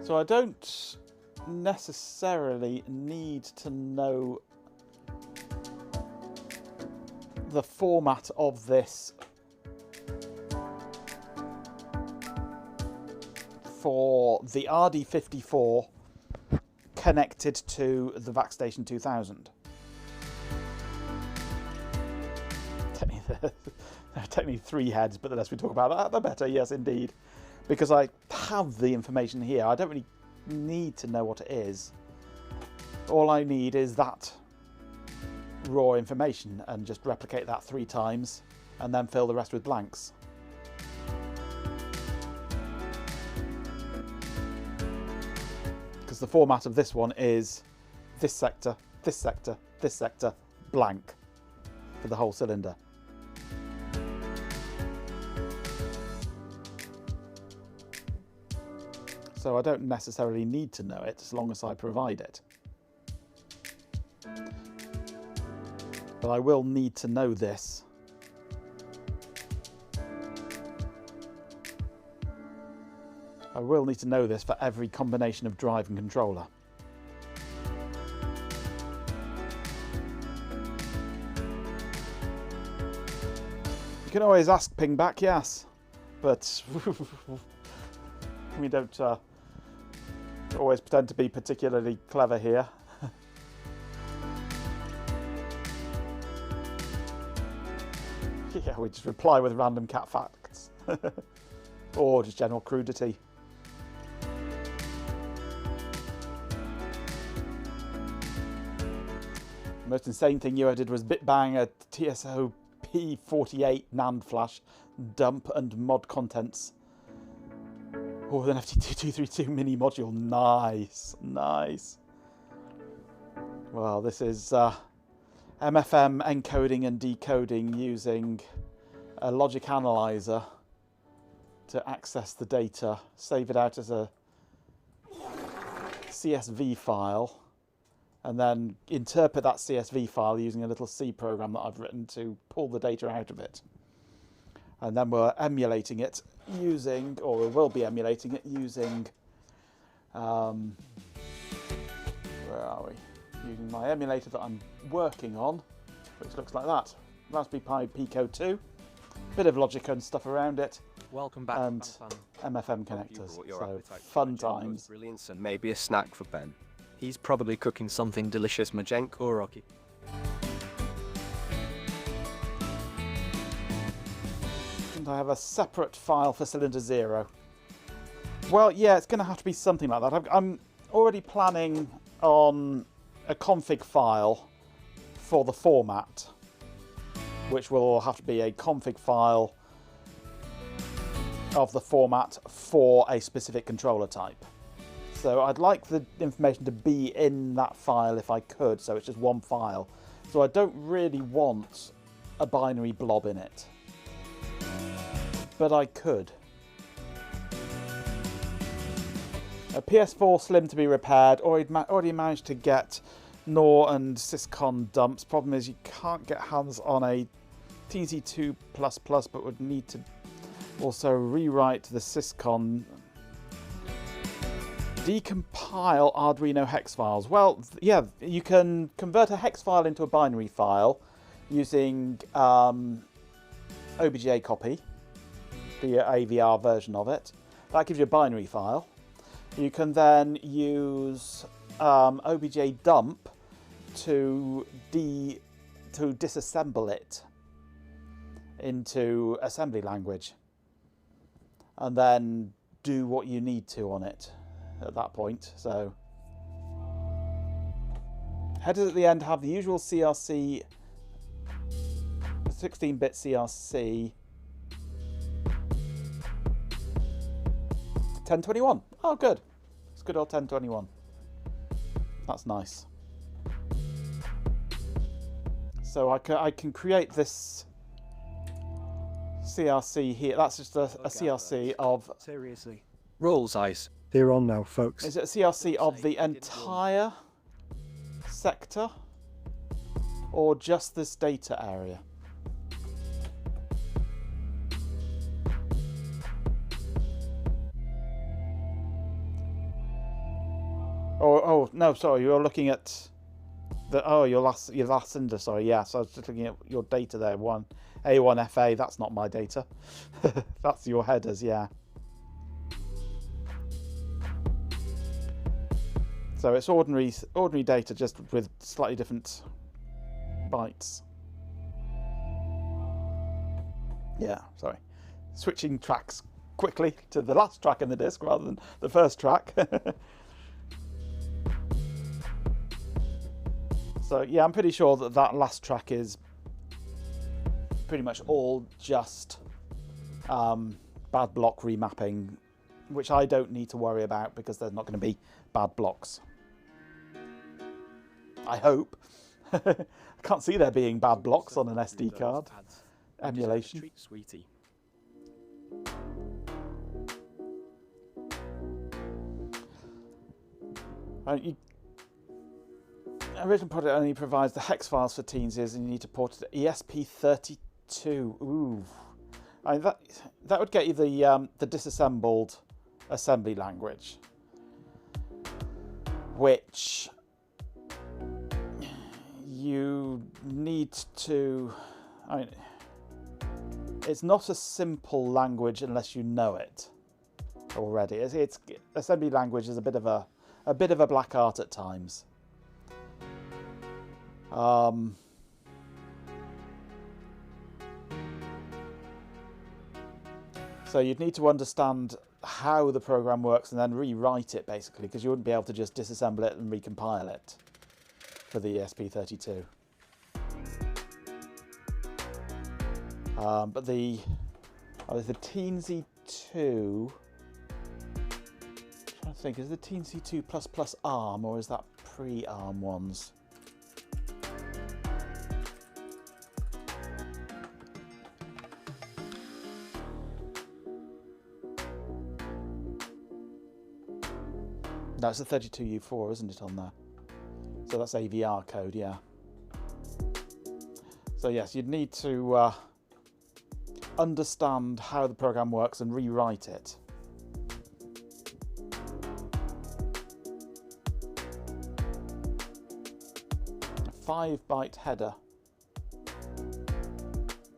So I don't necessarily need to know the format of this for the RD54 connected to the VaxStation 2000. Technically 3 heads, but the less we talk about that, the better. Yes, indeed. Because I have the information here. I don't really need to know what it is. All I need is that raw information and just replicate that 3 times and then fill the rest with blanks. Because the format of this one is this sector, this sector, this sector, blank for the whole cylinder. So I don't necessarily need to know it as long as I provide it. But I will need to know this. I will need to know this for every combination of drive and controller. You can always ask ping back, yes, but we don't always pretend to be particularly clever here. Yeah, we just reply with random cat facts. Or just general crudity. The most insane thing you did was bitbang a TSOP48 NAND flash, dump and mod contents. Oh, with an FT2232 mini module. Nice, nice. Well, this is MFM encoding and decoding using a logic analyzer to access the data, save it out as a CSV file, and then interpret that CSV file using a little C program that I've written to pull the data out of it. And then we're emulating it using, or we will be emulating it using, where are we? Using my emulator that I'm working on, which looks like that. Raspberry Pi Pico 2, bit of logic and stuff around it. Welcome back, and MFM connectors. So fun times. Brilliance and maybe a snack for Ben. He's probably cooking something delicious, Majenk or Rocky. And I have a separate file for cylinder 0. Well, yeah, it's going to have to be something like that. I'm already planning on a config file for the format, which will have to be a config file of the format for a specific controller type. So I'd like the information to be in that file if I could, so it's just one file. So I don't really want a binary blob in it, but I could. A PS4 Slim to be repaired. Already managed to get NOR and syscon dumps. Problem is you can't get hands on a TC2++, but would need to also rewrite the syscon. Decompile Arduino hex files. Well, yeah, you can convert a hex file into a binary file using OBJ copy, the AVR version of it. That gives you a binary file. You can then use OBJ dump to disassemble it into assembly language, and then do what you need to on it at that point. So headers at the end have the usual CRC, 16-bit CRC. 1021. Oh, good. It's good old 1021. That's nice. So I can create this CRC here. That's just a CRC of... Seriously. Rolls eyes. They're on now, folks. Is it a CRC of the entire sector? Or just this data area? Oh no, sorry, you're looking at the your last cinder, sorry, yeah, so I was just looking at your data there, A1FA, that's not my data. That's your headers, yeah. So it's ordinary data, just with slightly different bytes. Yeah, sorry. Switching tracks quickly to the last track in the disc rather than the first track. So yeah, I'm pretty sure that that last track is pretty much all just bad block remapping, which I don't need to worry about because there's not going to be bad blocks. I hope. I can't see there being bad blocks on an SD card emulation. Treat sweetie. Original product only provides the hex files for Teensys, and you need to port it to ESP32. Ooh, I mean, that would get you the disassembled assembly language, which you need to. I mean, it's not a simple language unless you know it already. It's assembly language is a bit of a black art at times. So you'd need to understand how the program works and then rewrite it, basically, because you wouldn't be able to just disassemble it and recompile it for the ESP32. But the Teensy 2, I'm trying to think, is the Teensy 2++ ARM, or is that pre-ARM ones? No, it's a 32U4, isn't it, on there? So that's AVR code, yeah. So yes, you'd need to understand how the program works and rewrite it. A 5-byte header.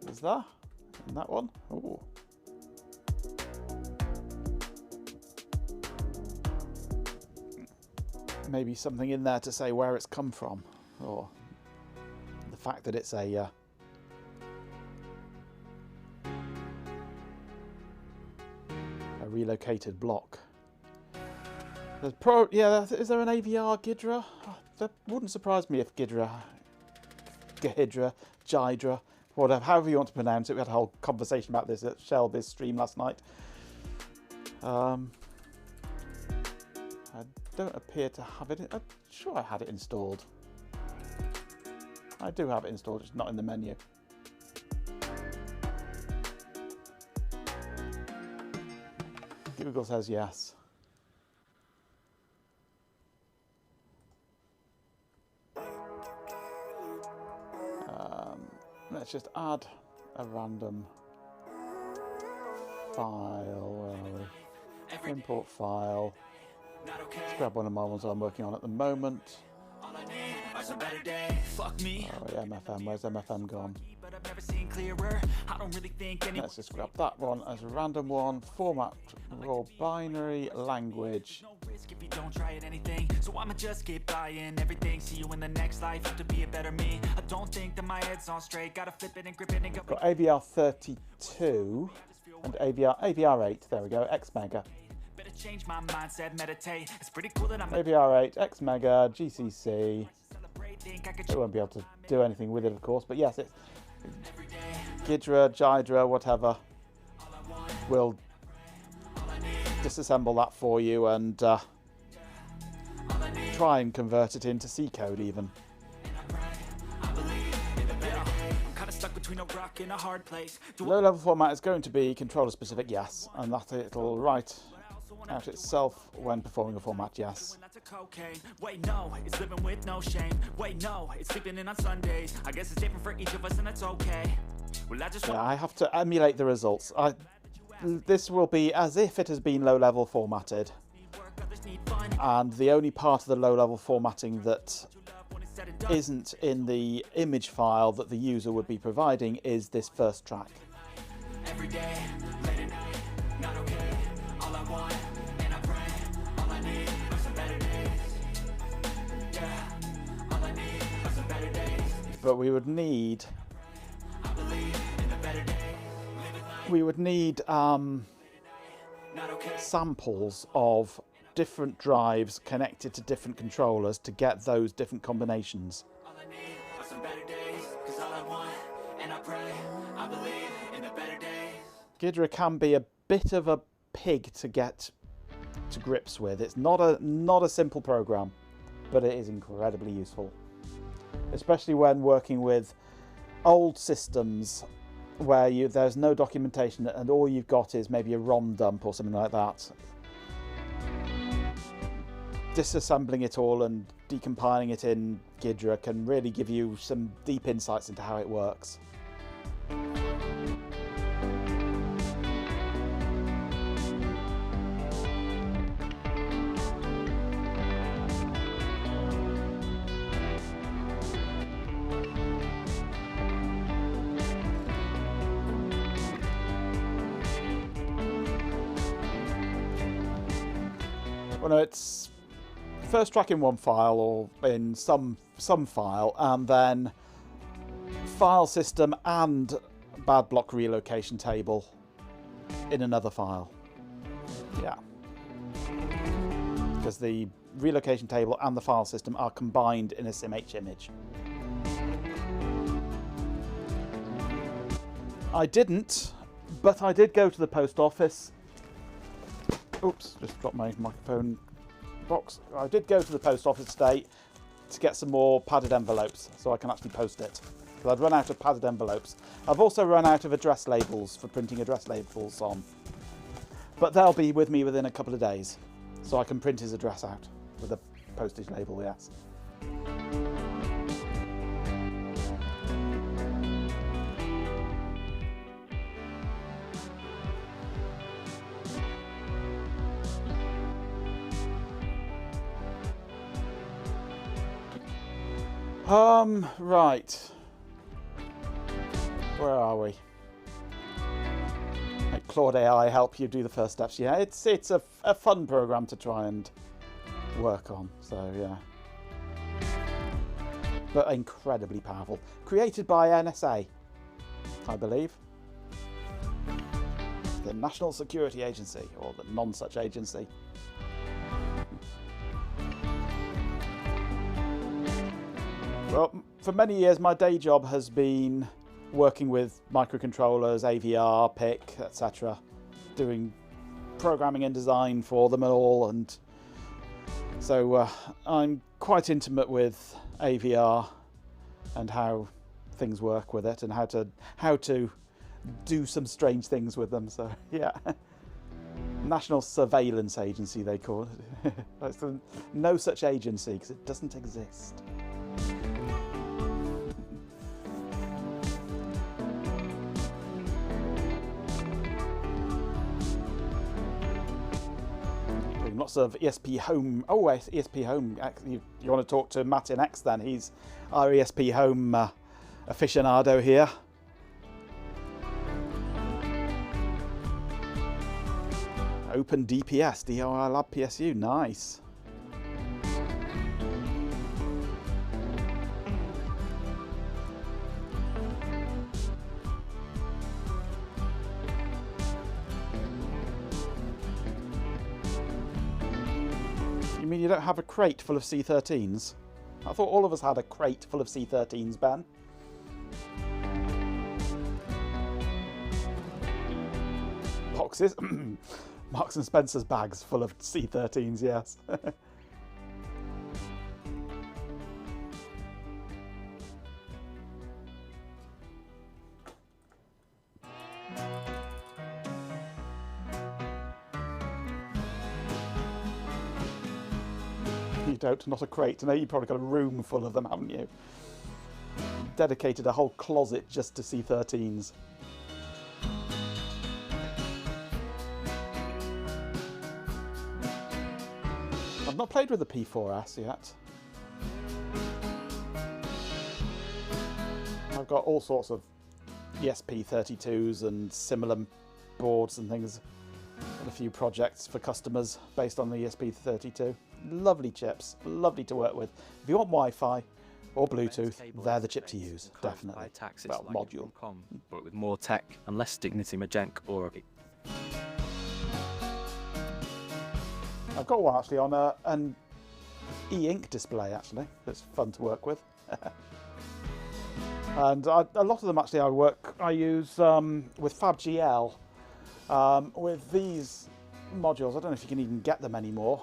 Is there? In that one? Ooh. Maybe something in there to say where it's come from, or the fact that it's a relocated block. Is there an AVR Ghidra? That wouldn't surprise me if Ghidra Gahidra, Jydra, whatever, however you want to pronounce it. We had a whole conversation about this at Shelby's stream last night. I don't appear to have it. I'm sure I had it installed. I do have it installed, it's not in the menu. Google says yes. Let's just add a random file. Where are we? Import file. Let's grab one of my ones I'm working on at the moment. Fuck me. Oh, MFM. Where's MFM gone? Let's just grab that one as a random one. Format raw binary language. If you don't try at anything, so I'ma just keep buying everything. See you in the next life, have to be a better me. I don't think that my head's on straight. Gotta flip it and grip it and go. Got AVR 32 and AVR 8. There we go. X Mega. Better change my mindset, meditate. It's pretty cool that I'm AVR 8, X Mega, GCC. They won't be able to do anything with it, of course, but yes, it's Gidra, Jydra, whatever. We'll disassemble that for you and try and convert it into C code even. Low level format is going to be controller specific, yes, and that it'll write out itself when performing a format, yes. Wait, no, it's living with no shame. Wait, no, it's sleeping in on Sundays. I guess it's different for each of us and that's okay. Well, I have to emulate the results. This will be as if it has been low level formatted. And the only part of the low level formatting that isn't in the image file that the user would be providing is this first track. Every day, late at night, not okay. All I want, and I pray, all I need are some better days. Yeah, all I need are some better days. But we would need I believe in the better days. We would need samples of different drives connected to different controllers to get those different combinations. All I need are some better days, 'cause all I want, and I pray, I believe in the better days. Gidra can be a bit of a pig to get to grips with. It's not a simple program, but it is incredibly useful, especially when working with old systems where there's no documentation and all you've got is maybe a ROM dump or something like that. Disassembling it all and decompiling it in Gidra can really give you some deep insights into how it works. Well, no, it's first track in one file or in some file, and then file system and bad block relocation table in another file. Yeah. Because the relocation table and the file system are combined in a SimH image. I didn't, but I did go to the post office. Oops, just dropped my microphone box. I did go to the post office today to get some more padded envelopes so I can actually post it. Because I'd run out of padded envelopes. I've also run out of address labels for printing address labels on. But they'll be with me within a couple of days. So I can print his address out with a postage label, yes. Right. Where are we? Let Claude AI help you do the first steps. Yeah, it's a fun program to try and work on. So yeah, but incredibly powerful. Created by NSA, I believe, the National Security Agency, or the non-such agency. Well, for many years, my day job has been working with microcontrollers, AVR, PIC, etc., doing programming and design for them all, and so I'm quite intimate with AVR and how things work with it and how to do some strange things with them. So yeah, National Surveillance Agency they call it. That's no such agency because it doesn't exist. Lots of ESP Home. Oh, ESP Home. You want to talk to Martin X then? He's our ESP Home aficionado here. Open DPS, DIY Lab PSU. Nice. You mean you don't have a crate full of C13s? I thought all of us had a crate full of C13s, Ben. Boxes? Marks and Spencer's bags full of C13s, yes. You don't, not a crate. I know you've probably got a room full of them, haven't you? Dedicated a whole closet just to C13s. I've not played with the P4S yet. I've got all sorts of ESP32s and similar boards and things, and a few projects for customers based on the ESP32. Lovely chips, lovely to work with. If you want Wi-Fi or Bluetooth, they're the chip to use, definitely. Well, module. But with more tech and less dignity, Majenk or I've got one actually on an e-ink display actually. That's fun to work with. And a lot of them actually I use with FabGL with these modules. I don't know if you can even get them anymore.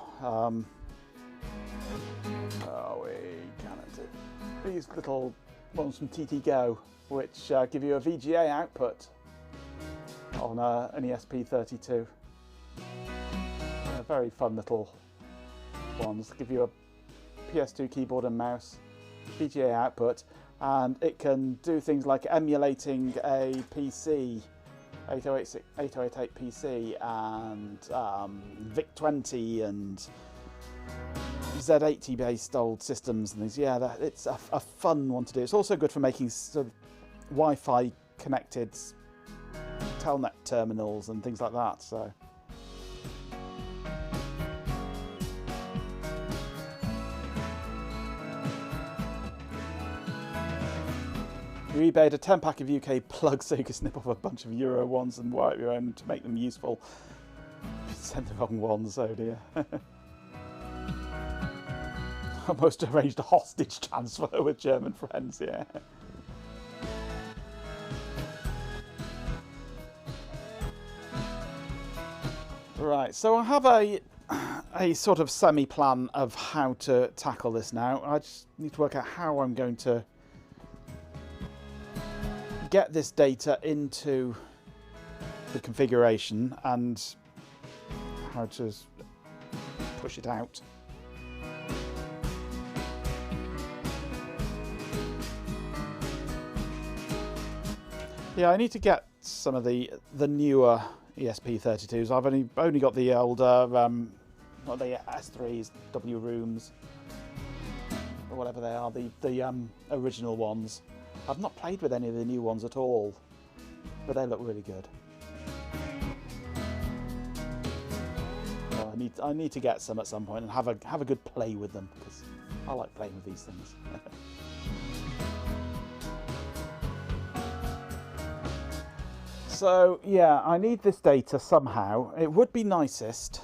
These little ones from TTGo, which give you a VGA output on an ESP32. Very fun little ones. Give you a PS2 keyboard and mouse, VGA output, and it can do things like emulating a PC, 8088 PC, and VIC-20 and Z80 based old systems and things. Yeah, it's a fun one to do. It's also good for making sort of Wi-Fi connected telnet terminals and things like that. So you eBayed a 10-pack of UK plugs so you can snip off a bunch of Euro ones and wire your own to make them useful. Sent the wrong ones, oh dear. Almost arranged a hostage transfer with German friends, yeah. Right, so I have a sort of semi-plan of how to tackle this now. I just need to work out how I'm going to get this data into the configuration and how to push it out. Yeah, I need to get some of the newer ESP32s. I've only got the older, not the S3s, W rooms, or whatever they are, the original ones. I've not played with any of the new ones at all, but they look really good. So I need to get some at some point and have a good play with them, because I like playing with these things. So yeah, I need this data somehow. It would be nicest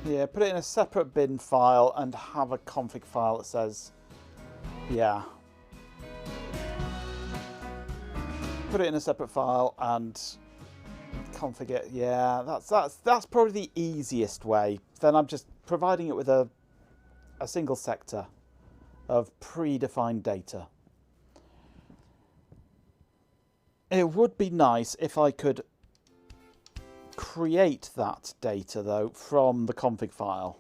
Yeah, put it in a separate bin file and have a config file that says, yeah. Put it in a separate file and config it. Yeah, that's probably the easiest way. Then I'm just providing it with a single sector of predefined data. It would be nice if I could create that data though from the config file.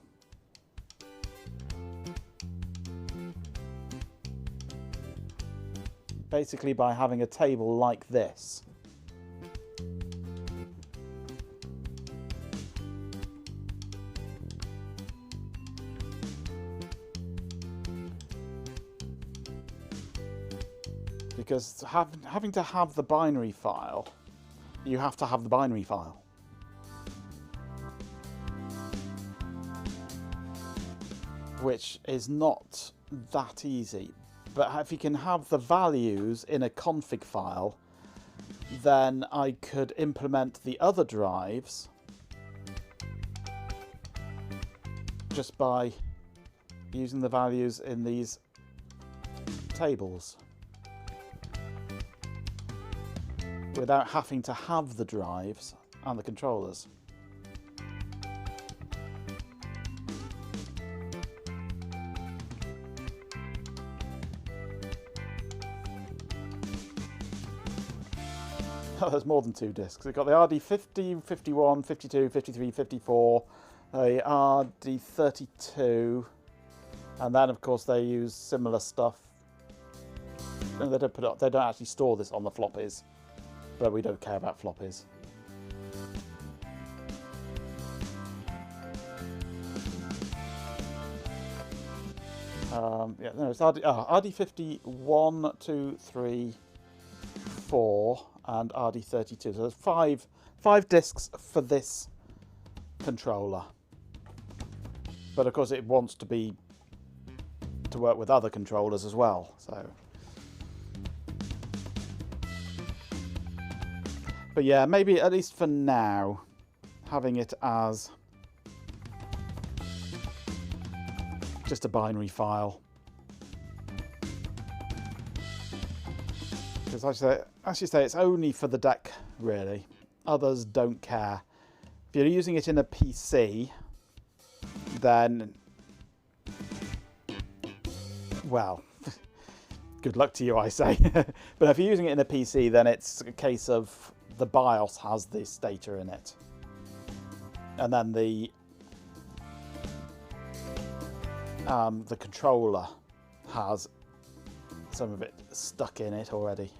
Basically by having a table like this. Because having to have the binary file, you have to have the binary file. Which is not that easy. But if you can have the values in a config file, then I could implement the other drives just by using the values in these tables, without having to have the drives and the controllers. Oh, there's more than 2 discs. We've got the RD50, 51, 52, 53, 54, the RD32, and then of course they use similar stuff. And they don't actually store this on the floppies, but we don't care about floppies. Yeah, no, it's RD51, 2, 3, 4, and RD32. So there's five discs for this controller. But of course it wants to work with other controllers as well. So. But yeah, maybe at least for now, having it as just a binary file. Because as you say, it's only for the deck, really. Others don't care. If you're using it in a PC, then, well, good luck to you, I say. But if you're using it in a PC, then it's a case of the BIOS has this data in it. And then the controller has some of it stuck in it already.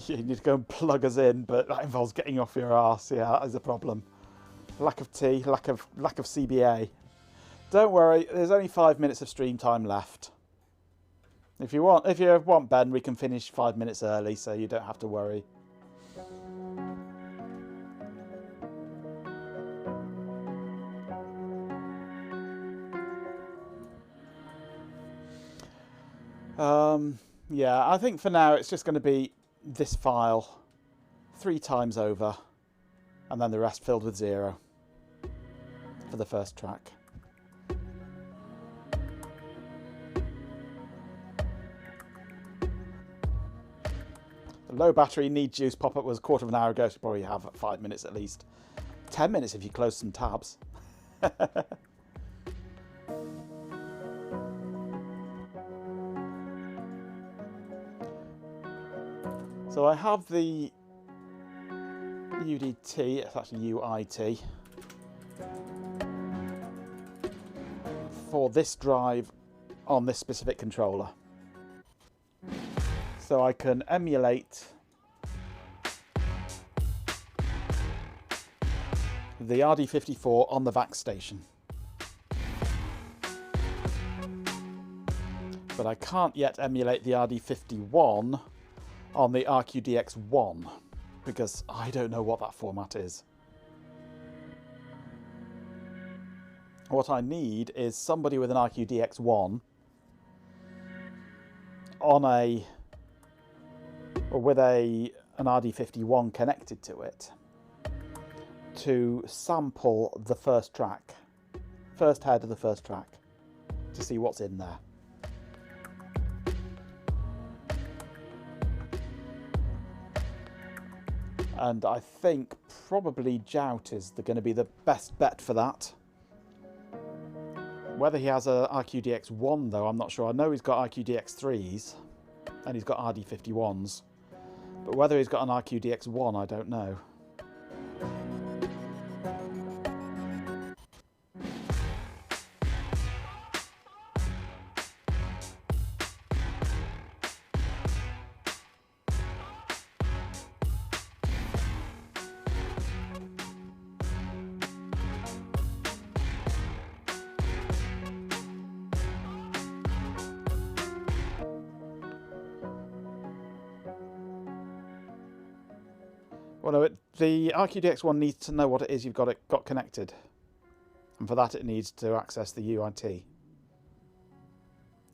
You need to go and plug us in, but that involves getting off your arse. Yeah, that is a problem. Lack of tea, lack of CBA. Don't worry, there's only 5 minutes of stream time left. If you want, Ben, we can finish 5 minutes early, so you don't have to worry. Yeah, I think for now it's just going to be this file 3 times over, and then the rest filled with 0 for the first track. The low battery need juice pop-up was a quarter of an hour ago, so probably have 5 minutes at least. 10 minutes if you close some tabs. So I have the UDT, it's actually UIT, for this drive on this specific controller. So I can emulate the RD54 on the VAX station. But I can't yet emulate the RD51 on the RQDX1 because I don't know what that format is. What I need is somebody with an RQDX1 on with a an RD51 connected to it to sample the first track, first head of the first track, to see what's in there. And I think probably Jout is going to be the best bet for that. Whether he has a RQDX1 though, I'm not sure. I know he's got RQDX3s and he's got RD51s. But whether he's got an RQDX1, I don't know. Well, no, the RQDX1 needs to know what it is you've got connected. And for that it needs to access the UIT.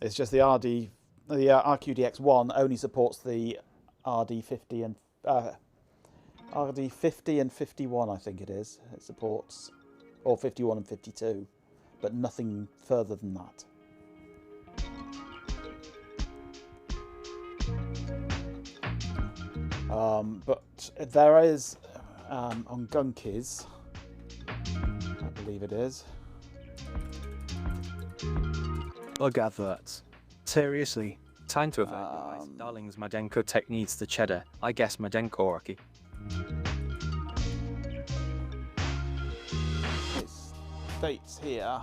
It's just the RQDX1 only supports the RD50 and RD50 and 51, I think it is. It supports, or 51 and 52, but nothing further than that. But there is on Gunkies, I believe it is. Bug adverts. Seriously. Time to avert Darling's Madenko tech needs the cheddar. I guess Madenko Rocky. It states here.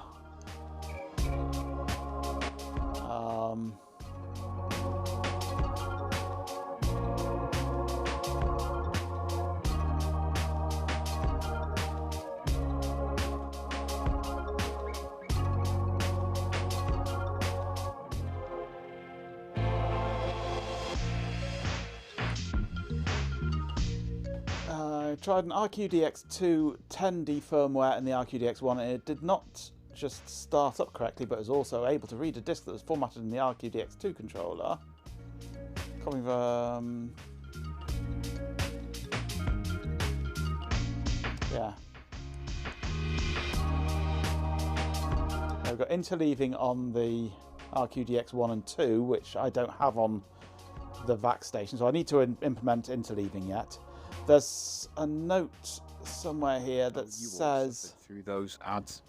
Tried an RQDX2 10D firmware and the RQDX1, and it did not just start up correctly, but was also able to read a disk that was formatted in the RQDX2 controller. Coming from... yeah. We've got interleaving on the RQDX1 and 2, which I don't have on the VAC station, so I need to implement interleaving yet. There's a note somewhere here that says through those ads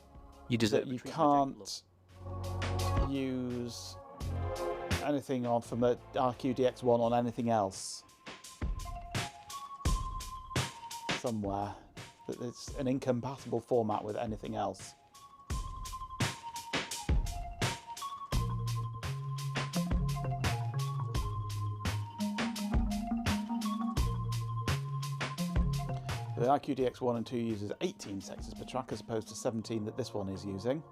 that you can't use anything on from the RQDX1 on anything else. Somewhere that it's an incompatible format with anything else. The RQDX1 and 2 uses 18 sectors per track as opposed to 17 that this one is using.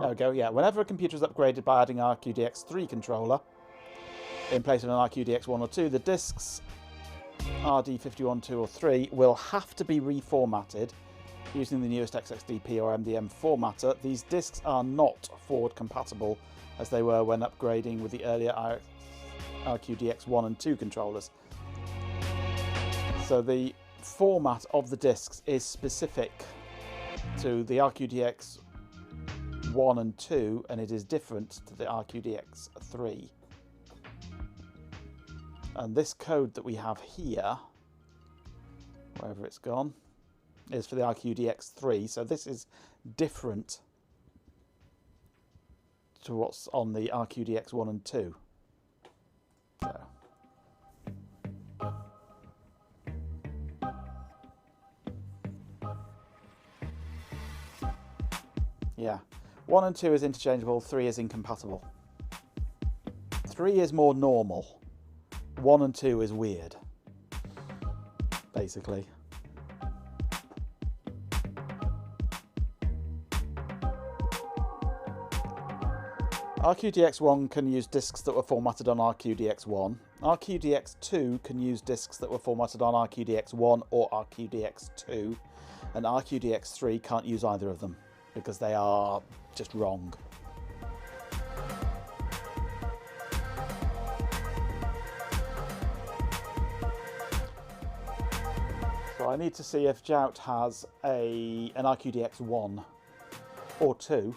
There we go, yeah. Whenever a computer is upgraded by adding an RQDX3 controller in place of an RQDX1 or 2, the disks RD51, 2 or 3 will have to be reformatted using the newest XXDP or MDM formatter. These disks are not forward compatible as they were when upgrading with the earlier RQDX1 and 2 controllers. So the format of the disks is specific to the RQDX1 and 2, and it is different to the RQDX3. And this code that we have here, wherever it's gone, is for the RQDX3. So this is different to what's on the RQDX1 and 2. So. Yeah, 1 and 2 is interchangeable, 3 is incompatible. 3 is more normal. 1 and 2 is weird, basically. RQDX1 can use disks that were formatted on RQDX1. RQDX2 can use disks that were formatted on RQDX1 or RQDX2. And RQDX3 can't use either of them because they are just wrong. So I need to see if Jout has an RQDX1 or 2.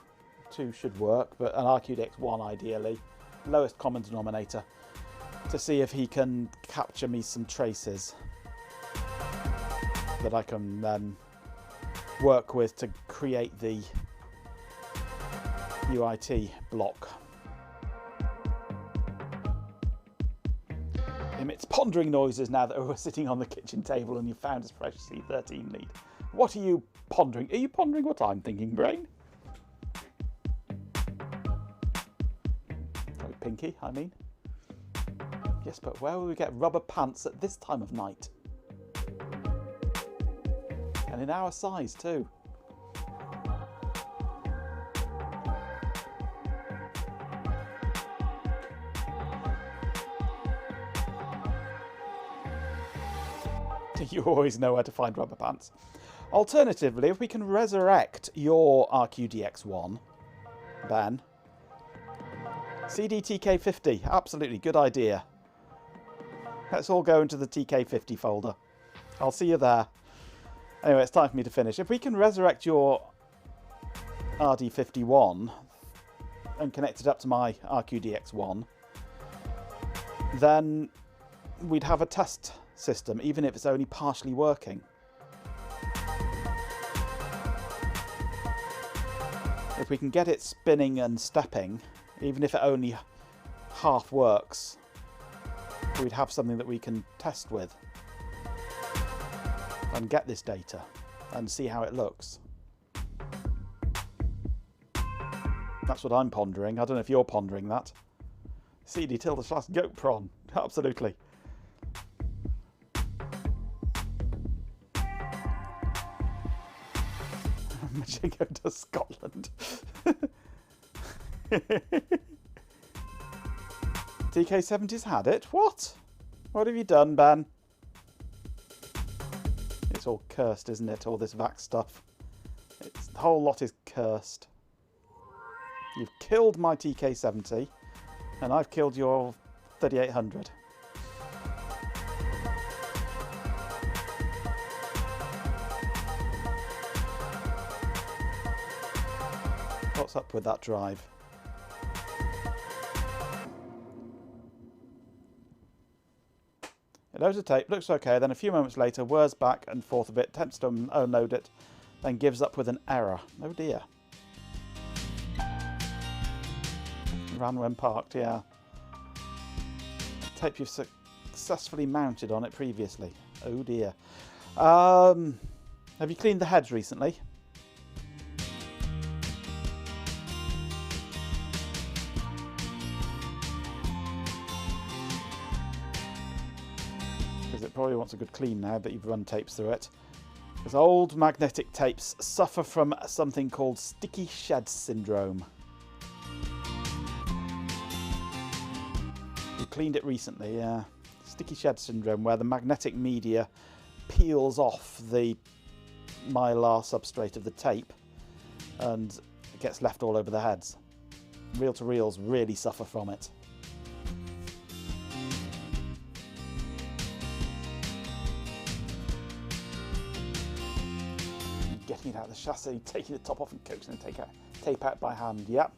2 should work, but an RQDX1 ideally. Lowest common denominator. To see if he can capture me some traces that I can then work with to create the UIT block. Emits pondering noises now that we're sitting on the kitchen table and you've found a fresh C13 lead. What are you pondering? Are you pondering what I'm thinking, brain? Oh, Pinky, I mean. Yes, but where will we get rubber pants at this time of night? And in our size too. You always know where to find rubber pants. Alternatively, if we can resurrect your RQDX1, Ben. CDTK50, absolutely good idea. Let's all go into the TK50 folder. I'll see you there. Anyway, it's time for me to finish. If we can resurrect your RD51 and connect it up to my RQDX1, then we'd have a test system, even if it's only partially working. If we can get it spinning and stepping, even if it only half works, we'd have something that we can test with and get this data and see how it looks. That's what I'm pondering. I don't know if you're pondering that. CD_GoPron. Absolutely. Machingo to Scotland. TK70's had it? What? What have you done, Ben? It's all cursed, isn't it? All this VAX stuff. The whole lot is cursed. You've killed my TK70, and I've killed your 3800. What's up with that drive? It loads the tape, looks okay, then a few moments later whirs back and forth a bit, attempts to unload it, then gives up with an error. Oh dear. Ran when parked, yeah. Tape you've successfully mounted on it previously. Oh dear. Have you cleaned the heads recently? Because it probably wants a good clean now that you've run tapes through it. Because old magnetic tapes suffer from something called sticky shed syndrome. You cleaned it recently, yeah. Sticky shed syndrome, where the magnetic media peels off the mylar substrate of the tape and it gets left all over the heads. Reel-to-reels really suffer from it. Getting it out of the chassis, taking the top off and coaxing the tape out by hand. Yep,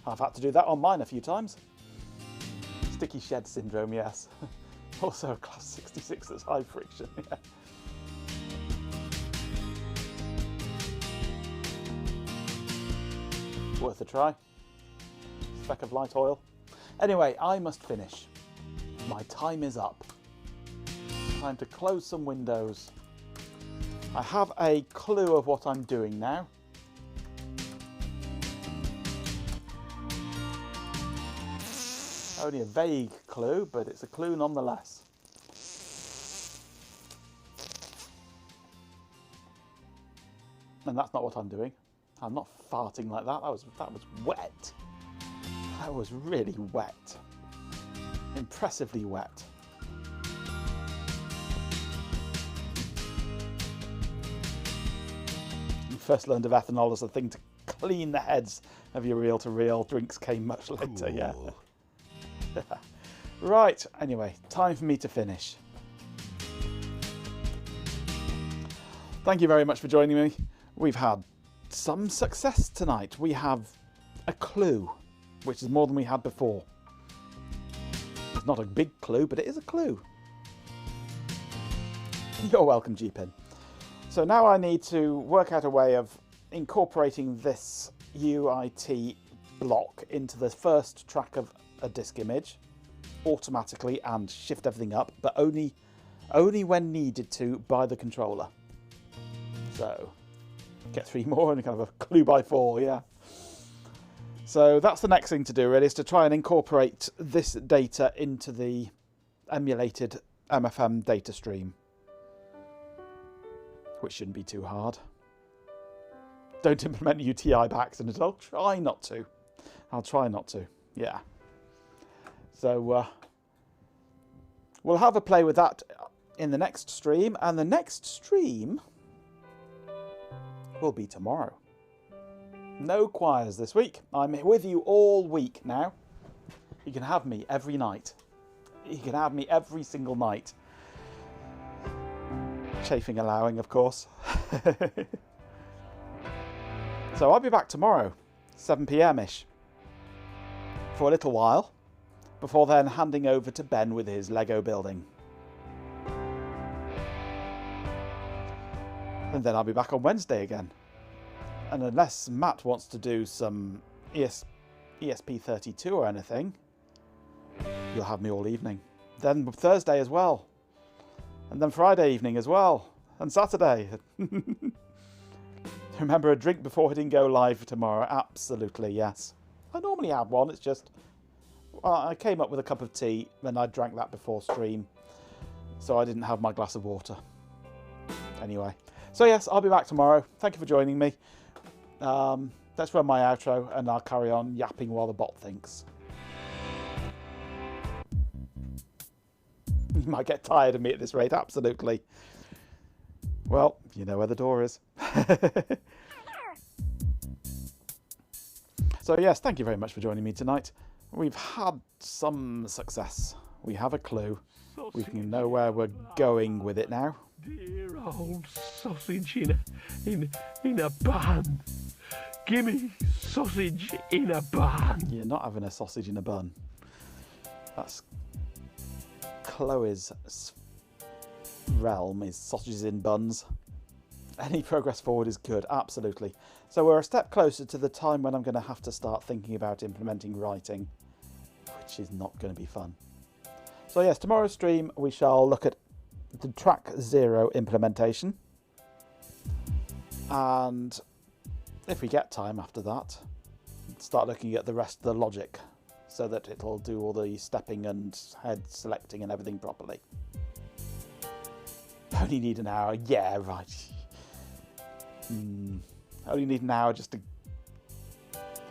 I've had to do that on mine a few times. Sticky shed syndrome, yes. Also a class 66 that's high friction. Yeah. Worth a try. Speck of light oil. Anyway, I must finish. My time is up. Time to close some windows. I have a clue of what I'm doing now. Only a vague clue, but it's a clue nonetheless. And that's not what I'm doing. I'm not farting like that. That was wet. That was really wet. Impressively wet. You first learned of ethanol as a thing to clean the heads of your reel-to-reel. Drinks came much later, yeah. Right, anyway, time for me to finish. thank you very much for joining me. We've had some success tonight. We have a clue, which is more than we had before. It's not a big clue, but it is a clue. You're welcome, G-Pin. So now I need to work out a way of incorporating this UIT block into the first track of a disk image automatically and shift everything up, but only when needed to by the controller. So get 3 more and kind of a clue by 4, yeah. So that's the next thing to do, really, is to try and incorporate this data into the emulated MFM data stream, which shouldn't be too hard. Don't implement UTI by accident. I'll try not to. Yeah. So we'll have a play with that in the next stream, and the next stream will be tomorrow. No choirs this week. I'm with you all week now. You can have me every night. You can have me every single night. Chafing allowing, of course. So I'll be back tomorrow, 7 PM-ish, for a little while, before then handing over to Ben with his Lego building. And then I'll be back on Wednesday again. And unless Matt wants to do some ESP32 or anything, you'll have me all evening. Then Thursday as well. And then Friday evening as well. And Saturday. Remember, a drink before hitting go live tomorrow. Absolutely, yes. I normally have one. It's just, I came up with a cup of tea, then I drank that before stream. So I didn't have my glass of water. Anyway. So yes, I'll be back tomorrow. Thank you for joining me. Let's run my outro and I'll carry on yapping while the bot thinks. You might get tired of me at this rate, absolutely. Well, you know where the door is. So yes, thank you very much for joining me tonight. We've had some success. We have a clue. We can know where we're going with it now. Dear old sausage in a bun. Gimme sausage in a bun. You're not having a sausage in a bun. That's Chloe's realm, is sausages in buns. Any progress forward is good, absolutely. So we're a step closer to the time when I'm going to have to start thinking about implementing writing, which is not going to be fun. So yes, tomorrow's stream we shall look at the track 0 implementation, and if we get time after that, start looking at the rest of the logic so that it'll do all the stepping and head selecting and everything properly. Only need an hour. Yeah, right. Only need an hour just to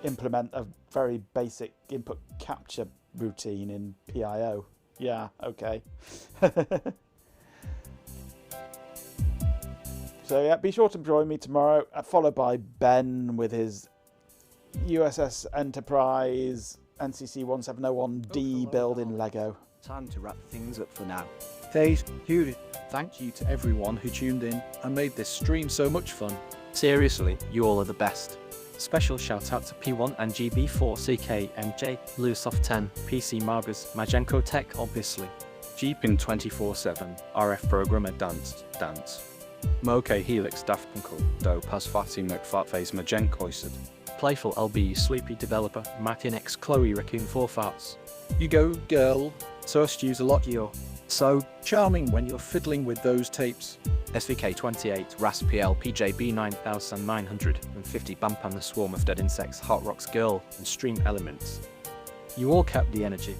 implement a very basic input capture routine in PIO. Yeah, okay. So yeah, be sure to join me tomorrow, followed by Ben with his USS Enterprise NCC 1701D build in Lego. Time to wrap things up for now. Thank you to everyone who tuned in and made this stream so much fun. Seriously, you all are the best. Special shout out to P1 and GB4CK, MJ, Lusoft10, PC Margus, Majenko Tech obviously, Jeepin 24/7, RF Programmer Dance, Moke Helix Daft Punkle, Do Pasfati McFartface Majenkoised, Playful LB Sleepy Developer, Martin X Chloe Raccoon 4 Farts. You go, girl. So use a lot, you're so charming when you're fiddling with those tapes. SVK28, RASPL, PJB 9950, Bampan the Swarm of Dead Insects, Hot Rocks Girl, and Stream Elements. You all kept the energy.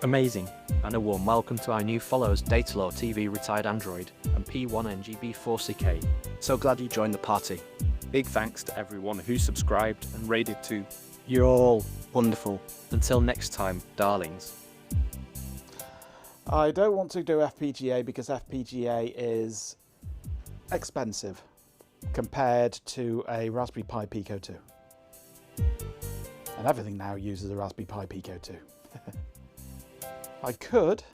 Amazing, and a warm welcome to our new followers Datalore TV Retired Android and P1NGB4CK. So glad you joined the party. Big thanks to everyone who subscribed and raided too. You're all wonderful. Until next time, darlings. I don't want to do FPGA because FPGA is expensive compared to a Raspberry Pi Pico 2. And everything now uses a Raspberry Pi Pico 2. I could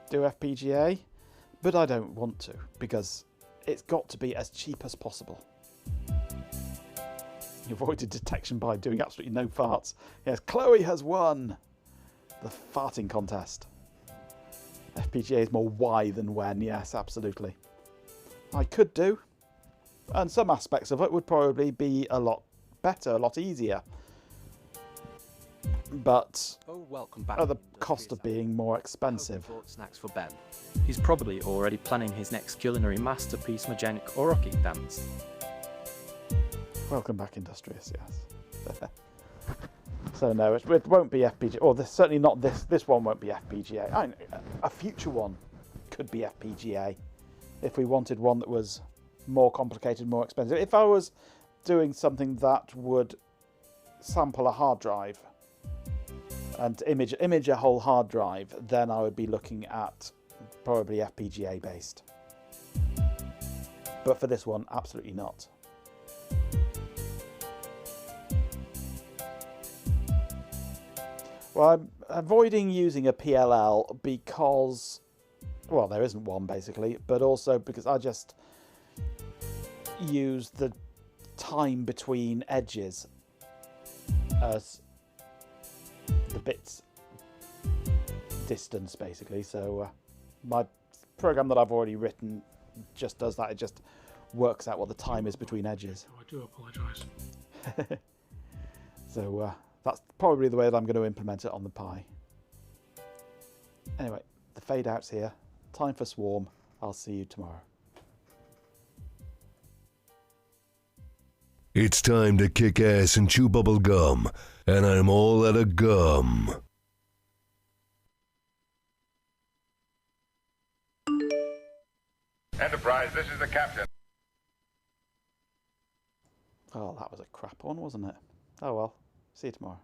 do FPGA, but I don't want to because it's got to be as cheap as possible. You avoided detection by doing absolutely no farts. Yes, Chloe has won the farting contest. FPGA is more why than when. Yes, absolutely. I could do, and some aspects of it would probably be a lot better, a lot easier. But welcome back. at the cost of being more expensive. Bought snacks for Ben. He's probably already planning his next culinary masterpiece, Magenic or Rocky Dance. Welcome back, Industrious, yes. So no, it won't be FPGA, or certainly not this. This one won't be FPGA. A future one could be FPGA if we wanted one that was more complicated, more expensive. If I was doing something that would sample a hard drive and image a whole hard drive, then I would be looking at probably FPGA based. But for this one, absolutely not. Well, I'm avoiding using a PLL because, well, there isn't one basically, but also because I just use the time between edges as the bits distance basically. So my program that I've already written just does that. It just works out what the time is between edges. I do apologise. So that's probably the way that I'm going to implement it on the Pi. Anyway, the fade out's here. Time for Swarm. I'll see you tomorrow. It's time to kick ass and chew bubble gum, and I'm all out of gum. Enterprise, this is the captain. Oh, that was a crap one, wasn't it? Oh well. See you tomorrow.